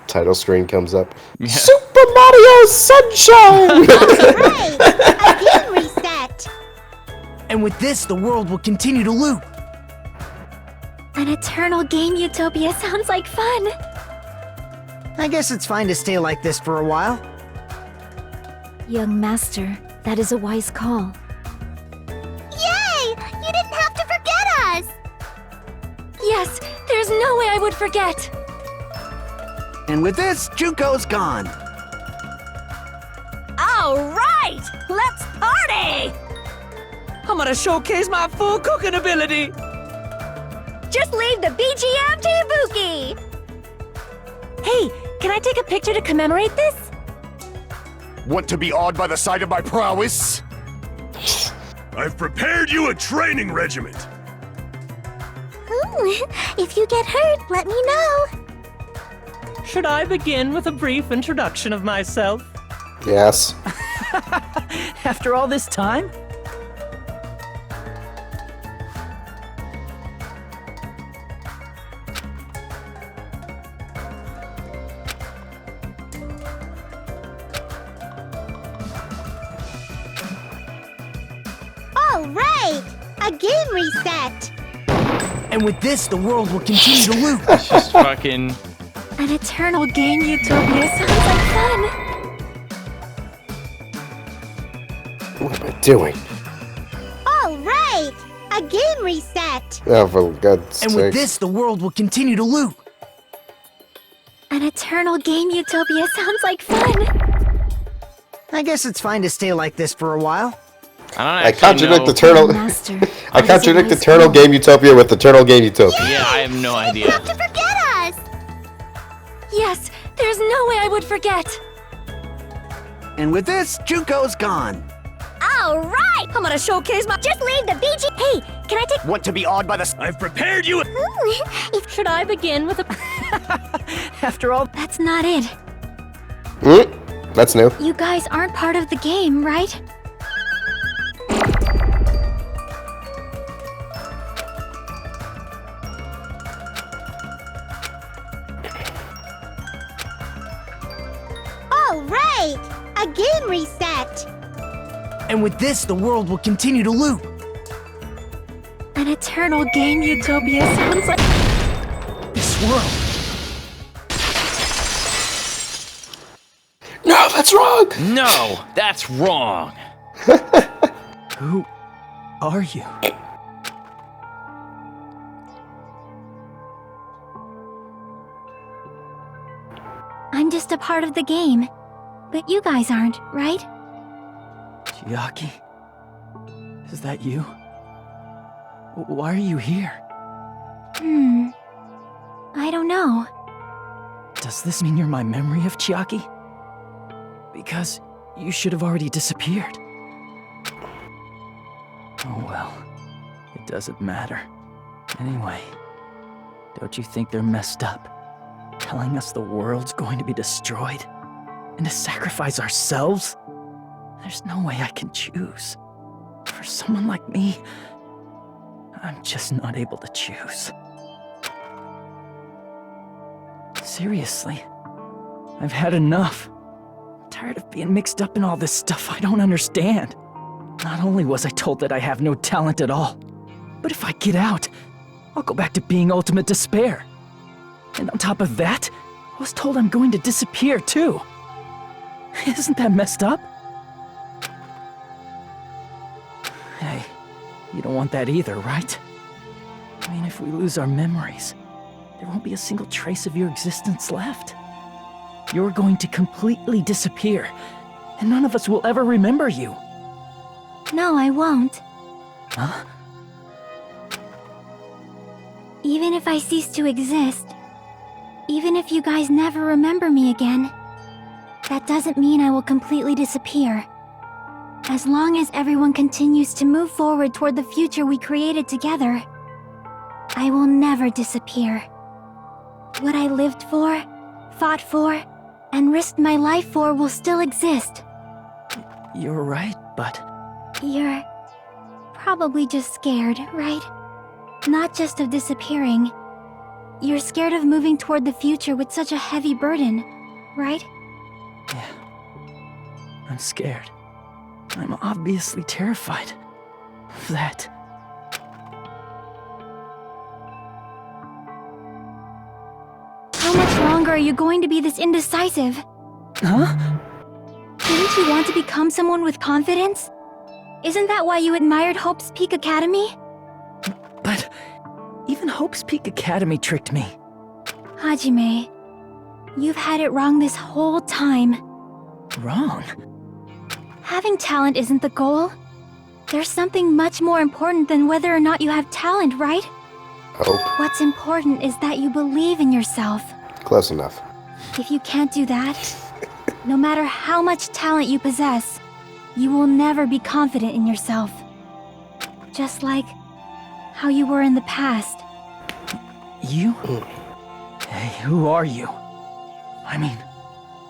Title screen comes up. Yeah. Super Mario Sunshine! Right! A game reset! And with this, the world will continue to loop. An eternal game utopia sounds like fun. I guess it's fine to stay like this for a while. Young master, that is a wise call. Yay! You didn't have to forget us! Yes, there's no way I would forget. And with this, Junko's gone. All right, let's party! I'm gonna showcase my full cooking ability. Just leave the BGM to Ibuki. Hey, can I take a picture to commemorate this? Want to be awed by the sight of my prowess? I've prepared you a training regiment. If you get hurt, let me know. Should I begin with a brief introduction of myself? Yes. After all this time? All right! A game reset! And with this, the world will continue to loop. It's just fucking... An eternal game utopia sounds like fun. What am I doing? All right! A game reset! Oh, for God's And sake. with this, the world will continue to loop. An eternal game utopia sounds like fun. I guess it's fine to stay like this for a while. I contradict the turtle. Master, I contradict the Turtle Game Utopia with the Turtle Game Utopia. Yeah, I have no idea. To forget us! yes, there's no way I would forget. And with this, Junko's gone. All right! I'm gonna showcase my. Just leave the BG. Hey, can I take? Want to be awed by the... I've prepared you a... Should I begin with a... After all, That's not it. That's new. You guys aren't part of the game, right? All right! A game reset! And with this, the world will continue to loop. An eternal game utopia sounds like... This world. No, that's wrong! No, that's wrong. who are you? I'm just a part of the game. But you guys aren't, right? Chiaki? Is that you? Why are you here? I don't know. Does this mean you're my memory of Chiaki? Because you should have already disappeared. Oh well, it doesn't matter. Anyway, don't you think they're messed up? Telling us the world's going to be destroyed? And to sacrifice ourselves? There's no way I can choose. For someone like me, I'm just not able to choose. Seriously, I've had enough. I'm tired of being mixed up in all this stuff I don't understand. Not only was I told that I have no talent at all, but if I get out, I'll go back to being ultimate despair. And on top of that, I was told I'm going to disappear too. Isn't that messed up? Hey, you don't want that either, right? I mean, if we lose our memories, there won't be a single trace of your existence left. You're going to completely disappear, and none of us will ever remember you. No, I won't. Huh? Even if I cease to exist, even if you guys never remember me again, that doesn't mean I will completely disappear. As long as everyone continues to move forward toward the future we created together, I will never disappear. What I lived for, fought for, and risked my life for will still exist. You're right, but... You're probably just scared, right? not just of disappearing. You're scared of moving toward the future with such a heavy burden, right? Yeah. I'm scared. I'm obviously terrified of that. How much longer are you going to be this indecisive? Huh? Didn't you want to become someone with confidence? Isn't that why you admired Hope's Peak Academy? But even Hope's Peak Academy tricked me. Hajime, you've had it wrong this whole time. Wrong? Having talent isn't the goal. There's something much more important than whether or not you have talent, right? Hope. What's important is that you believe in yourself. Close enough. If you can't do that, no matter how much talent you possess, you will never be confident in yourself. Just like how you were in the past. You? Hey, who are you? I mean,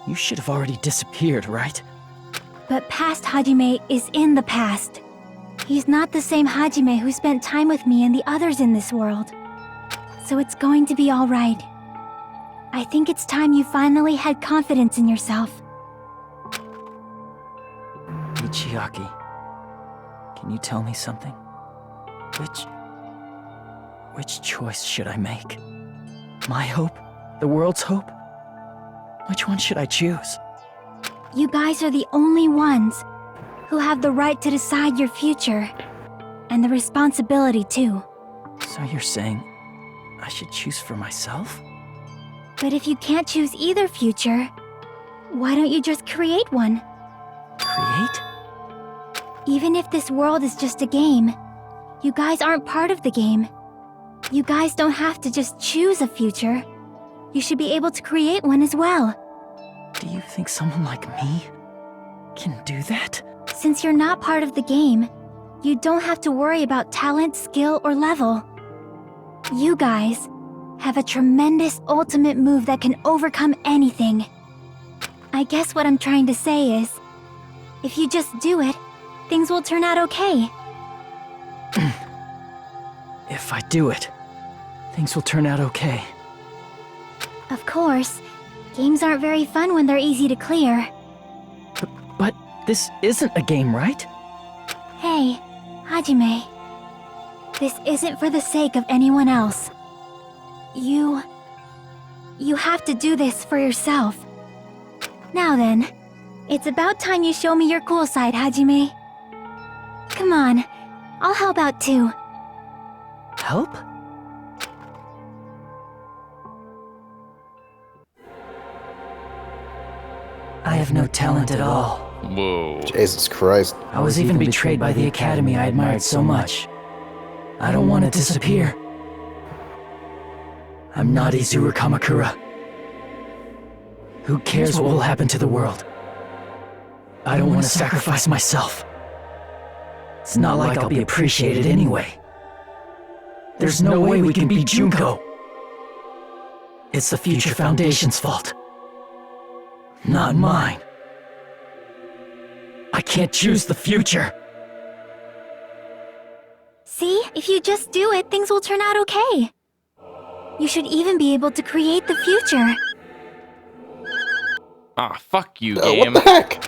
you should have already disappeared, right? But past Hajime is in the past. He's not the same Hajime who spent time with me and the others in this world. So it's going to be alright. I think it's time you finally had confidence in yourself. Ichiaki, can you tell me something? Which choice should I make? My hope? The world's hope? Which one should I choose? You guys are the only ones who have the right to decide your future. And the responsibility, too. So you're saying I should choose for myself? But if you can't choose either future, why don't you just create one? Create? Even if this world is just a game, you guys aren't part of the game. You guys don't have to just choose a future. You should be able to create one as well. Do you think someone like me can do that? Since you're not part of the game, you don't have to worry about talent, skill, or level. You guys have a tremendous ultimate move that can overcome anything. I guess what I'm trying to say is, if you just do it, things will turn out okay. If I do it, things will turn out okay. Of course, games aren't very fun when they're easy to clear. But this isn't a game, right? Hey, Hajime. This isn't for the sake of anyone else. You have to do this for yourself. Now then, it's about time you show me your cool side, Hajime. Come on, I'll help out too. Help? I have no talent at all. Whoa. Jesus Christ. I was even betrayed by the academy I admired so much. I don't want to disappear. I'm not Isuru Kamakura. Who cares what will happen to the world? I don't want to sacrifice myself. It's not like I'll be appreciated anyway. There's no way we can beat Junko. It's the Future Foundation's fault. Not mine. I can't choose the future. See, if you just do it, things will turn out okay. You should even be able to create the future. Ah, fuck you, game. What the heck?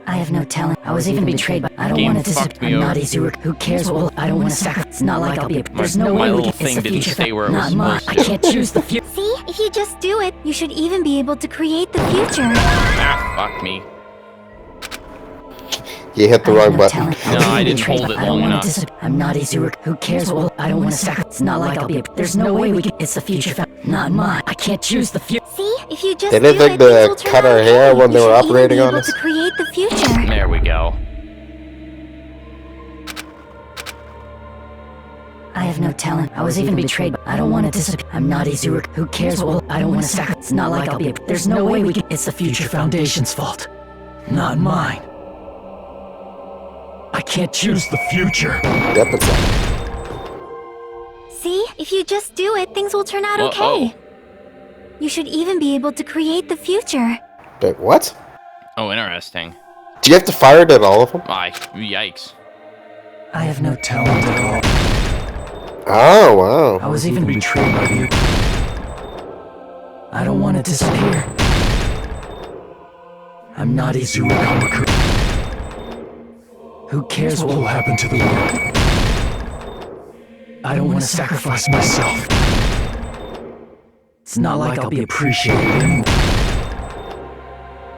I have no talent. I was even betrayed by. I don't want to disappear. I'm not Isuru. Who cares what will? I don't want to sacrifice. It's not like I'll be. There's no way we can. It's the future. Stay where it was not mine. I can't choose the future. See, if you just do it, you should even be able to create the future. Ah, fuck me. You hit the wrong button. No, I didn't hold it long enough. I'm not Isuru. Who cares what will? I don't want to sacrifice. It's not like I'll be. There's no way we can. It's the future. Not mine. I can't choose the future. See, if you just They didn't think to cut our hair when they were operating on us. To create the future. There we go. I have no talent. I was even betrayed by. I don't want to disappear. I'm not Isuru. Who cares what will? I don't want to sacrifice. It's not like I'll be. There's no way we can. It's the Future Foundation's fault. Not mine. I can't choose the future. Yep, it's on. See, if you just do it, things will turn out okay. You should even be able to create the future. Wait, what? Oh, interesting. Do you have to fire it at all of them? Yikes. I have no talent at all. Oh, wow. I was even betrayed by you. I don't want to disappear. I'm not Isuru Kamakura. Who cares what will happen to the world? I don't want to sacrifice myself. It's not like I'll be appreciated anymore.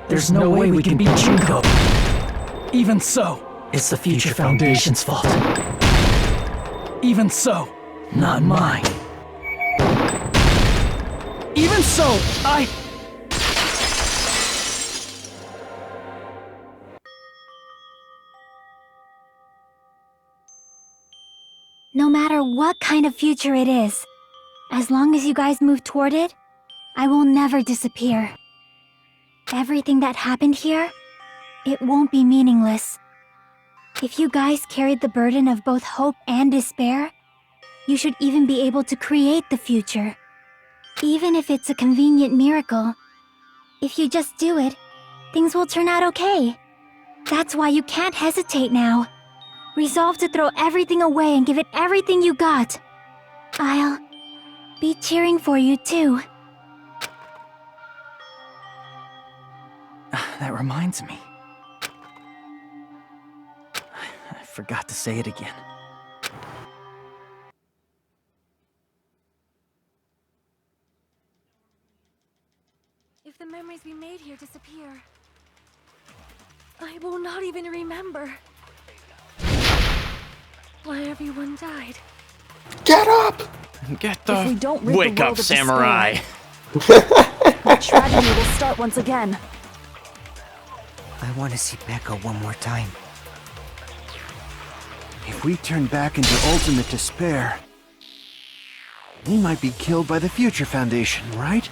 There's no way we can beat Junko. Even so, it's the Future Foundation's fault. Even so, not mine. Even so, No matter what kind of future it is, as long as you guys move toward it, I will never disappear. Everything that happened here, it won't be meaningless. If you guys carried the burden of both hope and despair, you should even be able to create the future. Even if it's a convenient miracle. If you just do it, things will turn out okay. That's why you can't hesitate now. Resolve to throw everything away and give it everything you got. I'll be cheering for you too. That reminds me. I forgot to say it again. If the memories we made here disappear, I will not even remember why everyone died. Get up! Get If we the... don't rid the Wake up, world of samurai! The tragedy will start once again. I want to see Becca one more time. If we turn back into ultimate despair, we might be killed by the Future Foundation, right?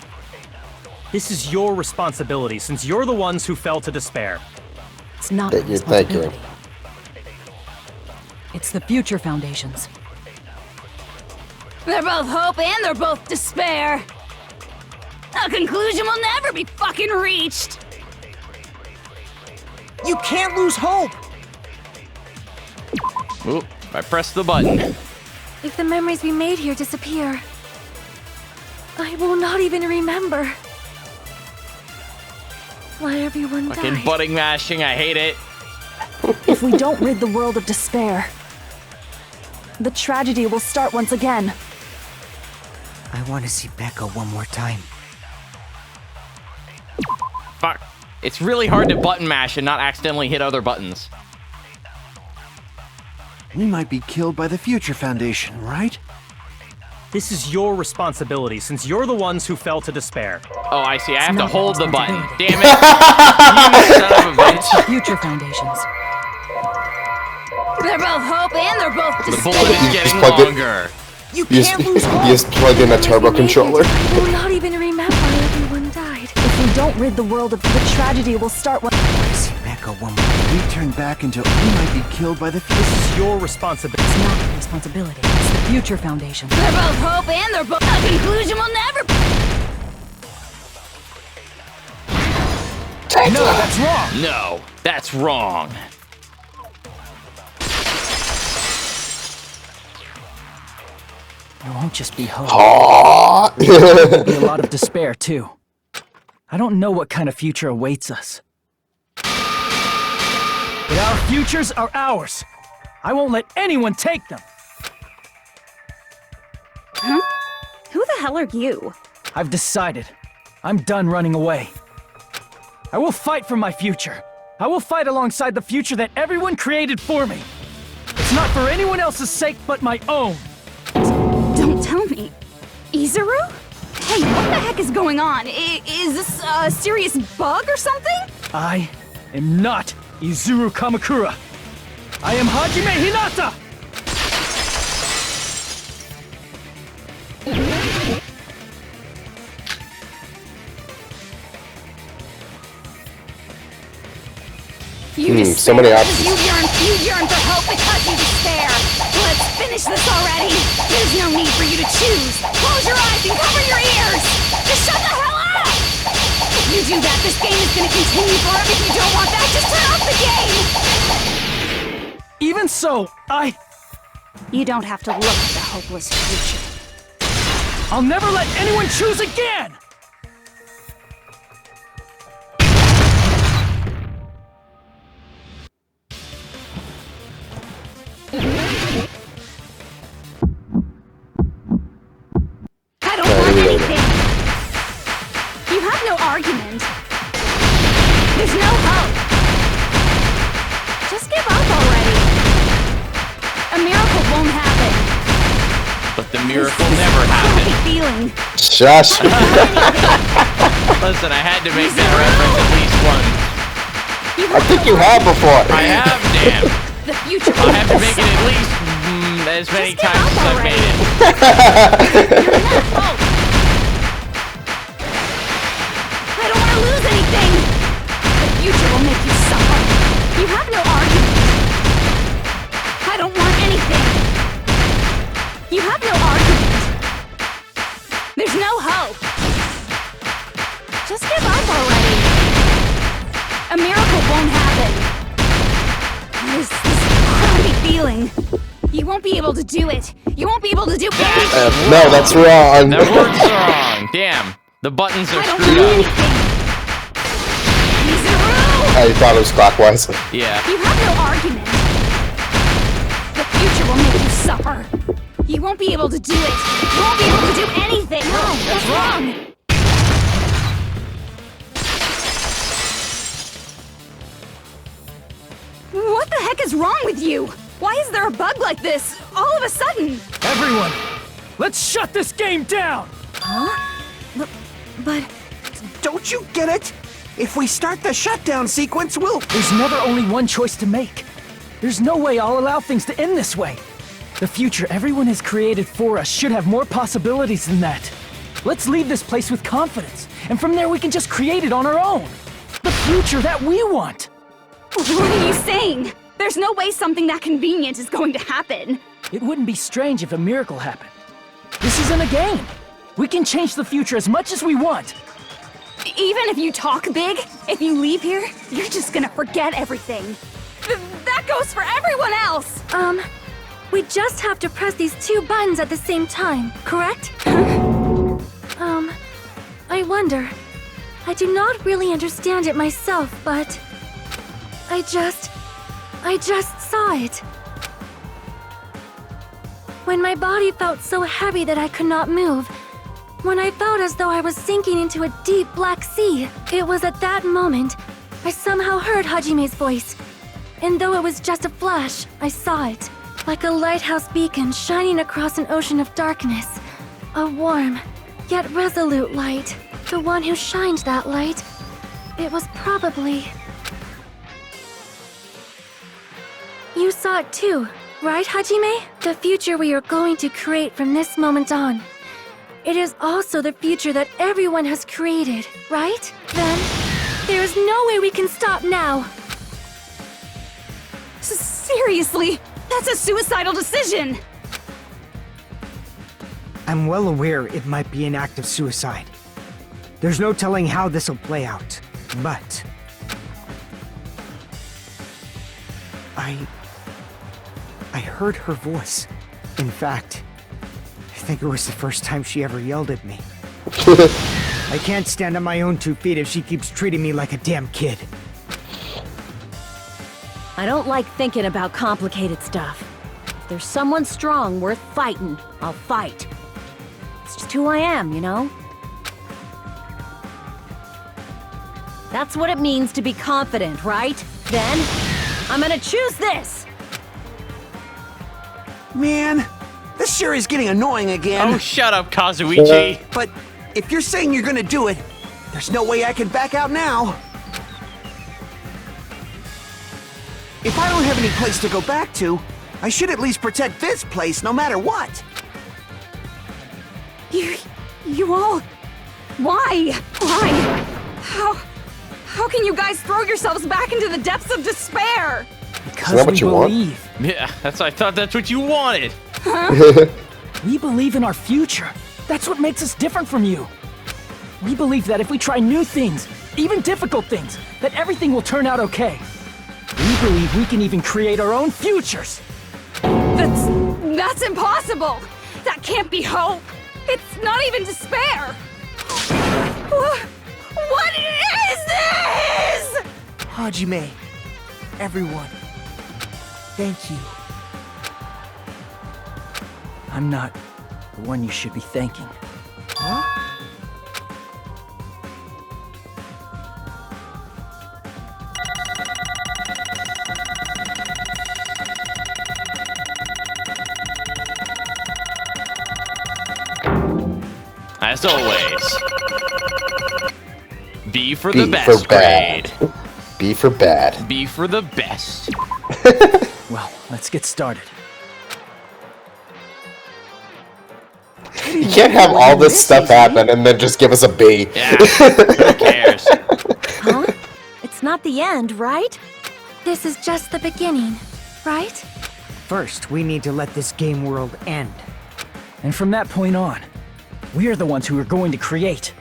This is your responsibility, since you're the ones who fell to despair. It's not Thank you, thank you. It's the Future Foundation's. They're both hope and they're both despair. A conclusion will never be fucking reached. You can't lose hope! Oop, I pressed the button. If the memories we made here disappear, I will not even remember why everyone Fucking died. button mashing, I hate it. If we don't rid the world of despair, the tragedy will start once again. I want to see Becca one more time. Fuck. It's really hard to button mash and not accidentally hit other buttons. We might be killed by the Future Foundation, right? This is your responsibility, since you're the ones who fell to despair. Oh, I see. I have to not hold the button. responsibility. Damn it. You son of a bitch. Future Foundations. They're both hope and they're both The despair. bullet is getting plug it- longer. You You can't just, lose you hope! just plug in a turbo controller. I will not even remember why everyone died. If we don't rid the world of the tragedy will start once. I want to see Becca one more If we turn back into... We might be killed by the This is your responsibility. It's not a responsibility. It's the Future Foundation. They're both hope and they're both... A conclusion will never... No, that's wrong! No, that's wrong. There won't just be hope. There'll be a lot of despair, too. I don't know what kind of future awaits us. But our futures are ours. I won't let anyone take them. Huh? Who the hell are you? I've decided. I'm done running away. I will fight for my future. I will fight alongside the future that everyone created for me. It's not for anyone else's sake but my own. Don't tell me. Isuru? Hey, what the heck is going on? Is this a serious bug or something? I am not Isuru Kamakura. I am Hajime Hinata! So many options. You yearn for hope because you despair. Let's finish this already. There's no need for you to choose. Close your eyes and cover your ears. Just shut the hell up! If you do that, this game is gonna continue forever. If you don't want that, just turn off the game. Even so, You don't have to look at the hopeless future. I'll never let anyone choose again! I don't want anything! You have no argument. There's no hope. Just give up already. A miracle won't happen. But the miracle never happened. Feeling. Shush. Listen, I had to make that reference at least once. I think you have before. I have, damn. The future. I'll have to make it at least as many times as I've made it. I don't want to lose anything. The future will make you suffer. You have no argument. I don't want anything. You have no argument. There's no hope. Just give up already. A miracle won't happen. This crappy feeling. You won't be able to do it. You won't be able to do anything. No, that's wrong. That word's wrong. Damn. The buttons are screwed up. I thought it was clockwise. Yeah. You have no argument. The future will make you suffer. You won't be able to do it. You won't be able to do anything. No, that's wrong. What the heck is wrong with you? Why is there a bug like this all of a sudden? Everyone, let's shut this game down! Huh? But... Don't you get it? If we start the shutdown sequence, we'll... There's never only one choice to make. There's no way I'll allow things to end this way. The future everyone has created for us should have more possibilities than that. Let's leave this place with confidence, and from there we can just create it on our own. The future that we want! What are you saying? There's no way something that convenient is going to happen. It wouldn't be strange if a miracle happened. This isn't a game. We can change the future as much as we want. Even if you talk big, if you leave here, you're just gonna forget everything. That goes for everyone else! We just have to press these two buttons at the same time, correct? I wonder. I do not really understand it myself, but... I just saw it. When my body felt so heavy that I could not move, when I felt as though I was sinking into a deep black sea, it was at that moment I somehow heard Hajime's voice. And though it was just a flash, I saw it. Like a lighthouse beacon shining across an ocean of darkness. A warm, yet resolute light. The one who shined that light, it was probably... You saw it too, right, Hajime? The future we are going to create from this moment on. It is also the future that everyone has created, right? Then, there is no way we can stop now. Seriously, that's a suicidal decision! I'm well aware it might be an act of suicide. There's no telling how this will play out, but... I heard her voice. In fact, I think it was the first time she ever yelled at me. I can't stand on my own 2 feet if she keeps treating me like a damn kid. I don't like thinking about complicated stuff. If there's someone strong worth fighting, I'll fight. It's just who I am, you know? That's what it means to be confident, right? Then, I'm gonna choose this! Man, this sure is getting annoying again. Oh, shut up, Kazuichi. But if you're saying you're gonna do it, there's no way I can back out now. If I don't have any place to go back to, I should at least protect this place no matter what. You all... Why? Why? How can you guys throw yourselves back into the depths of despair? Because we believe. Yeah, I thought that's what you wanted. Huh? We believe in our future. That's what makes us different from you. We believe that if we try new things, even difficult things, that everything will turn out okay. We believe we can even create our own futures. That's impossible! That can't be hope! It's not even despair! What is this?! Hajime, everyone, thank you. I'm not the one you should be thanking. Huh? As always, B for the best grade. B for bad. B for the best. Well, let's get started. You can't have all this stuff happen and then just give us a B. Yeah, who cares? Huh? It's not the end, right? This is just the beginning, right? First, we need to let this game world end. And from that point on, we are the ones who are going to create.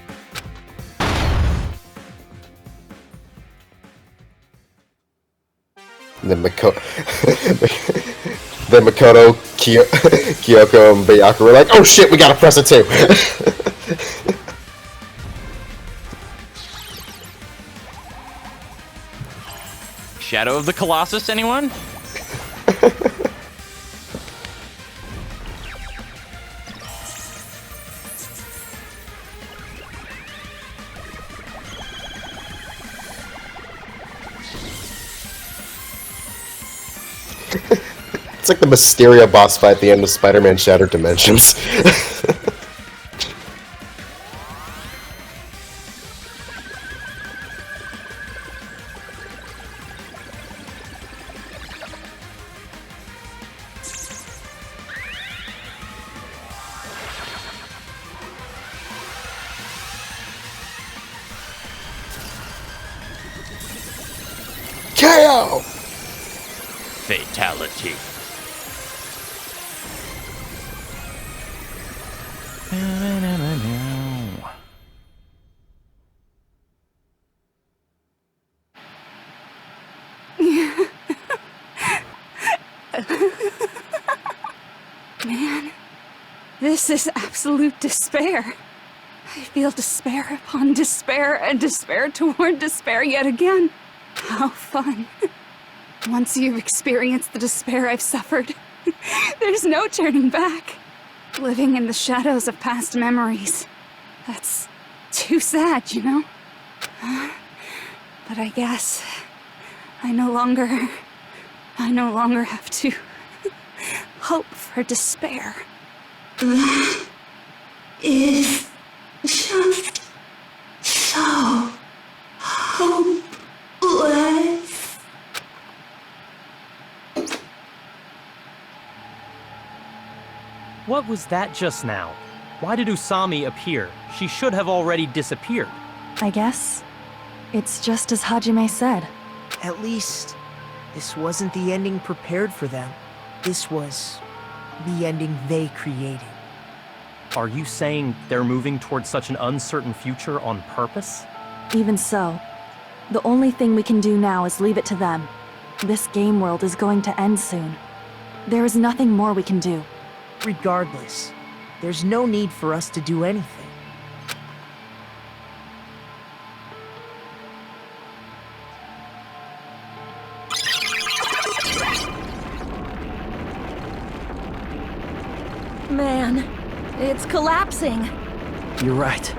Then Makoto, Kyoko, and Bayaka were like, "Oh shit, we gotta press it too." Shadow of the Colossus, anyone? It's like the Mysterio boss fight at the end of Spider-Man Shattered Dimensions. KO! Fatality. Man, this is absolute despair. I feel despair upon despair and despair toward despair yet again. How fun. Once you've experienced the despair I've suffered, there's no turning back. Living in the shadows of past memories. That's too sad, you know? But I guess I no longer have to hope for despair. That is just so hopeless. What was that just now? Why did Usami appear? She should have already disappeared. I guess it's just as Hajime said. At least, this wasn't the ending prepared for them. This was the ending they created. Are you saying they're moving towards such an uncertain future on purpose? Even so, the only thing we can do now is leave it to them. This game world is going to end soon. There is nothing more we can do. Regardless, there's no need for us to do anything. Man, it's collapsing. You're right.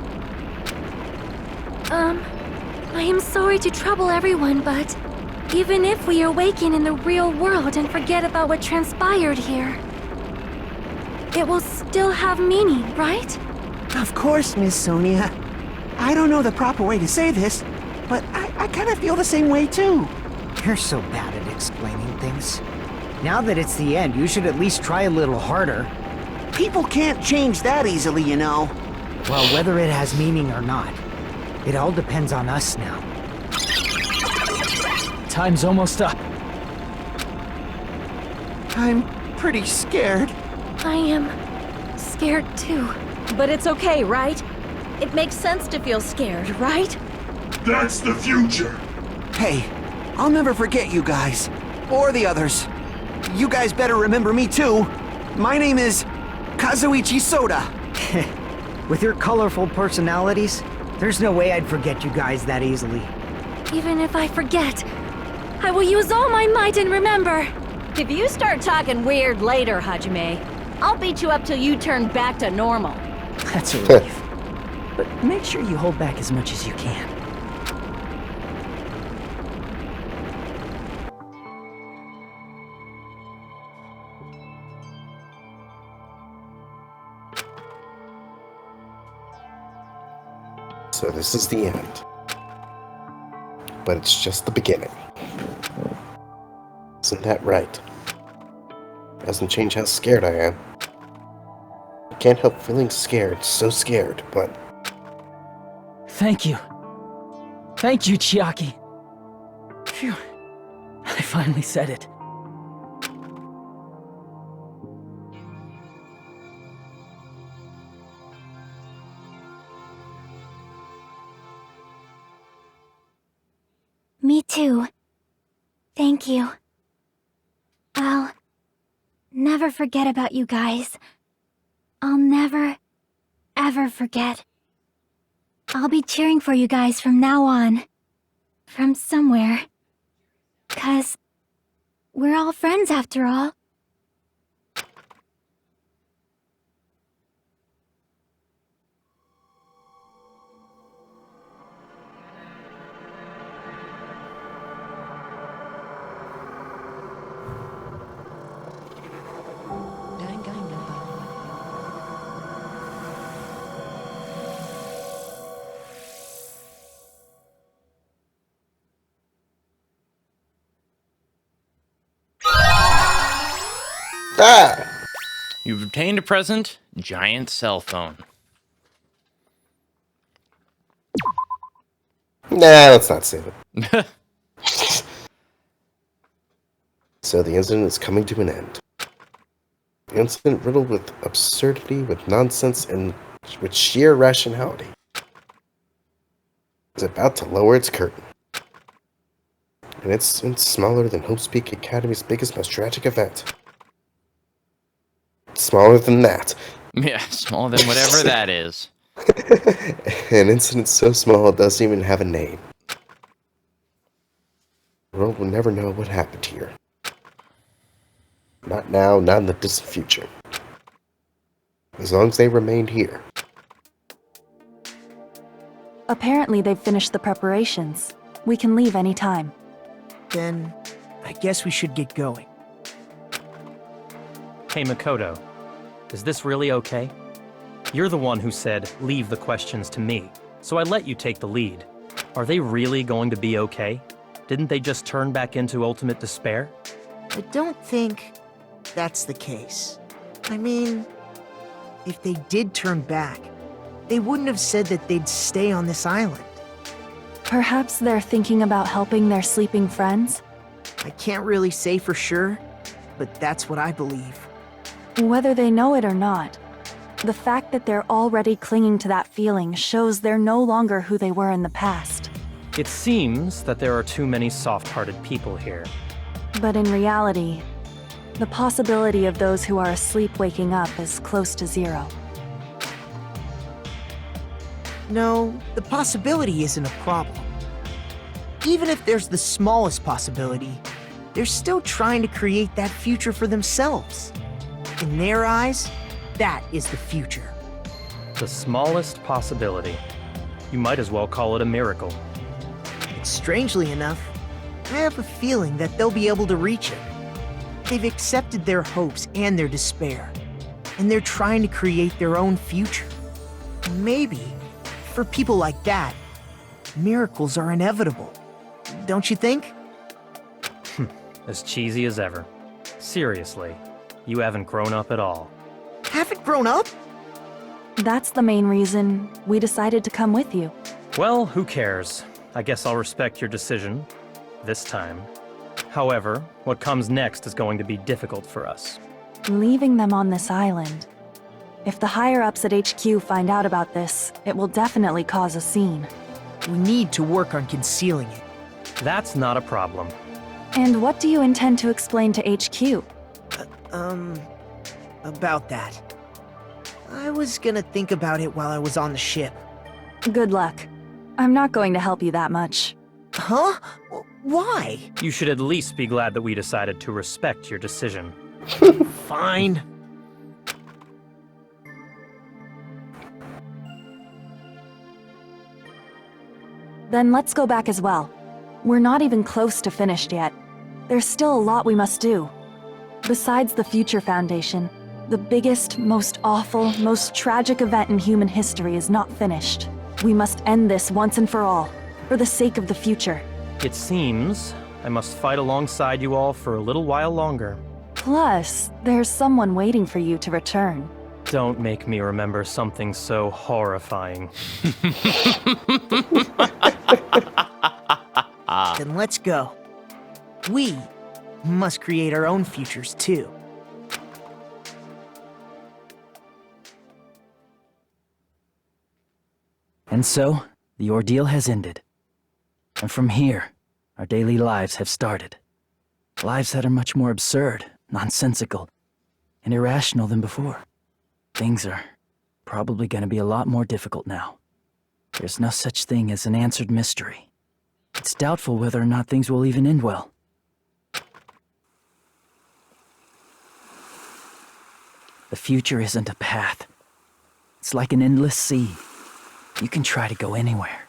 I am sorry to trouble everyone, but even if we awaken in the real world and forget about what transpired here, it will still have meaning, right? Of course, Miss Sonia. I don't know the proper way to say this, but I kind of feel the same way too. You're so bad at explaining things. Now that it's the end, you should at least try a little harder. People can't change that easily, you know. Well, whether it has meaning or not, it all depends on us now. Time's almost up. I'm pretty scared. I am scared too. But it's okay, right? It makes sense to feel scared, right? That's the future. Hey, I'll never forget you guys. Or the others. You guys better remember me too. My name is Kazuichi Soda. With your colorful personalities, there's no way I'd forget you guys that easily. Even if I forget, I will use all my might and remember. If you start talking weird later, Hajime, I'll beat you up till you turn back to normal. That's a relief. But make sure you hold back as much as you can. So this is the end. But it's just the beginning. Isn't that right? Doesn't change how scared I am. I can't help feeling scared, so scared, but... Thank you. Thank you, Chiaki. Phew. I finally said it. Me too. Thank you. I'll never forget about you guys. I'll never, ever forget. I'll be cheering for you guys from now on. From somewhere. 'Cause we're all friends after all. Ah! You've obtained a present, giant cell phone. Nah, let's not save it. So the incident is coming to an end. The incident riddled with absurdity, with nonsense, and with sheer rationality is about to lower its curtain. And it's smaller than Hope's Peak Academy's biggest, most tragic event. Smaller than that. Yeah, smaller than whatever that is. An incident so small it doesn't even have a name. The world will never know what happened here. Not now, not in the distant future. As long as they remained here. Apparently they've finished the preparations. We can leave any time. Then, I guess we should get going. Hey, Makoto. Is this really okay? You're the one who said, leave the questions to me, so I let you take the lead. Are they really going to be okay? Didn't they just turn back into ultimate despair? I don't think that's the case. I mean, if they did turn back, they wouldn't have said that they'd stay on this island. Perhaps they're thinking about helping their sleeping friends? I can't really say for sure, but that's what I believe. Whether they know it or not, the fact that they're already clinging to that feeling shows they're no longer who they were in the past. It seems that there are too many soft-hearted people here. But in reality, the possibility of those who are asleep waking up is close to zero. No, the possibility isn't a problem. Even if there's the smallest possibility, they're still trying to create that future for themselves. In their eyes, that is the future. The smallest possibility. You might as well call it a miracle. But strangely enough, I have a feeling that they'll be able to reach it. They've accepted their hopes and their despair, and they're trying to create their own future. Maybe, for people like that, miracles are inevitable. Don't you think? As cheesy as ever. Seriously, you haven't grown up at all. Haven't grown up? That's the main reason we decided to come with you. Well, who cares? I guess I'll respect your decision. This time. However, what comes next is going to be difficult for us. Leaving them on this island. If the higher-ups at HQ find out about this, it will definitely cause a scene. We need to work on concealing it. That's not a problem. And what do you intend to explain to HQ? About that. I was gonna think about it while I was on the ship. Good luck. I'm not going to help you that much. Huh? Why? You should at least be glad that we decided to respect your decision. Fine. Then let's go back as well. We're not even close to finished yet. There's still a lot we must do. Besides the Future Foundation, the biggest, most awful, most tragic event in human history is not finished. We must end this once and for all, for the sake of the future. It seems I must fight alongside you all for a little while longer. Plus, there's someone waiting for you to return. Don't make me remember something so horrifying. Then let's go. We must create our own futures too. And so, the ordeal has ended. And from here, our daily lives have started. Lives that are much more absurd, nonsensical, and irrational than before. Things are probably going to be a lot more difficult now. There's no such thing as an answered mystery. It's doubtful whether or not things will even end well. The future isn't a path. It's like an endless sea. You can try to go anywhere,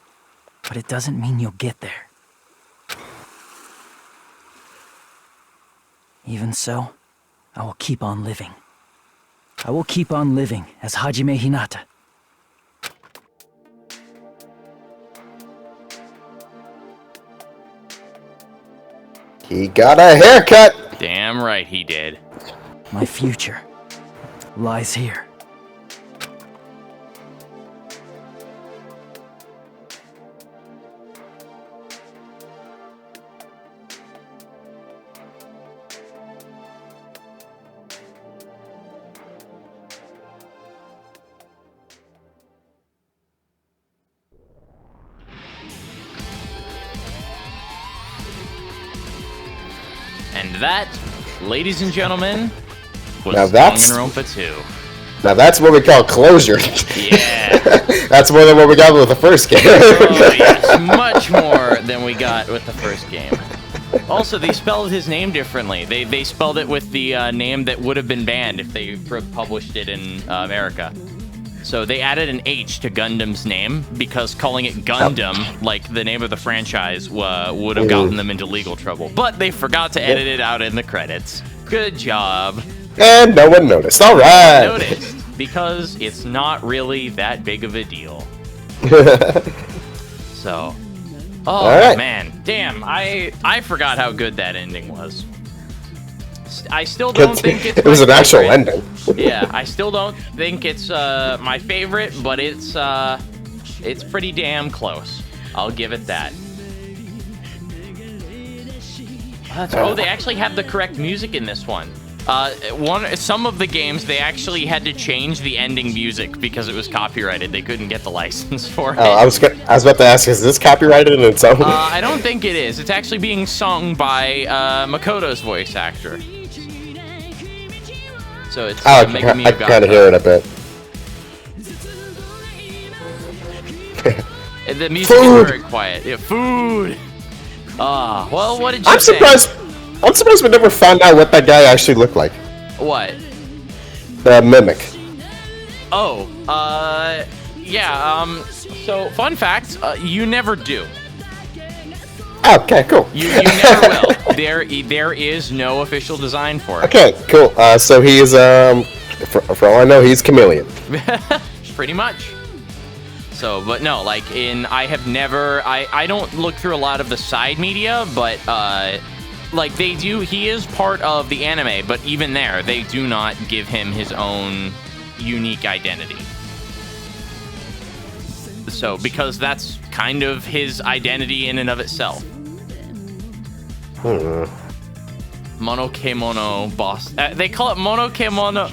but it doesn't mean you'll get there. Even so, I will keep on living. I will keep on living as Hajime Hinata. He got a haircut! Damn right he did. My future lies here. And that, ladies and gentlemen, was Now that's- Danganronpa 2. Now that's what we call closure. Yeah. That's more than what we got with the first game. Oh, yes, much more than we got with the first game. Also, they spelled his name differently. They spelled it with the name that would have been banned if they published it in America. So they added an H to Gundam's name because calling it Gundam, like the name of the franchise, would have gotten them into legal trouble. But they forgot to edit it out in the credits. Good job. And no one noticed. All right. Noticed, because it's not really that big of a deal. So, oh right. man, damn, I forgot how good that ending was. I still don't think it's It was my an actual favorite. ending. Yeah, I still don't think it's my favorite, but it's pretty damn close. I'll give it that. Oh, they actually have the correct music in this one. Some of the games they actually had to change the ending music because it was copyrighted. They couldn't get the license for it. I was about to ask, is this copyrighted in its own? I don't think it is. It's actually being sung by Makoto's voice actor. So it's I Megumi can kind of hear it a bit. The music is very quiet. Yeah, food. Well, what did you say? I'm surprised we never found out what that guy actually looked like. What? The mimic. Oh, yeah, so, fun fact, you never do. Okay, cool. You never will. There is no official design for it. Okay, cool. So he's, for all I know, he's chameleon. Pretty much. So, but no, like, I don't look through a lot of the side media, but, like, he is part of the anime, but even there, they do not give him his own unique identity. So, because that's kind of his identity in and of itself. Monokemono boss. They call it Monokemono.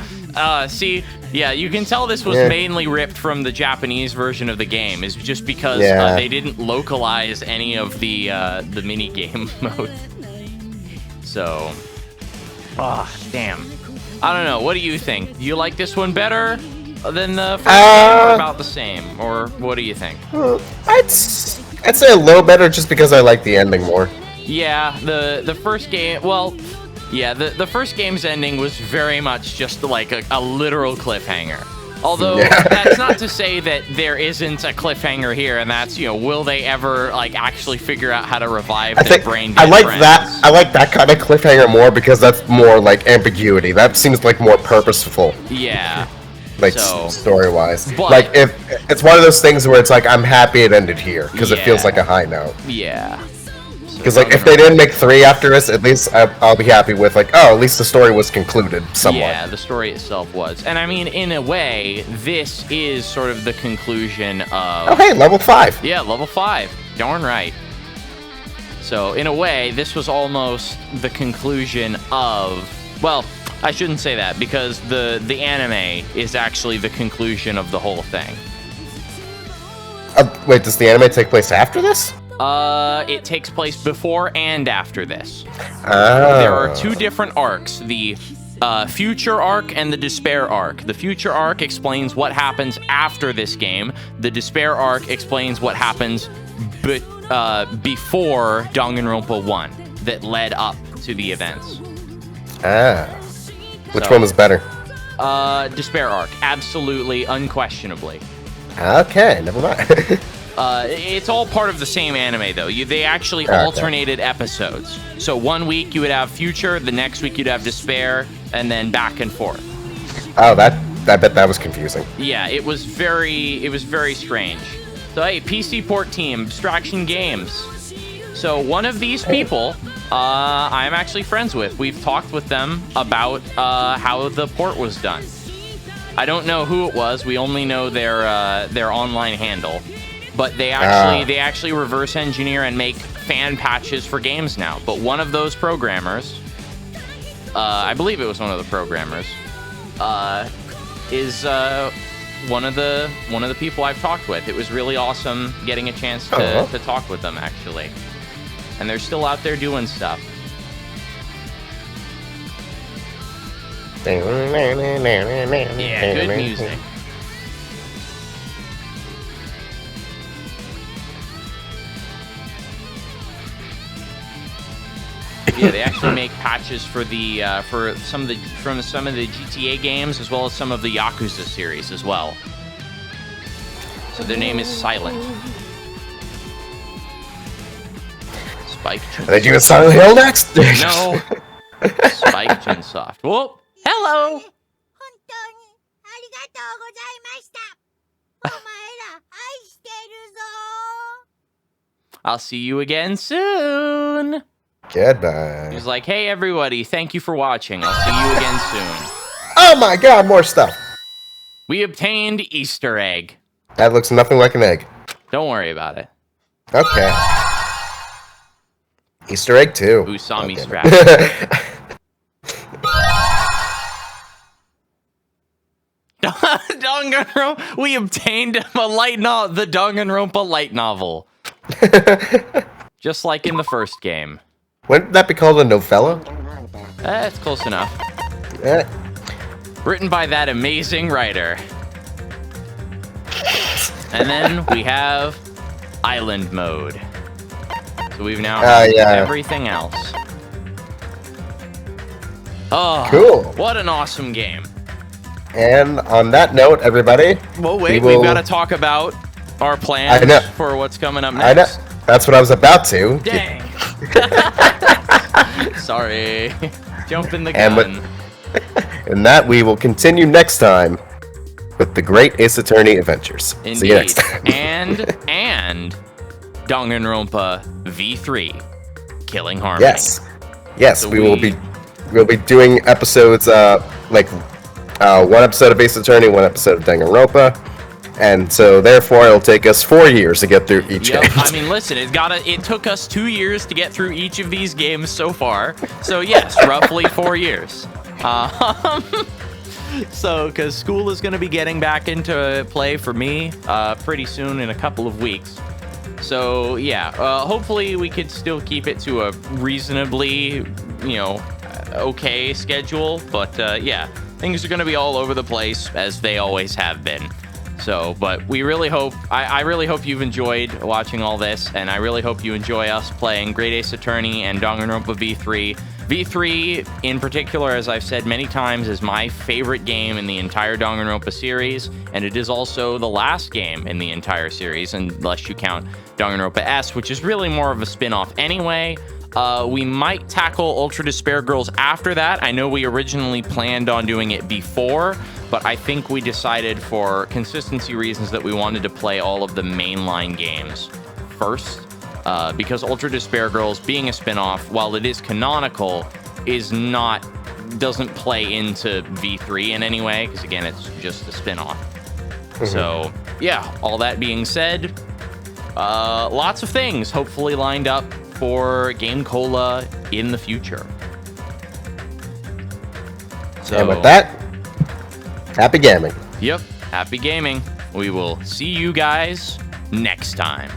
See, Yeah, you can tell this was mainly ripped from the Japanese version of the game. Is just because they didn't localize any of the mini game mode. So, damn. I don't know. What do you think? Do you like this one better than the first game, or about the same, or what do you think? I'd say a little better, just because I like the ending more. Yeah, the first game. Well, yeah, the first game's ending was very much just like a literal cliffhanger. Although that's not to say that there isn't a cliffhanger here, and that's, you know, will they ever like actually figure out how to revive their brain dead friends? I like that kind of cliffhanger more, because that's more like ambiguity. That seems like more purposeful. Yeah. Like story-wise. Like if it's one of those things where it's like, I'm happy it ended here, because it feels like a high note. Yeah. Because like if they didn't make 3 after this, at least I'll be happy with like, oh, at least the story was concluded somewhat. Yeah, the story itself was. And I mean, in a way, this is sort of the conclusion of... Oh, hey, level 5. Yeah, level 5. Darn right. So, in a way, this was almost the conclusion of... Well, I shouldn't say that, because the anime is actually the conclusion of the whole thing. Wait, does the anime take place after this? It takes place before and after this. Oh. There are 2 different arcs, the future arc and the despair arc. The future arc explains what happens after this game. The despair arc explains what happens before Danganronpa 1 that led up to the events. Which one was better? Despair arc, absolutely, unquestionably. Okay, never mind. It's all part of the same anime, though. They actually alternated episodes. So 1 week you would have Future, the next week you'd have Despair, and then back and forth. Oh, I bet that was confusing. Yeah, it was very strange. So hey, PC port team, Abstraction Games. So one of these people, I'm actually friends with. We've talked with them about how the port was done. I don't know who it was. We only know their online handle. But they actually reverse engineer and make fan patches for games now. But one of those programmers, I believe it was one of the programmers, is one of the people I've talked with. It was really awesome getting a chance to talk with them, actually. And they're still out there doing stuff. Yeah, good music. Yeah, they actually make patches for the for some of the GTA games, as well as some of the Yakuza series as well. So their name is Silent. Spike. Are they doing Silent Hill next? No. Spike Chunsoft. Whoa. Hello. I'll see you again soon. Goodbye. He's like, hey everybody, thank you for watching. I'll see you again soon. Oh my god, more stuff. We obtained Easter egg. That looks nothing like an egg. Don't worry about it. Okay. Easter egg too. Usami strap. Danganronpa. We obtained the Danganronpa light novel. Just like in the first game. Wouldn't that be called a novella? It's close enough. Written by that amazing writer. And then we have Island Mode. So we've now everything else. Oh, cool. What an awesome game. And on that note, everybody... Well, wait, we've got to talk about our plans for what's coming up next. I know. That's what I was about to. Dang. Sorry. Jumping the gun. And that we will continue next time with the Great Ace Attorney Adventures. Indeed. See you next time. and Danganronpa V3, Killing Harmony. Yes, so we'll be doing episodes one episode of Ace Attorney, one episode of Danganronpa. And so, therefore, it'll take us 4 years to get through each game. I mean, listen, it took us 2 years to get through each of these games so far. So, yes, roughly 4 years. So, because school is going to be getting back into play for me pretty soon in a couple of weeks. So, yeah, hopefully we could still keep it to a reasonably, okay schedule. But, yeah, things are going to be all over the place, as they always have been. So, but we really hope, I really hope you've enjoyed watching all this, and I really hope you enjoy us playing Great Ace Attorney and Danganronpa V3. V3, in particular, as I've said many times, is my favorite game in the entire Danganronpa series, and it is also the last game in the entire series, unless you count Danganronpa S, which is really more of a spin-off anyway. We might tackle Ultra Despair Girls after that. I know we originally planned on doing it before, but I think we decided for consistency reasons that we wanted to play all of the mainline games first. Because Ultra Despair Girls, being a spin-off, while it is canonical, doesn't play into V3 in any way, because again, it's just a spin-off. So, yeah, all that being said, lots of things hopefully lined up for GameCola in the future. So, and with that, happy gaming. Yep, happy gaming. We will see you guys next time.